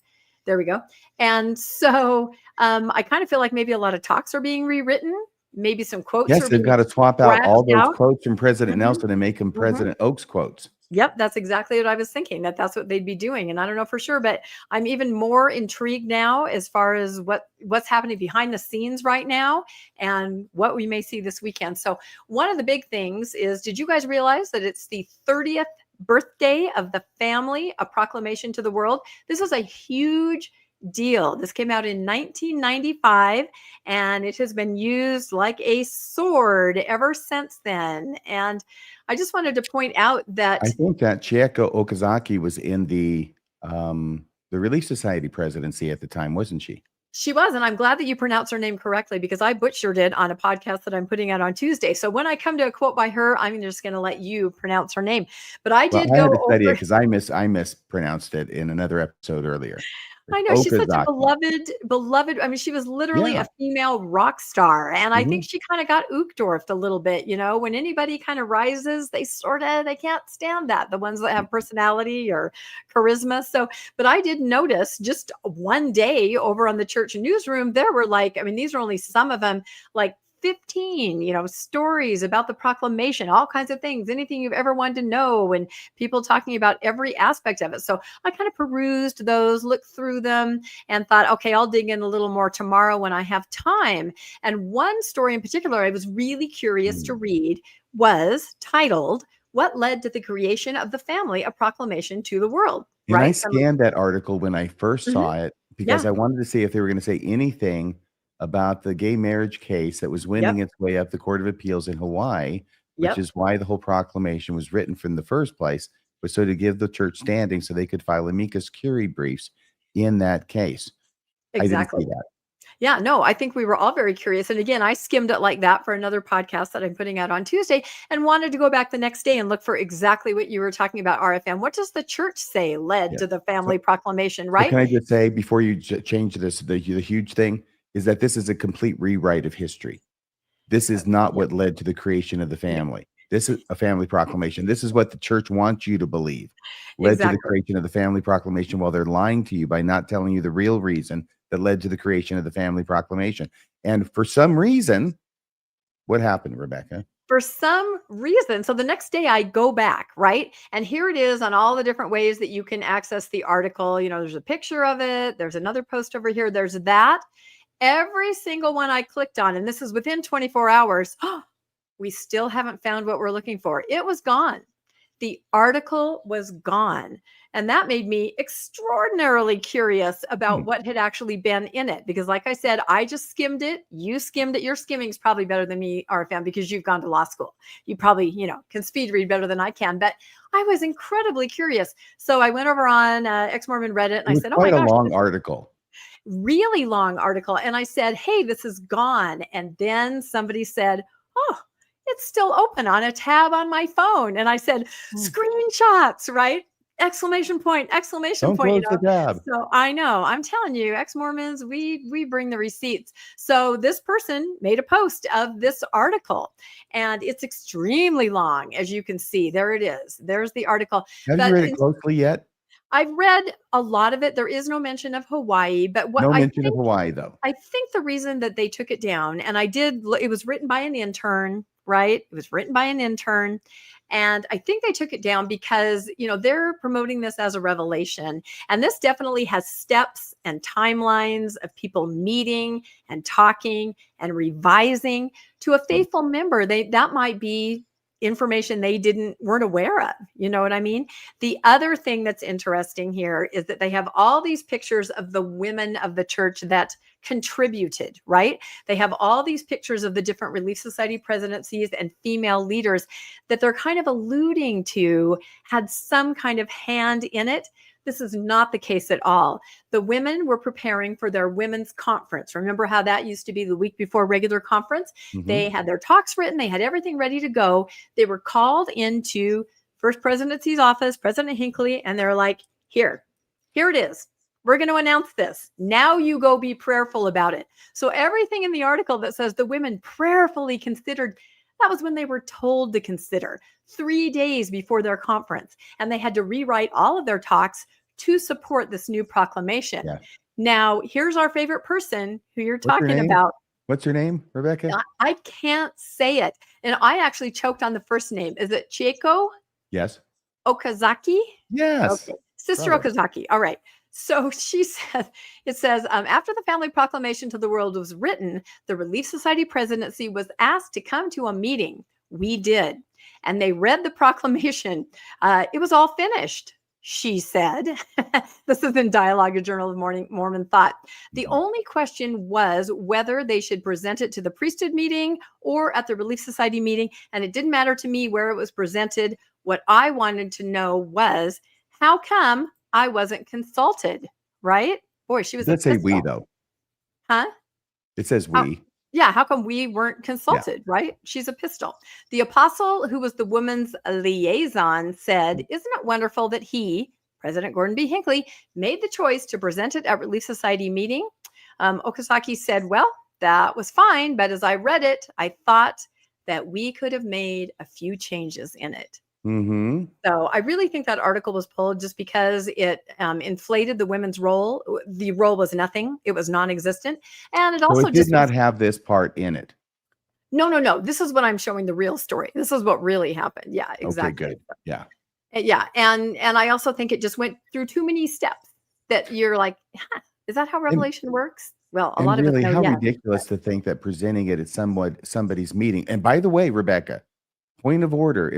There we go. And so I kind of feel like maybe a lot of talks are being rewritten. Maybe some quotes. Yes, they've got to swap out all those quotes from President Mm-hmm. Nelson and make them President Oaks quotes. Yep, that's exactly what I was thinking, that's what they'd be doing. And I don't know for sure, but I'm even more intrigued now as far as what's happening behind the scenes right now and what we may see this weekend. So one of the big things is, did you guys realize that it's the 30th birthday of the family, A Proclamation to the World? This is a huge deal. This came out in 1995, and it has been used like a sword ever since then. And I just wanted to point out that I think that Chieko Okazaki was in the Relief Society presidency at the time, wasn't she? She was, and I'm glad that you pronounced her name correctly because I butchered it on a podcast that I'm putting out on Tuesday. So when I come to a quote by her, I'm just going to let you pronounce her name. But I did I go had to study it over. because I mispronounced it in another episode earlier. I know she's such a Okazaki. beloved. I mean, she was literally Yeah. a female rock star. And I think Mhm. she kind of got Uchtdorfed a little bit. You know, when anybody kind of rises, they can't stand that. The ones that have personality or charisma. So, but I did notice just one day over on the church newsroom, there were like, I mean, these are only some of them, like 15, stories about the proclamation, all kinds of things, anything you've ever wanted to know, and people talking about every aspect of it. So I kind of perused those, looked through them, and thought, okay, I'll dig in a little more tomorrow when I have time. And one story in particular I was really curious to read was titled, "What Led to the Creation of the Family, a Proclamation to the World?" And I Right? scanned that article when I first saw it because Yeah. I wanted to see if they were going to say anything about the gay marriage case that was winning its way up the Court of Appeals in Hawaii, which Yep. is why the whole proclamation was written from the first place, was so to give the church standing so they could file amicus curiae briefs in that case. I didn't Exactly. see that. Yeah, no, I think we were all very curious. And again, I skimmed it like that for another podcast that I'm putting out on Tuesday and wanted to go back the next day and look for exactly what you were talking about, RFM. What does the church say led to the family proclamation, So right? can I just say before you change this, the huge thing is that this is a complete rewrite of history. This is not what led to the creation of the family. This is a family proclamation. This is what the church wants you to believe led to the Exactly. creation of the family proclamation, while they're lying to you by not telling you the real reason that led to the creation of the family proclamation. And for some reason, what happened, Rebecca? For some reason, so the next day I go back, right? And here it is on all the different ways that you can access the article. There's a picture of it. There's another post over here. There's that. Every single one I clicked on, and this is within 24 hours, we still haven't found what we're looking for. It was gone. The article was gone. And that made me extraordinarily curious about what had actually been in it. Because like I said, I just skimmed it. You skimmed it. Your skimming is probably better than me, RFM, because you've gone to law school. You probably, can speed read better than I can. But I was incredibly curious. So I went over on Ex-Mormon Reddit and I said, oh my quite gosh. a long article. Really long article. And I said, hey, this is gone. And then somebody said, oh, it's still open on a tab on my phone. And I said, screenshots, right? Exclamation point, exclamation Don't point. close the tab. So I know, I'm telling you, ex-Mormons, we bring the receipts. So this person made a post of this article and it's extremely long. As you can see, there it is. There's the article. Have you read it closely yet? I've read a lot of it. There is no mention of Hawaii, but what No I mention of think, Hawaii, though. I think the reason that they took it down, and it was written by an intern, right? It was written by an intern. And I think they took it down because, they're promoting this as a revelation. And this definitely has steps and timelines of people meeting and talking and revising. To a faithful member, that might be information they weren't aware of. You know what I mean? The other thing that's interesting here is that they have all these pictures of the women of the church that contributed, right? They have all these pictures of the different Relief Society presidencies and female leaders that they're kind of alluding to had some kind of hand in it. This is not the case at all. The women were preparing for their women's conference. Remember how that used to be the week before regular conference? Mm-hmm. They had their talks written. They had everything ready to go. They were called into First Presidency's office, President Hinckley, and they're like, here it is. We're going to announce this. Now you go be prayerful about it. So everything in the article that says the women prayerfully considered, that was when they were told to consider 3 days before their conference. And they had to rewrite all of their talks to support this new proclamation. Yeah. Now, here's our favorite person who you're What's her talking name? about. What's her name, Rebecca? I can't say it. And I actually choked on the first name. Is it Chieko Yes. Okazaki? Yes. Okay. Sister Brother. Okazaki. All right. So she said, it says, after the family proclamation to the world was written, the Relief Society presidency was asked to come to a meeting. We did. And they read the proclamation. It was all finished, she said. This is in Dialogue, a Journal of Mormon Thought. The only question was whether they should present it to the priesthood meeting or at the Relief Society meeting. And it didn't matter to me where it was presented. What I wanted to know was, how come I wasn't consulted, right? Boy, she was. Let's say we, though. Huh? It says we. Yeah, how come we weren't consulted, right? She's a pistol. The apostle, who was the woman's liaison, said, "Isn't it wonderful that he, President Gordon B. Hinckley, made the choice to present it at Relief Society meeting?" Okazaki said, "Well, that was fine, but as I read it, I thought that we could have made a few changes in it." Mm-hmm. So I really think that article was pulled just because it inflated the women's role. The role was nothing. It was non-existent. And it So also it did not have this part in it. No. This is what I'm showing the real story. This is what really happened. Yeah, exactly. Okay, good. Yeah. Yeah. And I also think it just went through too many steps that you're like, is that how Revelation works? Well, a lot And of us really, know how yes. ridiculous to think that presenting it at somebody's meeting. And by the way, Rebecca, point of order,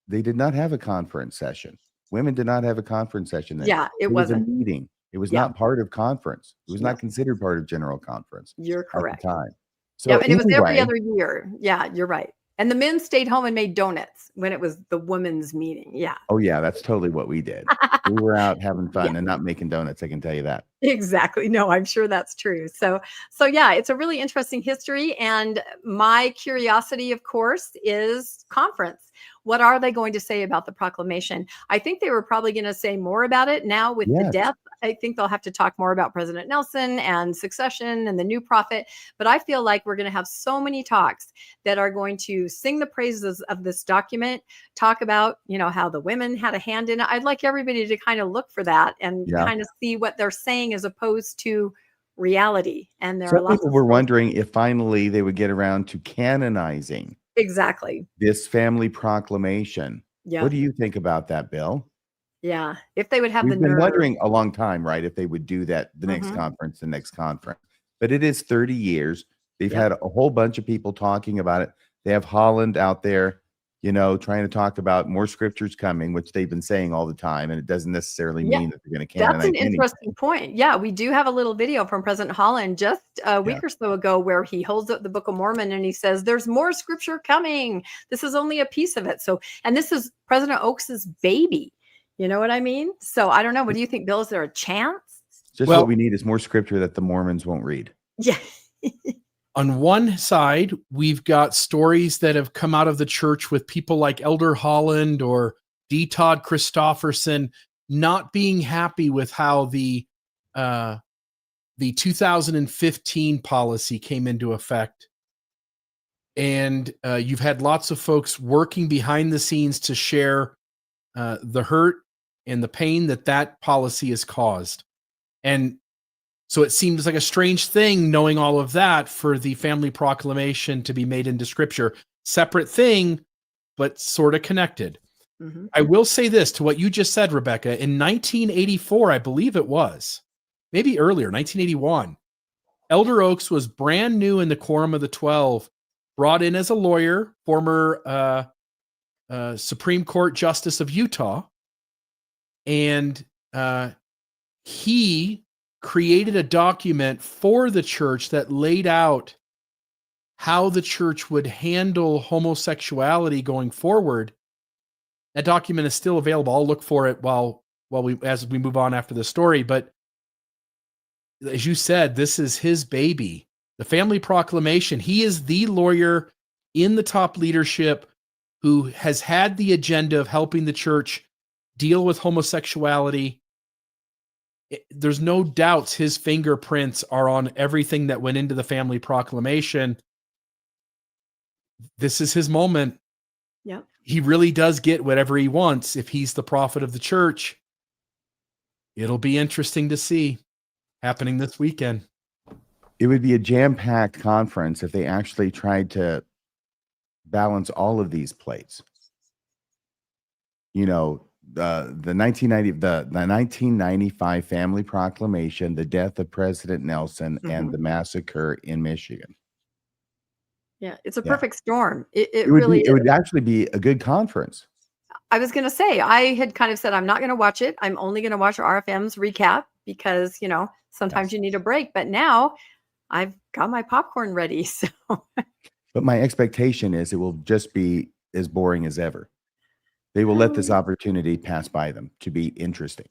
they did not have a conference session. Women did not have a conference session then. Yeah, it was a wasn't. meeting. It was Yeah. not part of conference. It was Yeah. not considered part of general conference You're at correct. the time. So Yeah, and it was every anyway, other year. Yeah, you're right. And the men stayed home and made donuts when it was the women's meeting. Yeah. oh yeah, that's totally what we did. We were out having fun and not making donuts, I can tell you that. Exactly. No, I'm sure that's true. So yeah, it's a really interesting history. And my curiosity, of course, is conference. What are they going to say about the proclamation? I think they were probably going to say more about it now with the Yes. death. I think they'll have to talk more about President Nelson and succession and the new prophet. But I feel like we're going to have so many talks that are going to sing the praises of this document, talk about, how the women had a hand in it. I'd like everybody to kind of look for that and Yeah. kind of see what they're saying as opposed to reality. And there are Some lots people of were wondering if finally they would get around to canonizing exactly. this family proclamation. Yeah. What do you think about that, Bill? Yeah. If they would have We've the been nerve. wondering a long time, right? If they would do that the next Mhm. conference, the next conference. But it is 30 years. They've Yep. had a whole bunch of people talking about it. They have Holland out there, trying to talk about more scriptures coming, which they've been saying all the time. And it doesn't necessarily Yeah. mean that they're going to That's canonize an anything. interesting point. Yeah, we do have a little video from President Holland just a week Yeah. or so ago where he holds up the Book of Mormon and he says, "There's more scripture coming. This is only a piece of it." So, and this is President Oaks's baby. You know what I mean? So I don't know. What do you think, Bill? Is there a chance? Just Well- what we need is more scripture that the Mormons won't read. Yeah. On one side, we've got stories that have come out of the church with people like Elder Holland or D. Todd Christofferson not being happy with how the 2015 policy came into effect. And you've had lots of folks working behind the scenes to share the hurt and the pain that policy has caused. And so it seems like a strange thing, knowing all of that, for the family proclamation to be made into scripture. Separate thing, but sort of connected. Mhm. I will say this to what you just said, Rebecca. In 1984, I believe it was, maybe earlier, 1981, Elder Oaks was brand new in the Quorum of the 12, brought in as a lawyer, former Supreme Court Justice of Utah. And he created a document for the church that laid out how the church would handle homosexuality going forward. That document is still available. I'll look for it as we move on after the story. But as you said, this is his baby, the family proclamation. He is the lawyer in the top leadership who has had the agenda of helping the church deal with homosexuality. There's no doubts his fingerprints are on everything that went into the family proclamation. This is his moment. Yeah. He really does get whatever he wants if he's the prophet of the church. It'll be interesting to see happening this weekend. It would be a jam-packed conference if they actually tried to balance all of these plates. The 1995 family proclamation, the death of President Nelson, and the massacre in Michigan. Yeah, it's a Yeah. perfect storm. It It would really be, it would actually be a good conference. I was going to say, I had kind of said, I'm not going to watch it. I'm only going to watch RFM's recap because, sometimes you need a break. But now I've got my popcorn ready. So, But my expectation is it will just be as boring as ever. They will let this opportunity pass by them to be interesting.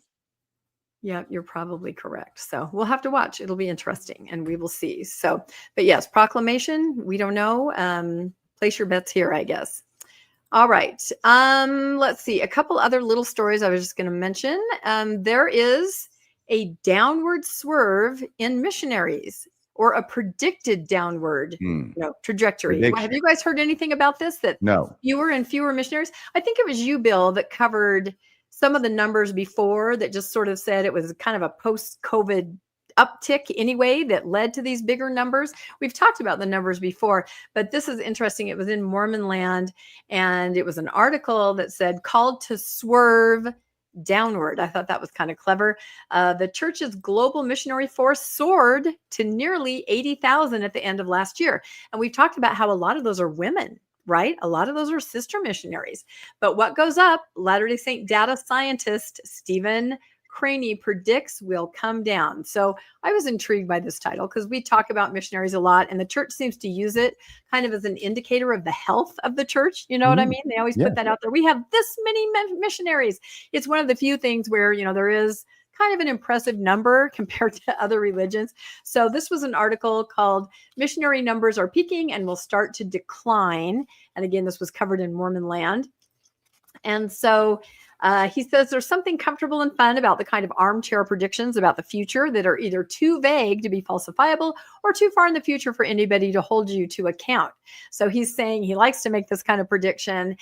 Yeah, you're probably correct. So we'll have to watch. It'll be interesting and we will see. So, but yes, proclamation, we don't know. Place your bets here, I guess. All right. Let's see. A couple other little stories I was just going to mention. There is a downward swerve in missionaries, or a predicted downward trajectory. Prediction. Have you guys heard anything about this? That No. fewer and fewer missionaries? I think it was you, Bill, that covered some of the numbers before, that just sort of said it was kind of a post-COVID uptick anyway that led to these bigger numbers. We've talked about the numbers before, but this is interesting. It was in Mormon Land, and it was an article that said called to swerve downward. I thought that was kind of clever. The church's global missionary force soared to nearly 80,000 at the end of last year. And we've talked about how a lot of those are women, right? A lot of those are sister missionaries. But what goes up, Latter-day Saint data scientist Stephen Craney predicts will come down. So I was intrigued by this title because we talk about missionaries a lot, and the church seems to use it kind of as an indicator of the health of the church. You know what I mean? They always put that out there. We have this many missionaries. It's one of the few things where, there is kind of an impressive number compared to other religions. So this was an article called Missionary Numbers Are Peaking and Will Start to Decline. And again, this was covered in Mormon Land. And so he says there's something comfortable and fun about the kind of armchair predictions about the future that are either too vague to be falsifiable or too far in the future for anybody to hold you to account. So he's saying he likes to make this kind of prediction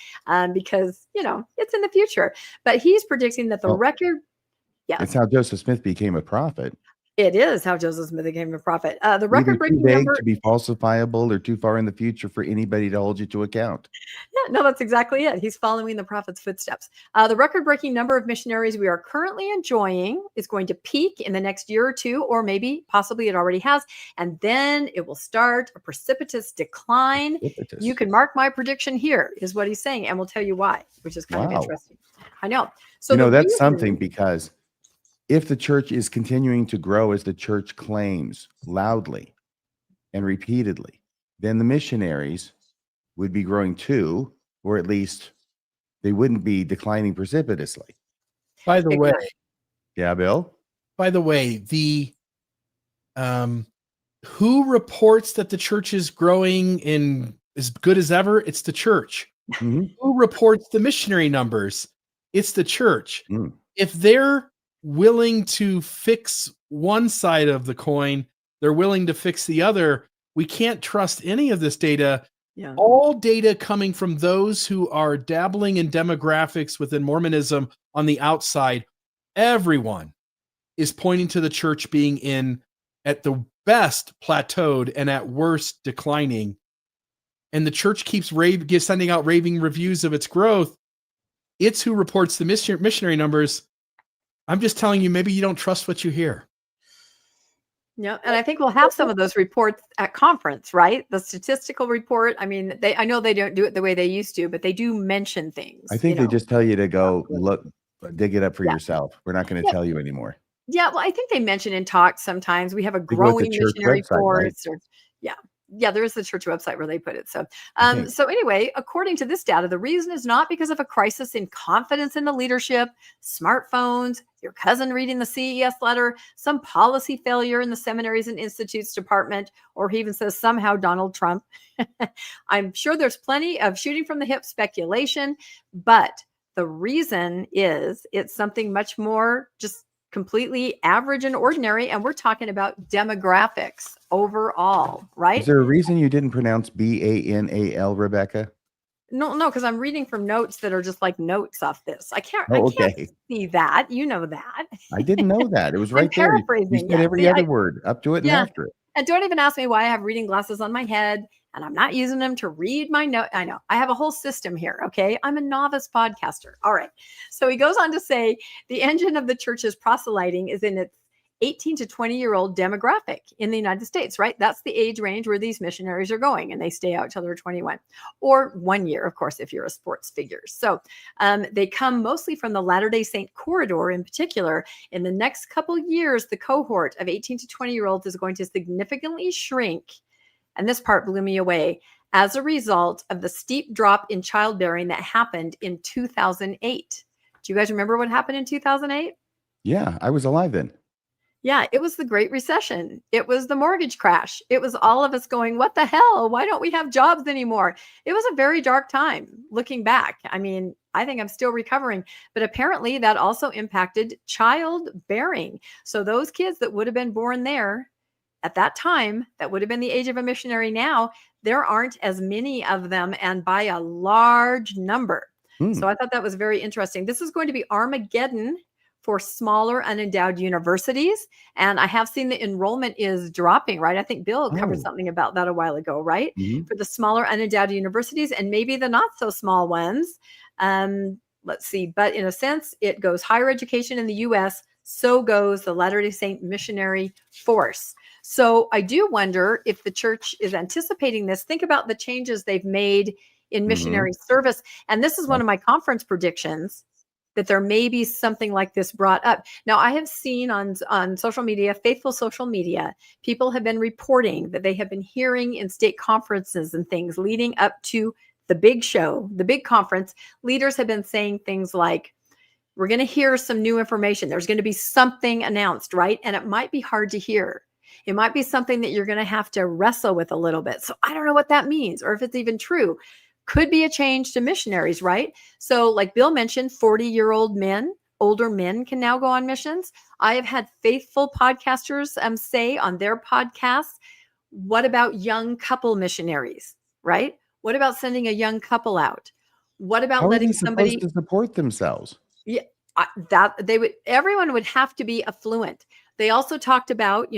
because, it's in the future. But he's predicting that the record... Yes. It's how Joseph Smith became a prophet. It is how Joseph Smith became a prophet. The Either record-breaking too vague number... to be falsifiable or too far in the future for anybody to hold you to account. Yeah, no, that's exactly it. He's following the prophet's footsteps. The record-breaking number of missionaries we are currently enjoying is going to peak in the next year or two, or maybe possibly it already has, and then it will start a precipitous decline. You can mark my prediction here, is what he's saying, and we'll tell you why, which is kind of interesting. I know. So That's something, because if the church is continuing to grow as the church claims loudly and repeatedly, then the missionaries would be growing too, or at least they wouldn't be declining precipitously. By the way, yeah, Bill. By the way, the who reports that the church is growing in as good as ever? It's the church. Mm-hmm. Who reports the missionary numbers? It's the church. If they're willing to fix one side of the coin, they're willing to fix the other. We can't trust any of this data. Yeah. All data coming from those who are dabbling in demographics within Mormonism on the outside, everyone is pointing to the church being in, at the best, plateaued, and at worst, declining. And the church keeps sending out raving reviews of its growth. It's who reports the missionary numbers. I'm just telling you, maybe you don't trust what you hear. Yeah, and I think we'll have some of those reports at conference, right? The statistical report. I mean, I know they don't do it the way they used to, but they do mention things. I think they just tell you to go look, dig it up for yourself. We're not going to tell you anymore. Yeah, well, I think they mention in talks sometimes. We have a growing missionary force. Right? Yeah, there is the church website where they put it. So, so anyway, according to this data, the reason is not because of a crisis in confidence in the leadership, smartphones, your cousin reading the CES letter, some policy failure in the seminaries and institutes department, or he even says somehow Donald Trump. I'm sure there's plenty of shooting from the hip speculation, but the reason is it's something much more just completely average and ordinary, and we're talking about demographics overall, right? Is there a reason you didn't pronounce BANAL, Rebecca? No, because I'm reading from notes that are just like notes off this. I can't see that. You know that. I didn't know that. It was right there. You said every other word up to it and after it. And don't even ask me why I have reading glasses on my head and I'm not using them to read my note. I know I have a whole system here. Okay. I'm a novice podcaster. All right. So he goes on to say the engine of the church's proselyting is in its 18 to 20-year-old demographic in the United States, right? That's the age range where these missionaries are going, and they stay out till they're 21 or 1 year, of course, if you're a sports figure. So they come mostly from the Latter-day Saint corridor in particular. In the next couple years, the cohort of 18 to 20-year-olds is going to significantly shrink. And this part blew me away as a result of the steep drop in childbearing that happened in 2008. Do you guys remember what happened in 2008? Yeah, I was alive then. Yeah, it was the Great Recession. It was the mortgage crash. It was all of us going, what the hell? Why don't we have jobs anymore? It was a very dark time looking back. I mean, I think I'm still recovering, but apparently that also impacted childbearing. So those kids that would have been born there at that time, that would have been the age of a missionary now, there aren't as many of them and by a large number. So I thought that was very interesting. This is going to be Armageddon for smaller unendowed universities. And I have seen the enrollment is dropping, right? I think Bill covered something about that a while ago, right? For the smaller unendowed universities and maybe the not so small ones. Let's see. But in a sense, it goes higher education in the US, so goes the Latter-day Saint missionary force. So I do wonder if the church is anticipating this. Think about the changes they've made in missionary service. And this is one of my conference predictions, that there may be something like this brought up. Now, I have seen on social media, faithful social media, people have been reporting that they have been hearing in state conferences and things leading up to the big show, the big conference. Leaders have been saying things like, we're going to hear some new information. There's going to be something announced, right? And it might be hard to hear. It might be something that you're going to have to wrestle with a little bit. So I don't know what that means or if it's even true. Could be a change to missionaries, right? So like Bill mentioned, 40-year-old men, older men can now go on missions. I have had faithful podcasters say on their podcasts, what about young couple missionaries, right? What about sending a young couple out? What about How letting are they somebody supposed to support themselves? Yeah, everyone would have to be affluent. They also talked about,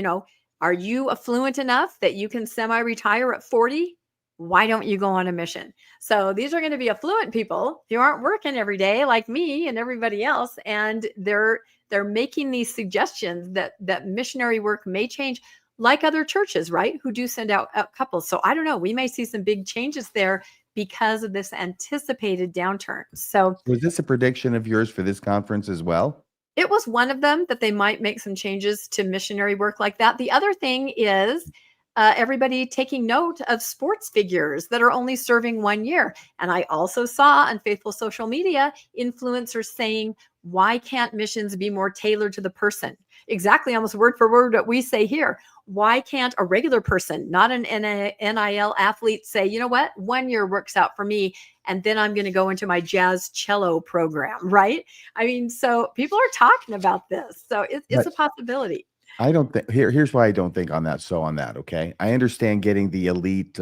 are you affluent enough that you can semi-retire at 40? Why don't you go on a mission? So these are going to be affluent people who aren't working every day like me and everybody else. And they're making these suggestions that missionary work may change like other churches, right? Who do send out couples. So I don't know, we may see some big changes there because of this anticipated downturn. So was this a prediction of yours for this conference as well? it was one of them that they might make some changes to missionary work like that. The other thing is everybody taking note of sports figures that are only serving 1 year. And I also saw on faithful social media influencers saying, why can't missions be more tailored to the person? Exactly, almost word for word what we say here. Why can't a regular person, not an NIL athlete, say, you know what, 1 year works out for me, and then I'm going to go into my jazz cello program, right? I mean, so people are talking about this. So it's a possibility. I don't think here's why I don't think on that. So on that, okay. I understand getting the elite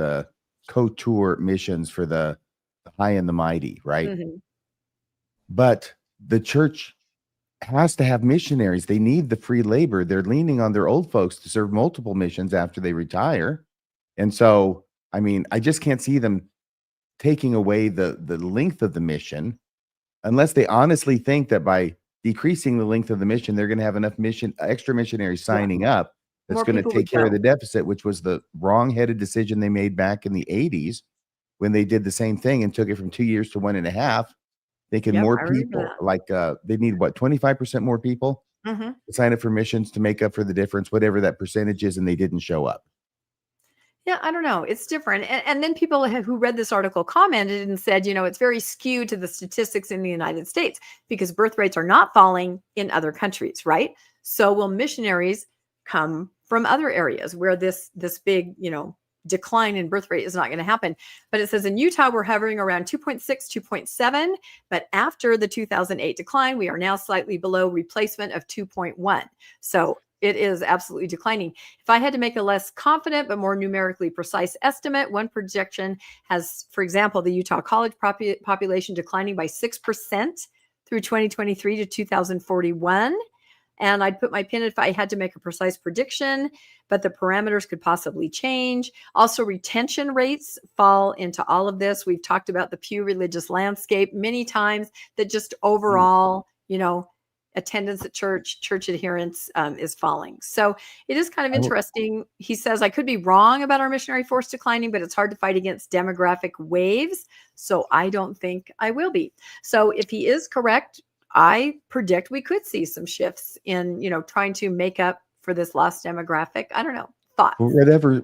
co-tour missions for the high and the mighty, right? But the church has to have missionaries. They need the free labor. They're leaning on their old folks to serve multiple missions after they retire. And so, I mean, I just can't see them taking away the length of the mission unless they honestly think that by decreasing the length of the mission, they're going to have enough extra missionaries signing up that's going to take care of the deficit, which was the wrong-headed decision they made back in the 80s when they did the same thing and took it from 2 years to 1.5. Thinking more people, like they need 25% more people to sign up for missions to make up for the difference, whatever that percentage is, and they didn't show up. Yeah, I don't know. It's different. And then people who read this article commented and said, it's very skewed to the statistics in the United States because birth rates are not falling in other countries, right? So will missionaries come from other areas where this big, decline in birth rate is not going to happen? But it says in Utah, we're hovering around 2.6, 2.7. But after the 2008 decline, we are now slightly below replacement of 2.1. So it is absolutely declining. If I had to make a less confident but more numerically precise estimate, one projection has, for example, the Utah college population declining by 6% through 2023 to 2041. And I'd put my pin if I had to make a precise prediction, but the parameters could possibly change. Also, retention rates fall into all of this. We've talked about the Pew Religious Landscape many times, that just overall, attendance at church adherence is falling. So it is kind of interesting. He says, I could be wrong about our missionary force declining, but it's hard to fight against demographic waves. So I don't think I will be. So if he is correct, I predict we could see some shifts in, trying to make up for this lost demographic. I don't know. Thoughts?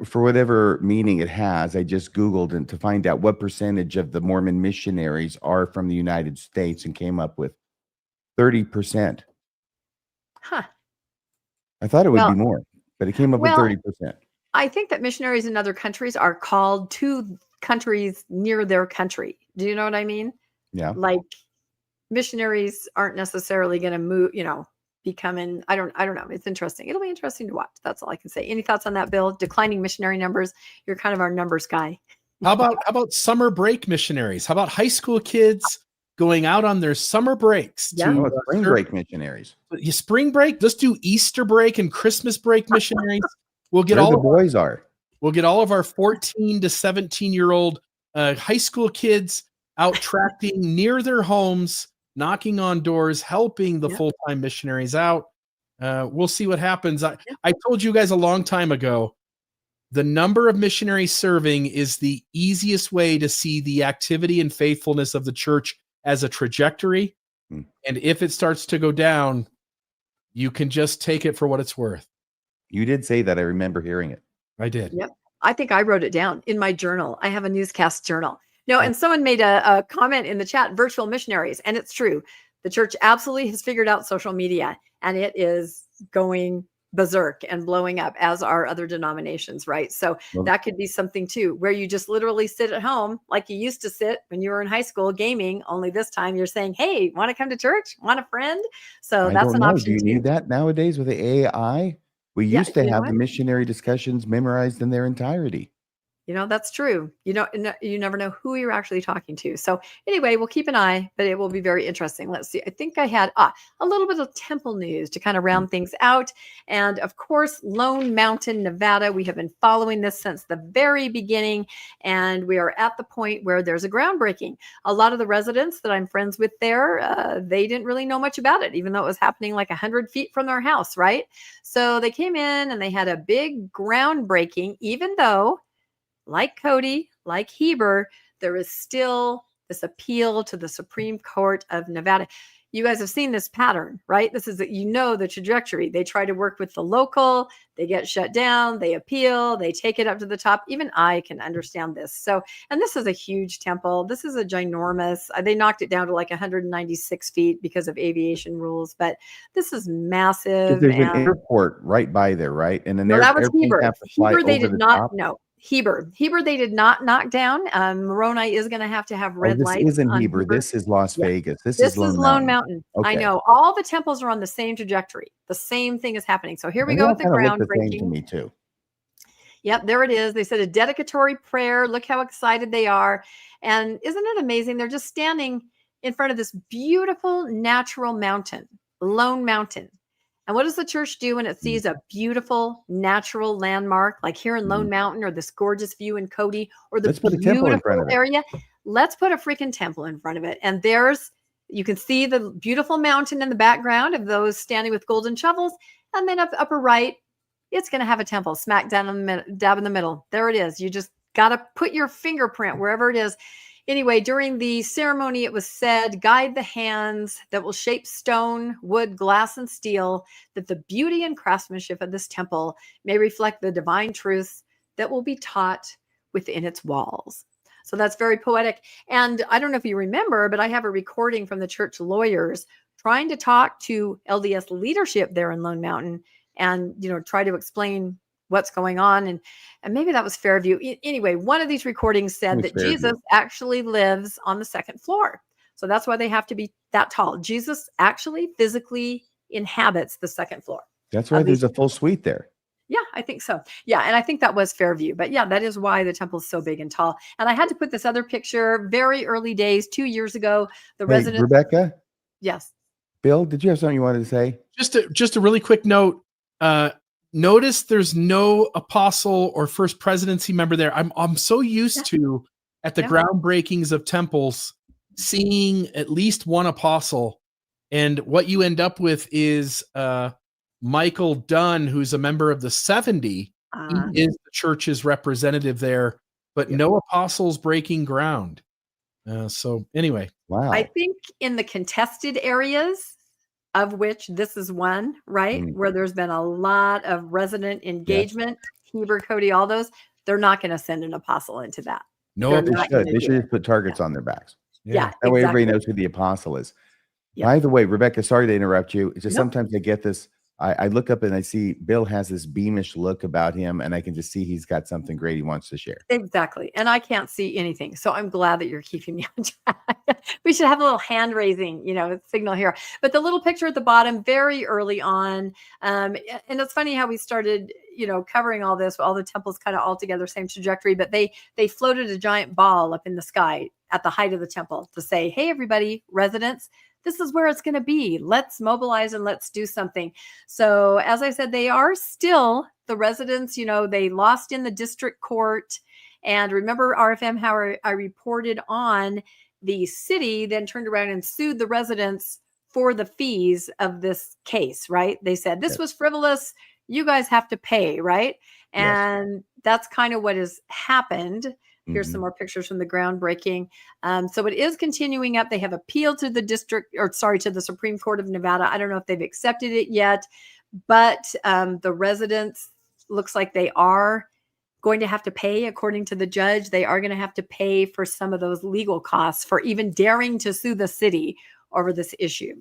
For whatever meaning it has, I just Googled and to find out what percentage of the Mormon missionaries are from the United States and came up with 30%. Huh. I thought it would Well- be more, but it came up with well, 30%. I think that missionaries in other countries are called to countries near their country. Do you know what I mean? Yeah. Like missionaries aren't necessarily going to move, be coming. I don't know. It's interesting. It'll be interesting to watch. That's all I can say. Any thoughts on that, Bill? Declining missionary numbers. You're kind of our numbers guy. How about summer break missionaries? How about high school kids going out on their summer breaks to spring break missionaries? Spring break. Let's do Easter break and Christmas break missionaries. We'll get Where all the of boys are. We'll get all of our 14 to 17-year-old high school kids out tracting near their homes, knocking on doors, helping the full-time missionaries out. We'll see what happens. I told you guys a long time ago, the number of missionaries serving is the easiest way to see the activity and faithfulness of the church as a trajectory. And if it starts to go down, you can just take it for what it's worth. You did say that. I remember hearing it. I did. Yep. I think I wrote it down in my journal. I have a newscast journal. No, and someone made a comment in the chat, virtual missionaries. And it's true. The church absolutely has figured out social media, and it is going berserk and blowing up, as are other denominations, right? So that could be something too, where you just literally sit at home like you used to sit when you were in high school gaming, only this time you're saying, hey, want to come to church? Want a friend? So I that's don't an know. option Do you too. need that nowadays with the AI? We Yeah, used to you know have what? the missionary discussions memorized in their entirety. That's true. You never know who you're actually talking to. So anyway, we'll keep an eye, but it will be very interesting. Let's see. I think I had a little bit of temple news to kind of round things out. And of course, Lone Mountain, Nevada. We have been following this since the very beginning. And we are at the point where there's a groundbreaking. A lot of the residents that I'm friends with there, they didn't really know much about it, even though it was happening like 100 feet from their house, right? So they came in and they had a big groundbreaking, even though, like Cody, like Heber, there is still this appeal to the Supreme Court of Nevada. You guys have seen this pattern, right? This is the trajectory. They try to work with the local, they get shut down, they appeal, they take it up to the top. Even I can understand this. So, and this is a huge temple. This is a ginormous, they knocked it down to like 196 feet because of aviation rules, but this is massive. There's an airport right by there, right? And then that was airplanes Heber. have to fly Heber, they over did the not top. know. Heber, they did not knock down. Moroni is going to have red this lights. isn't on Heber. This is Las Yeah. Vegas. This is is Lone Mountain. I Okay. know all the temples are on the same trajectory. The same thing is happening. So here we And go they with the all kinda look the same to groundbreaking. me too. Yep, there it is. They said a dedicatory prayer. Look how excited they are. And isn't it amazing? They're just standing in front of this beautiful natural mountain, Lone Mountain. And what does the church do when it sees a beautiful natural landmark, like here in Lone Mountain, or this gorgeous view in Cody, or the Let's put a temple in front beautiful of it. area? Let's put a freaking temple in front of it. And you can see the beautiful mountain in the background of those standing with golden shovels. And then upper right, it's going to have a temple smack down in the dab in the middle. There it is. You just got to put your fingerprint wherever it is. Anyway, during the ceremony, it was said, guide the hands that will shape stone, wood, glass, and steel, that the beauty and craftsmanship of this temple may reflect the divine truths that will be taught within its walls. So that's very poetic. And I don't know if you remember, but I have a recording from the church lawyers trying to talk to LDS leadership there in Lone Mountain and, try to explain what's going on. And maybe that was Fairview. Anyway, one of these recordings said that Fairview. Jesus actually lives on the second floor. So that's why they have to be that tall. Jesus actually physically inhabits the second floor. That's why there's a full suite there. Yeah, I think so. Yeah, and I think that was Fairview. But yeah, that is why the temple is so big and tall. And I had to put this other picture, very early days, 2 years ago. The Hey, residents. Rebecca, Yes. Bill, did you have something you wanted to say? Just a really quick note. Notice there's no apostle or first presidency member there. I'm so used to at the groundbreakings of temples seeing at least one apostle, and what you end up with is Michael Dunn, who's a member of the 70. He is the church's representative there, but no apostles breaking ground. So anyway, wow. I think in the contested areas, of which this is one, right? Where there's been a lot of resident engagement, Heber, Cody, all those, they're not going to send an apostle into that. No, They're They not should. gonna They do should it. just put targets on their backs. Yeah, That way everybody exactly. knows who the apostle is. By the way, Rebecca, sorry to interrupt you. It's just Nope. sometimes I get this. I look up and I see Bill has this beamish look about him, and I can just see he's got something great he wants to share. Exactly. And I can't see anything. So I'm glad that you're keeping me on track. We should have a little hand raising, signal here. But the little picture at the bottom, very early on. And it's funny how we started, covering all this, all the temples kind of all together, same trajectory, but they floated a giant ball up in the sky at the height of the temple to say, hey, everybody, residents, this is where it's going to be. Let's mobilize and let's do something. So as I said, they are still the residents, they lost in the district court. And remember, RFM, how I reported on the city, then turned around and sued the residents for the fees of this case, right? They said, this was frivolous. You guys have to pay, right? And that's kind of what has happened. Here's some more pictures from the groundbreaking. So it is continuing up. They have appealed to the to the Supreme Court of Nevada. I don't know if they've accepted it yet, but the residents looks like they are going to have to pay, according to the judge. They are going to have to pay for some of those legal costs for even daring to sue the city over this issue.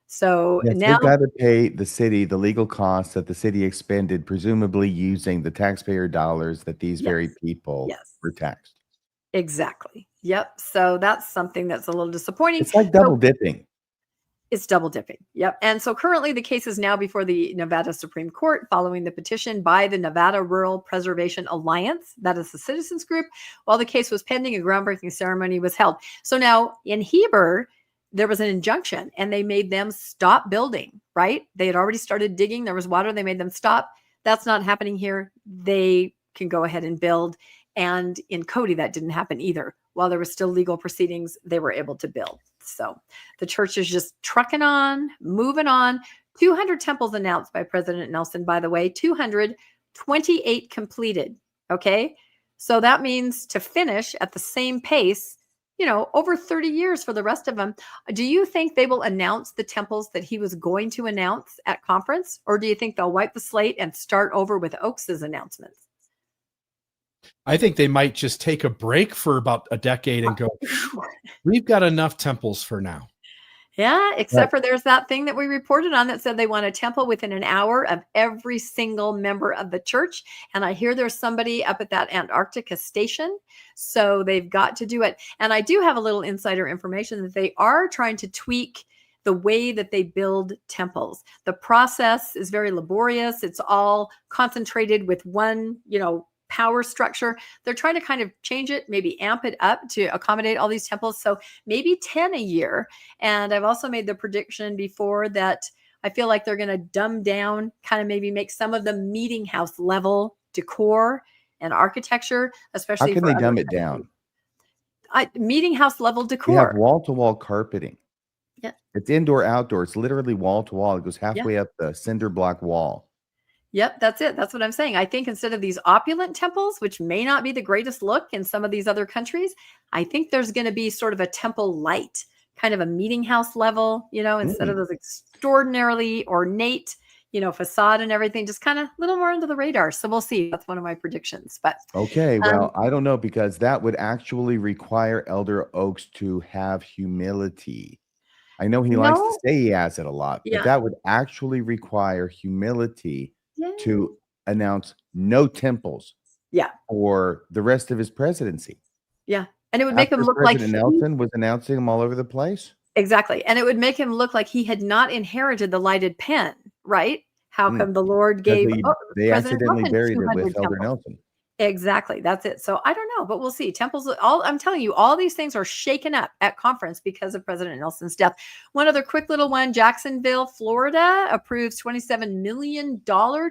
So now they've got to pay the city the legal costs that the city expended, presumably using the taxpayer dollars that these very people were taxed. Exactly. Yep. So that's something that's a little disappointing. It's like double dipping. It's double dipping. Yep. And so currently the case is now before the Nevada Supreme Court following the petition by the Nevada Rural Preservation Alliance. That is the citizens group. While the case was pending, a groundbreaking ceremony was held. So now in Heber, there was an injunction and they made them stop building, right? They had already started digging. There was water. They made them stop. That's not happening here. They can go ahead and build. And in Cody, that didn't happen either. While there was still legal proceedings, they were able to build. So the church is just trucking on, moving on. 200 temples announced by President Nelson, by the way, 228 completed. Okay. So that means to finish at the same pace, over 30 years for the rest of them. Do you think they will announce the temples that he was going to announce at conference? Or do you think they'll wipe the slate and start over with Oaks's announcements? I think they might just take a break for about a decade and go, we've got enough temples for now. Yeah, except for there's that thing that we reported on that said they want a temple within an hour of every single member of the church. And I hear there's somebody up at that Antarctica station. So they've got to do it. And I do have a little insider information that they are trying to tweak the way that they build temples. The process is very laborious. It's all concentrated with one, power structure. They're trying to kind of change it, maybe amp it up to accommodate all these temples. So maybe 10 a year. And I've also made the prediction before that I feel like they're going to dumb down, kind of maybe make some of the meeting house level decor and architecture, especially How can for they dumb other it down? meeting house level We decor. have wall-to-wall carpeting. Yeah. It's indoor, outdoor. It's literally wall-to-wall. It goes halfway up the cinder block wall. Yep, that's it. That's what I'm saying. I think instead of these opulent temples, which may not be the greatest look in some of these other countries, I think there's going to be sort of a temple light, kind of a meeting house level, instead of those extraordinarily ornate, facade and everything, just kind of a little more under the radar. So we'll see. That's one of my predictions. But Okay, well, I don't know, because that would actually require Elder Oaks to have humility. I know he likes to say he has it a lot, but that would actually require humility to announce no temples for the rest of his presidency. Yeah. And it would make him look President like Nelson was announcing them all over the place. Exactly. And it would make him look like he had not inherited the lighted pen, right? How come the Lord gave They President accidentally Nelson buried it 200 with Elder temples? Nelson. Exactly. That's it. So I don't know, but we'll see. Temples, I'm telling you, all these things are shaken up at conference because of President Nelson's death. One other quick little one, Jacksonville, Florida approves $27 million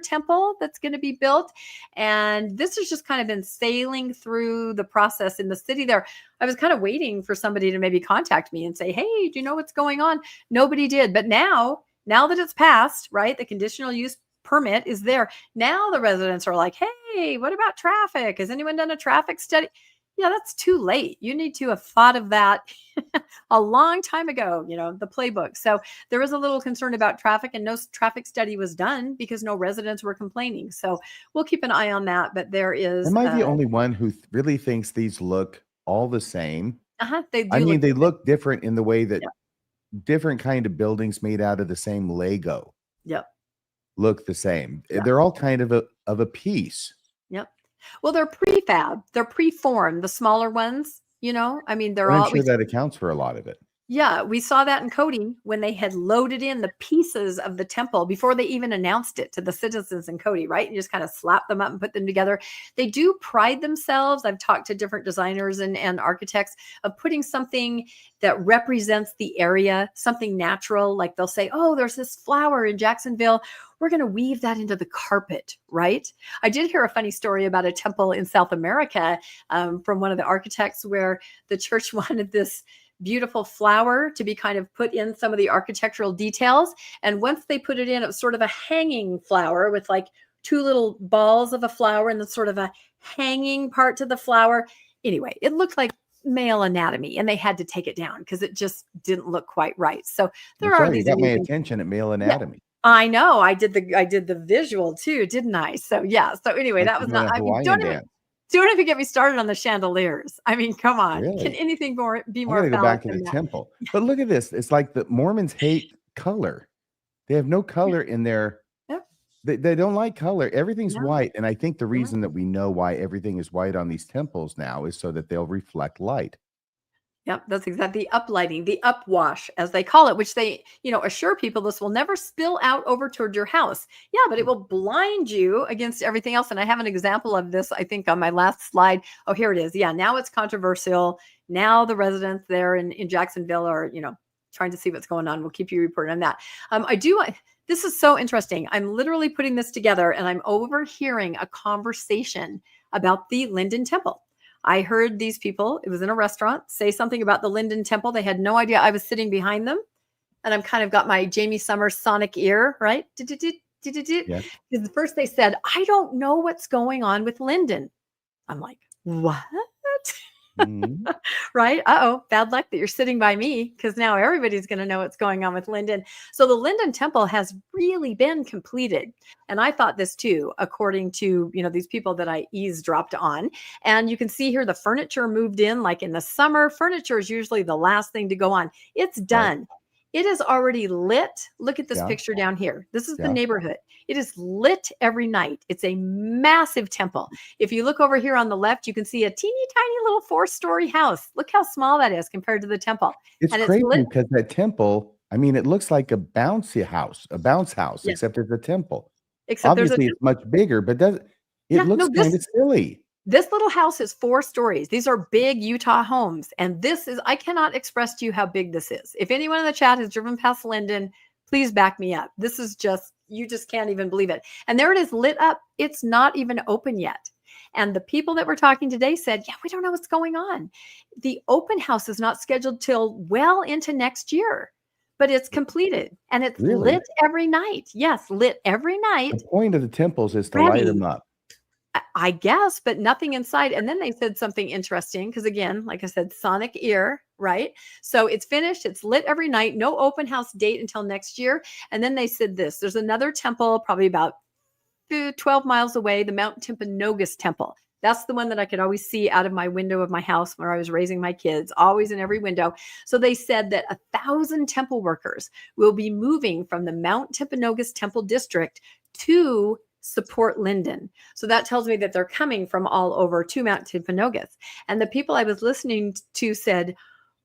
temple that's going to be built. And this has just kind of been sailing through the process in the city there. I was kind of waiting for somebody to maybe contact me and say, hey, do you know what's going on? Nobody did. But now that it's passed, right, the conditional use permit is there. Now the residents are like, hey, what about traffic? Has anyone done a traffic study? Yeah, that's too late. You need to have thought of that a long time ago, the playbook. So there was a little concern about traffic, and no traffic study was done because no residents were complaining. So we'll keep an eye on that. But there is. Am I the only one who really thinks these look all the same? They do. I mean, they look different in the way that different kind of buildings made out of the same Lego Yep. look the same. Yeah. They're all kind of a piece. Yep. Well, they're prefab. They're preformed. The smaller ones, I mean, they're And I'm all. sure that accounts for a lot of it. Yeah, we saw that in Cody when they had loaded in the pieces of the temple before they even announced it to the citizens in Cody, right? And just kind of slap them up and put them together. They do pride themselves. I've talked to different designers and architects of putting something that represents the area, something natural. Like they'll say, oh, there's this flower in Jacksonville. We're going to weave that into the carpet, right? I did hear a funny story about a temple in South America from one of the architects where the church wanted this beautiful flower to be kind of put in some of the architectural details. And once they put it in, it was sort of a hanging flower with like two little balls of a flower and then sort of a hanging part to the flower. Anyway, it looked like male anatomy and they had to take it down because it just didn't look quite right. So there That's are right. these. You got my attention at male anatomy. Yeah, I know. I did the visual too, didn't I? So yeah. So anyway, Like that was doing not. a I mean, Hawaiian dance. don't even get me started on the chandeliers. I mean, come on. Really? Can anything be I more gotta go back phallic to than the that? temple. But look at this. It's like the Mormons hate color. They have no color in their. Yep. They don't like color. Everything's No. white. And I think the reason that we know why everything is white on these temples now is so that they'll reflect light. Yep, that's exactly the uplighting, the upwash, as they call it, which they, assure people this will never spill out over toward your house. Yeah, but it will blind you against everything else. And I have an example of this, I think, on my last slide. Oh, here it is. Yeah, now it's controversial. Now the residents there in Jacksonville are, trying to see what's going on. We'll keep you reported on that. This is so interesting. I'm literally putting this together and I'm overhearing a conversation about the Linden Temple. I heard these people, it was in a restaurant, say something about the Linden Temple. They had no idea I was sitting behind them. And I'm kind of got my Jamie Summers sonic ear, right? Yeah. Because first they said, I don't know what's going on with Linden. I'm like, what? Mhm. Right? Uh-oh, bad luck that you're sitting by me because now everybody's going to know what's going on with Linden. So the Linden Temple has really been completed. And I thought this too, according to, these people that I eavesdropped on. And you can see here the furniture moved in like in the summer. Furniture is usually the last thing to go on. It's done. Right. It is already lit. Look at this picture down here. This is the neighborhood. It is lit every night. It's a massive temple. If you look over here on the left, you can see a teeny tiny little 4-story house. Look how small that is compared to the temple. It's and crazy lit. because that temple, I mean, it looks like a bounce house, Yeah. except it's a temple. Except Obviously, it's much bigger, but it looks kind of silly. This little house is 4 stories. These are big Utah homes. And I cannot express to you how big this is. If anyone in the chat has driven past Linden, please back me up. This is you just can't even believe it. And there it is lit up. It's not even open yet. And the people that were talking today said, yeah, we don't know what's going on. The open house is not scheduled till well into next year, but it's completed and it's lit every night. Yes, lit every night. The point of the temples is to light them up. I guess, but nothing inside. And then they said something interesting because, again, like I said, sonic ear, right? So it's finished. It's lit every night. No open house date until next year. And then they said this. There's another temple probably about 12 miles away, the Mount Timpanogos Temple. That's the one that I could always see out of my window of my house where I was raising my kids, always in every window. So they said that 1,000 temple workers will be moving from the Mount Timpanogos Temple District to support Linden. So that tells me that they're coming from all over to Mount Timpanogos. And the people I was listening to said,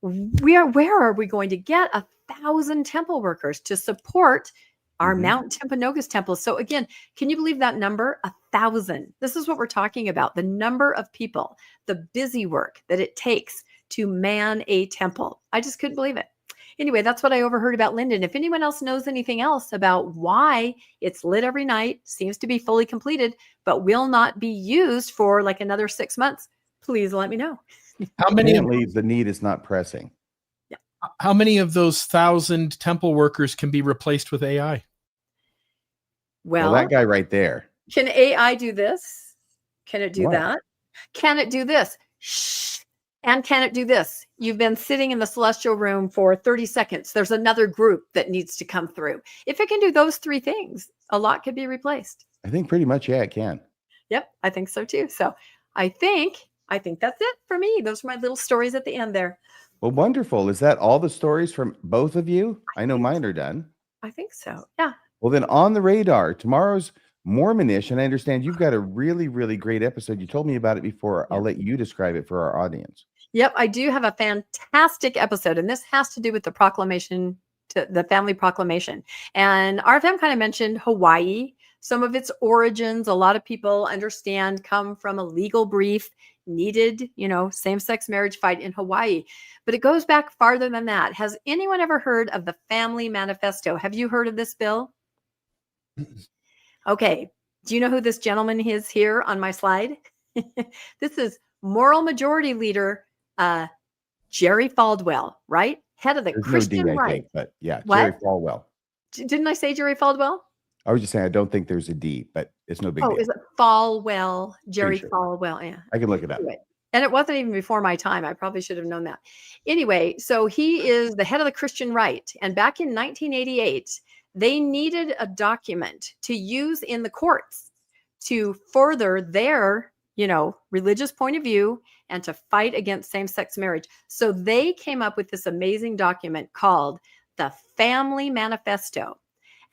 where are we going to get 1,000 temple workers to support our Mount Timpanogos temple? So again, can you believe that number? 1,000. This is what we're talking about. The number of people, the busy work that it takes to man a temple. I just couldn't believe it. Anyway, that's what I overheard about Linden. If anyone else knows anything else about why it's lit every night, seems to be fully completed, but will not be used for like another 6 months, please let me know. How many? The need is not pressing. Yeah. How many of those 1,000 temple workers can be replaced with AI? Well, that guy right there. Can AI do this? Can it do What? that? Can it do this? Shh. And can it do this? You've been sitting in the celestial room for 30 seconds. There's another group that needs to come through. If it can do those 3 things, a lot could be replaced. I think pretty much, it can. Yep, I think so too. So I think that's it for me. Those are my little stories at the end there. Well, wonderful. Is that all the stories from both of you? I know mine are done. I think so. Yeah. Well, then on the radar, tomorrow's Mormonish, and I understand you've got a really, really great episode. You told me about it before. I'll let you describe it for our audience. Yep, I do have a fantastic episode, and this has to do with the proclamation, to the family proclamation. And RFM kind of mentioned Hawaii, some of its origins. A lot of people understand come from a legal brief needed, same-sex marriage fight in Hawaii. But it goes back farther than that. Has anyone ever heard of the Family Manifesto? Have you heard of this, Bill? Okay. Do you know who this gentleman is here on my slide? This is Moral Majority Leader Jerry Falwell, right? Head of the There's Christian no D, I right. think, but yeah, What? Jerry Falwell. Didn't I say Jerry Falwell? I was just saying I don't think there's a D, but it's no big Oh, deal. is it Falwell? Jerry sure. Falwell. Yeah. I can look it up. Anyway, and it wasn't even before my time. I probably should have known that. Anyway, so he is the head of the Christian right. And back in 1988, they needed a document to use in the courts to further their, religious point of view and to fight against same-sex marriage. So they came up with this amazing document called the Family Manifesto.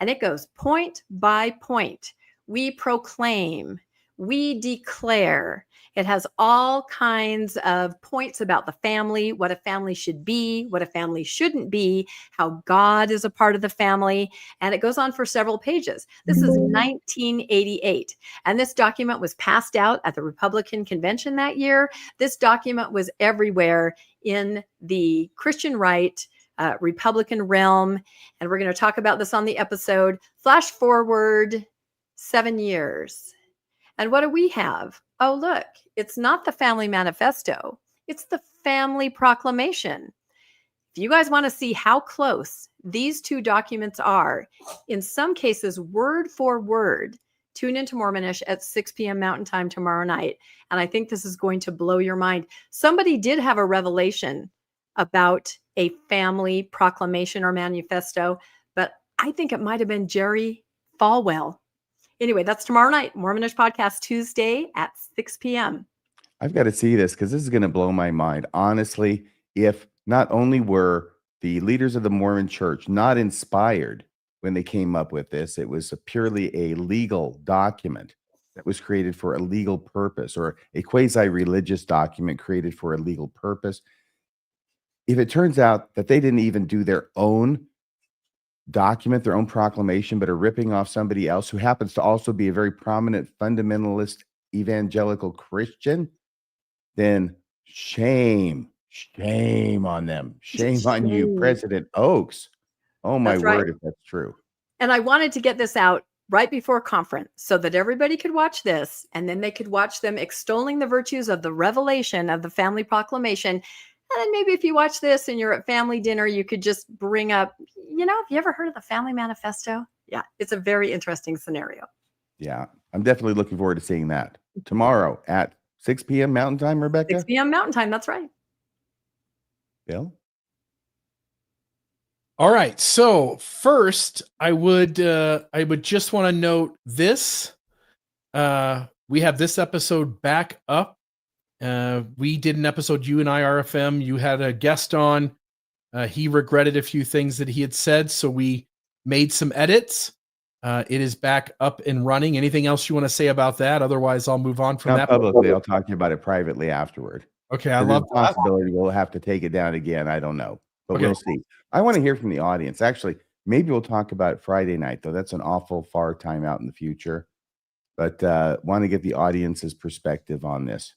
And it goes point by point. We proclaim, we declare. It has all kinds of points about the family, what a family should be, what a family shouldn't be, how God is a part of the family. And it goes on for several pages. This is 1988. And this document was passed out at the Republican convention that year. This document was everywhere in the Christian right, Republican realm. And we're going to talk about this on the episode. Flash forward 7 years. And what do we have? Oh, look, it's not the Family Manifesto. It's the Family Proclamation. If you guys want to see how close these two documents are, in some cases, word for word, tune into Mormonish at 6 p.m. Mountain Time tomorrow night. And I think this is going to blow your mind. Somebody did have a revelation about a family proclamation or manifesto, but I think it might have been Jerry Falwell. Anyway, that's tomorrow night, Mormonish Podcast, Tuesday at 6 p.m. I've got to see this because this is going to blow my mind. Honestly, if not only were the leaders of the Mormon church not inspired when they came up with this, it was purely a legal document that was created for a legal purpose, or a quasi-religious document created for a legal purpose. If it turns out that they didn't even do their own document, their own proclamation, but are ripping off somebody else who happens to also be a very prominent fundamentalist evangelical Christian, then shame on them. Shame on you, President Oaks. Oh my word, if that's true. And I wanted to get this out right before conference so that everybody could watch this, and then they could watch them extolling the virtues of the revelation of the Family Proclamation. And then maybe if you watch this and you're at family dinner, you could just bring up, have you ever heard of the Family Manifesto? Yeah, it's a very interesting scenario. Yeah, I'm definitely looking forward to seeing that tomorrow at 6 p.m. Mountain Time, Rebecca? 6 p.m. Mountain Time, that's right. Bill? All right. So first, I would just want to note this. We have this episode back up. We did an episode, you and I, RFM. You had a guest on. He regretted a few things that he had said, so we made some edits. It is back up and running. Anything else you want to say about that? Otherwise, I'll move on from Not that. publicly. I'll talk to you about it privately afterward. Okay, I love the possibility we'll have to take it down again. I don't know, but we'll see. I want to hear from the audience. Actually, maybe we'll talk about it Friday night, though. That's an awful far time out in the future. But want to get the audience's perspective on this,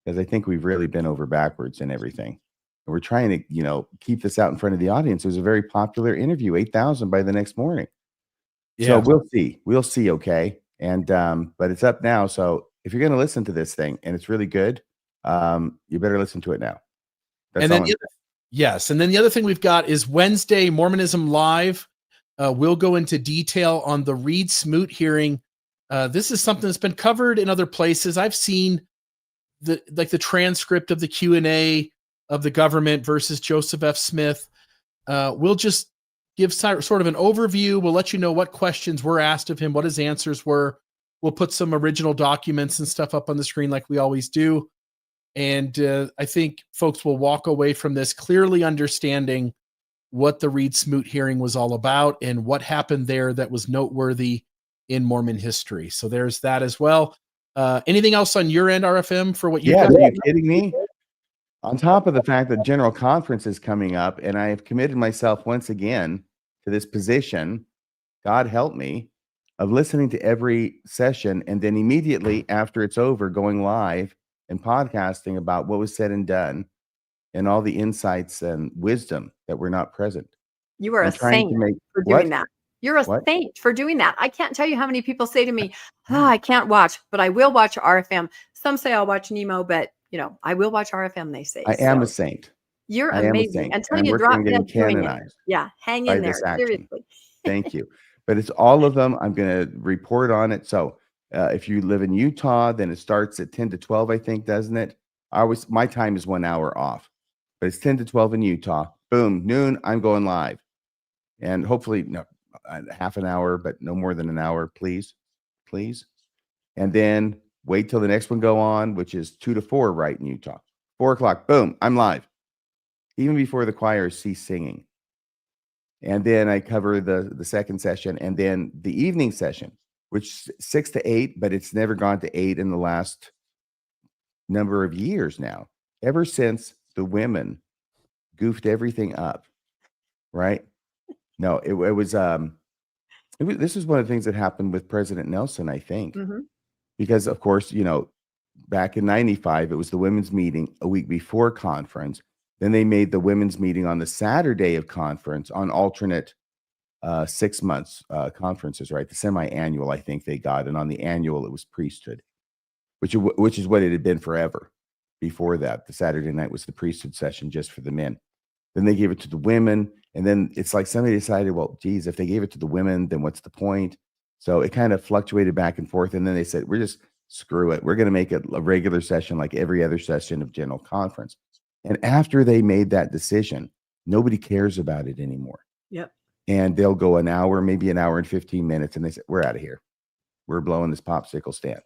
because I think we've really been over backwards in everything. And we're trying to, keep this out in front of the audience. It was a very popular interview, 8,000 by the next morning. Yeah. So we'll see. We'll see. Okay. And but it's up now. So if you're going to listen to this thing and it's really good, you better listen to it now. That's and then yes. And then the other thing we've got is Wednesday, Mormonism Live. We'll go into detail on the Reed Smoot hearing. This is something that's been covered in other places. I've seen the transcript of the Q&A of the government versus Joseph F. Smith. We'll just give sort of an overview. We'll let you know what questions were asked of him, what his answers were. We'll put some original documents and stuff up on the screen like we always do. And I think folks will walk away from this clearly understanding what the Reed Smoot hearing was all about and what happened there that was noteworthy in Mormon history. So there's that as well. Anything else on your end, RFM, for what you've got? Are you kidding me? On top of the fact that General Conference is coming up, and I have committed myself once again to this position, God help me, of listening to every session and then immediately after it's over, going live and podcasting about what was said and done and all the insights and wisdom that were not present. You are I'm a trying to saint make- for What? doing that. You're a What? saint for doing that. I can't tell you how many people say to me, "Oh, I can't watch, but I will watch RFM." Some say I'll watch Nemo, but I will watch RFM, they say. I am So a saint. you're I am a amazing. saint, Until and I'm you working drop on getting dead doing it. canonized Yeah, hang by in there. this action. Seriously. Thank you. But it's all of them. I'm going to report on it. So if you live in Utah, then it starts at 10 to 12, I think, doesn't it? My time is 1 hour off, but it's 10 to 12 in Utah. Boom, noon, I'm going live. And hopefully, half an hour, but no more than an hour, please. Please. And then wait till the next one go on, which is 2 to 4 right in Utah. 4 o'clock, boom, I'm live. Even before the choirs cease singing. And then I cover the second session and then the evening session, which 6 to 8, but it's never gone to 8 in the last number of years now, ever since the women goofed everything up, right? No, it was this is one of the things that happened with President Nelson, I think, because of course, back in 95, it was the women's meeting a week before conference. Then they made the women's meeting on the Saturday of conference on alternate 6 months conferences, right? The semi-annual, I think they got, and on the annual it was priesthood, which is what it had been forever. Before that, the Saturday night was the priesthood session just for the men. Then they gave it to the women, and then it's like somebody decided, well, geez, if they gave it to the women, then what's the point? So it kind of fluctuated back and forth, and then they said, we're just screw it. We're going to make it a regular session like every other session of General Conference. And after they made that decision, nobody cares about it anymore. Yep. And they'll go an hour, maybe an hour and 15 minutes, and they say, we're out of here. We're blowing this popsicle stand.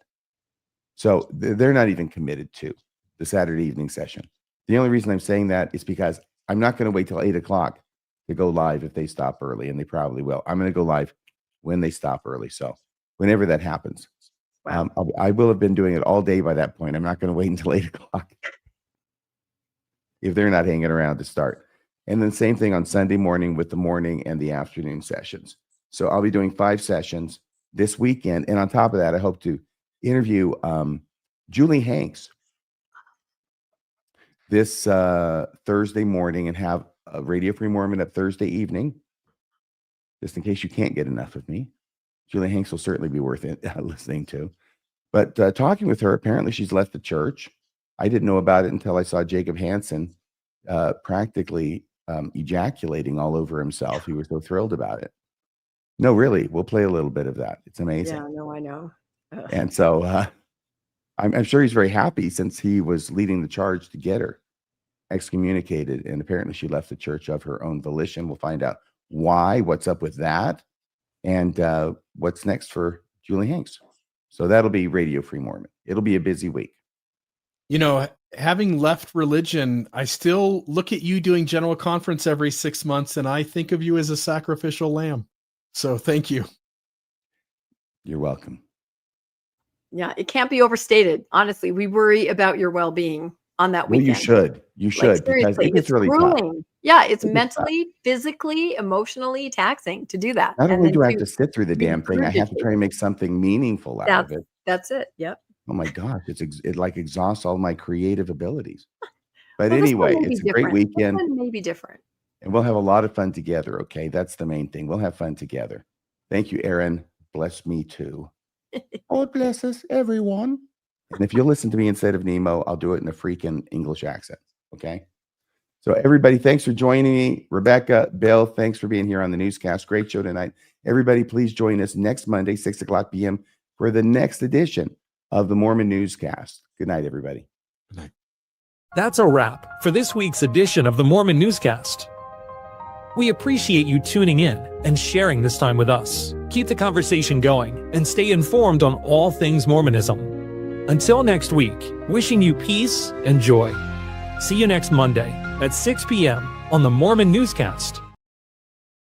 So they're not even committed to the Saturday evening session. The only reason I'm saying that is because I'm not going to wait till 8 o'clock to go live if they stop early, and they probably will. I'm going to go live when they stop early. So whenever that happens, I will have been doing it all day by that point. I'm not going to wait until 8 o'clock. If they're not hanging around to start. And then same thing on Sunday morning with the morning and the afternoon sessions. So I'll be doing 5 sessions this weekend. And on top of that, I hope to interview Julie Hanks this Thursday morning and have a Radio Free Mormon up Thursday evening, just in case you can't get enough of me. Julie Hanks will certainly be worth it listening to. But talking with her, apparently she's left the church. I didn't know about it until I saw Jacob Hansen practically ejaculating all over himself. He was so thrilled about it. No, really, we'll play a little bit of that. It's amazing. Yeah, no, I know. And so I'm sure he's very happy since he was leading the charge to get her excommunicated. And apparently she left the church of her own volition. We'll find out why, what's up with that, and what's next for Julie Hanks. So that'll be Radio Free Mormon. It'll be a busy week. Having left religion, I still look at you doing General Conference every 6 months, and I think of you as a sacrificial lamb. So thank you. You're welcome. Yeah, it can't be overstated. Honestly, we worry about your well-being on that Well, weekend. you should, because seriously, it's really tough. grueling. Yeah, it's It is mentally, physically, emotionally taxing to do that. Not And only then do I have to sit through the damn thing, I have to regurgitate. try and make something meaningful out of it. That's it. Yep. Oh my gosh, it like exhausts all my creative abilities. But Well, this one anyway, may be it's a great different. This weekend, one may be different. and we'll have a lot of fun together. Okay, that's the main thing. We'll have fun together. Thank you, Aaron. Bless me too. God bless us, everyone. And if you'll listen to me instead of Nemo, I'll do it in a freaking English accent. Okay. So everybody, thanks for joining me. Rebecca, Bill, thanks for being here on the newscast. Great show tonight. Everybody, please join us next Monday, 6 o'clock p.m. for the next edition of the Mormon Newscast. Good night, everybody. That's a wrap for this week's edition of the Mormon Newscast. We appreciate you tuning in and sharing this time with us. Keep the conversation going and stay informed on all things Mormonism. Until next week, wishing you peace and joy. See you next Monday at 6 p.m. on the Mormon Newscast.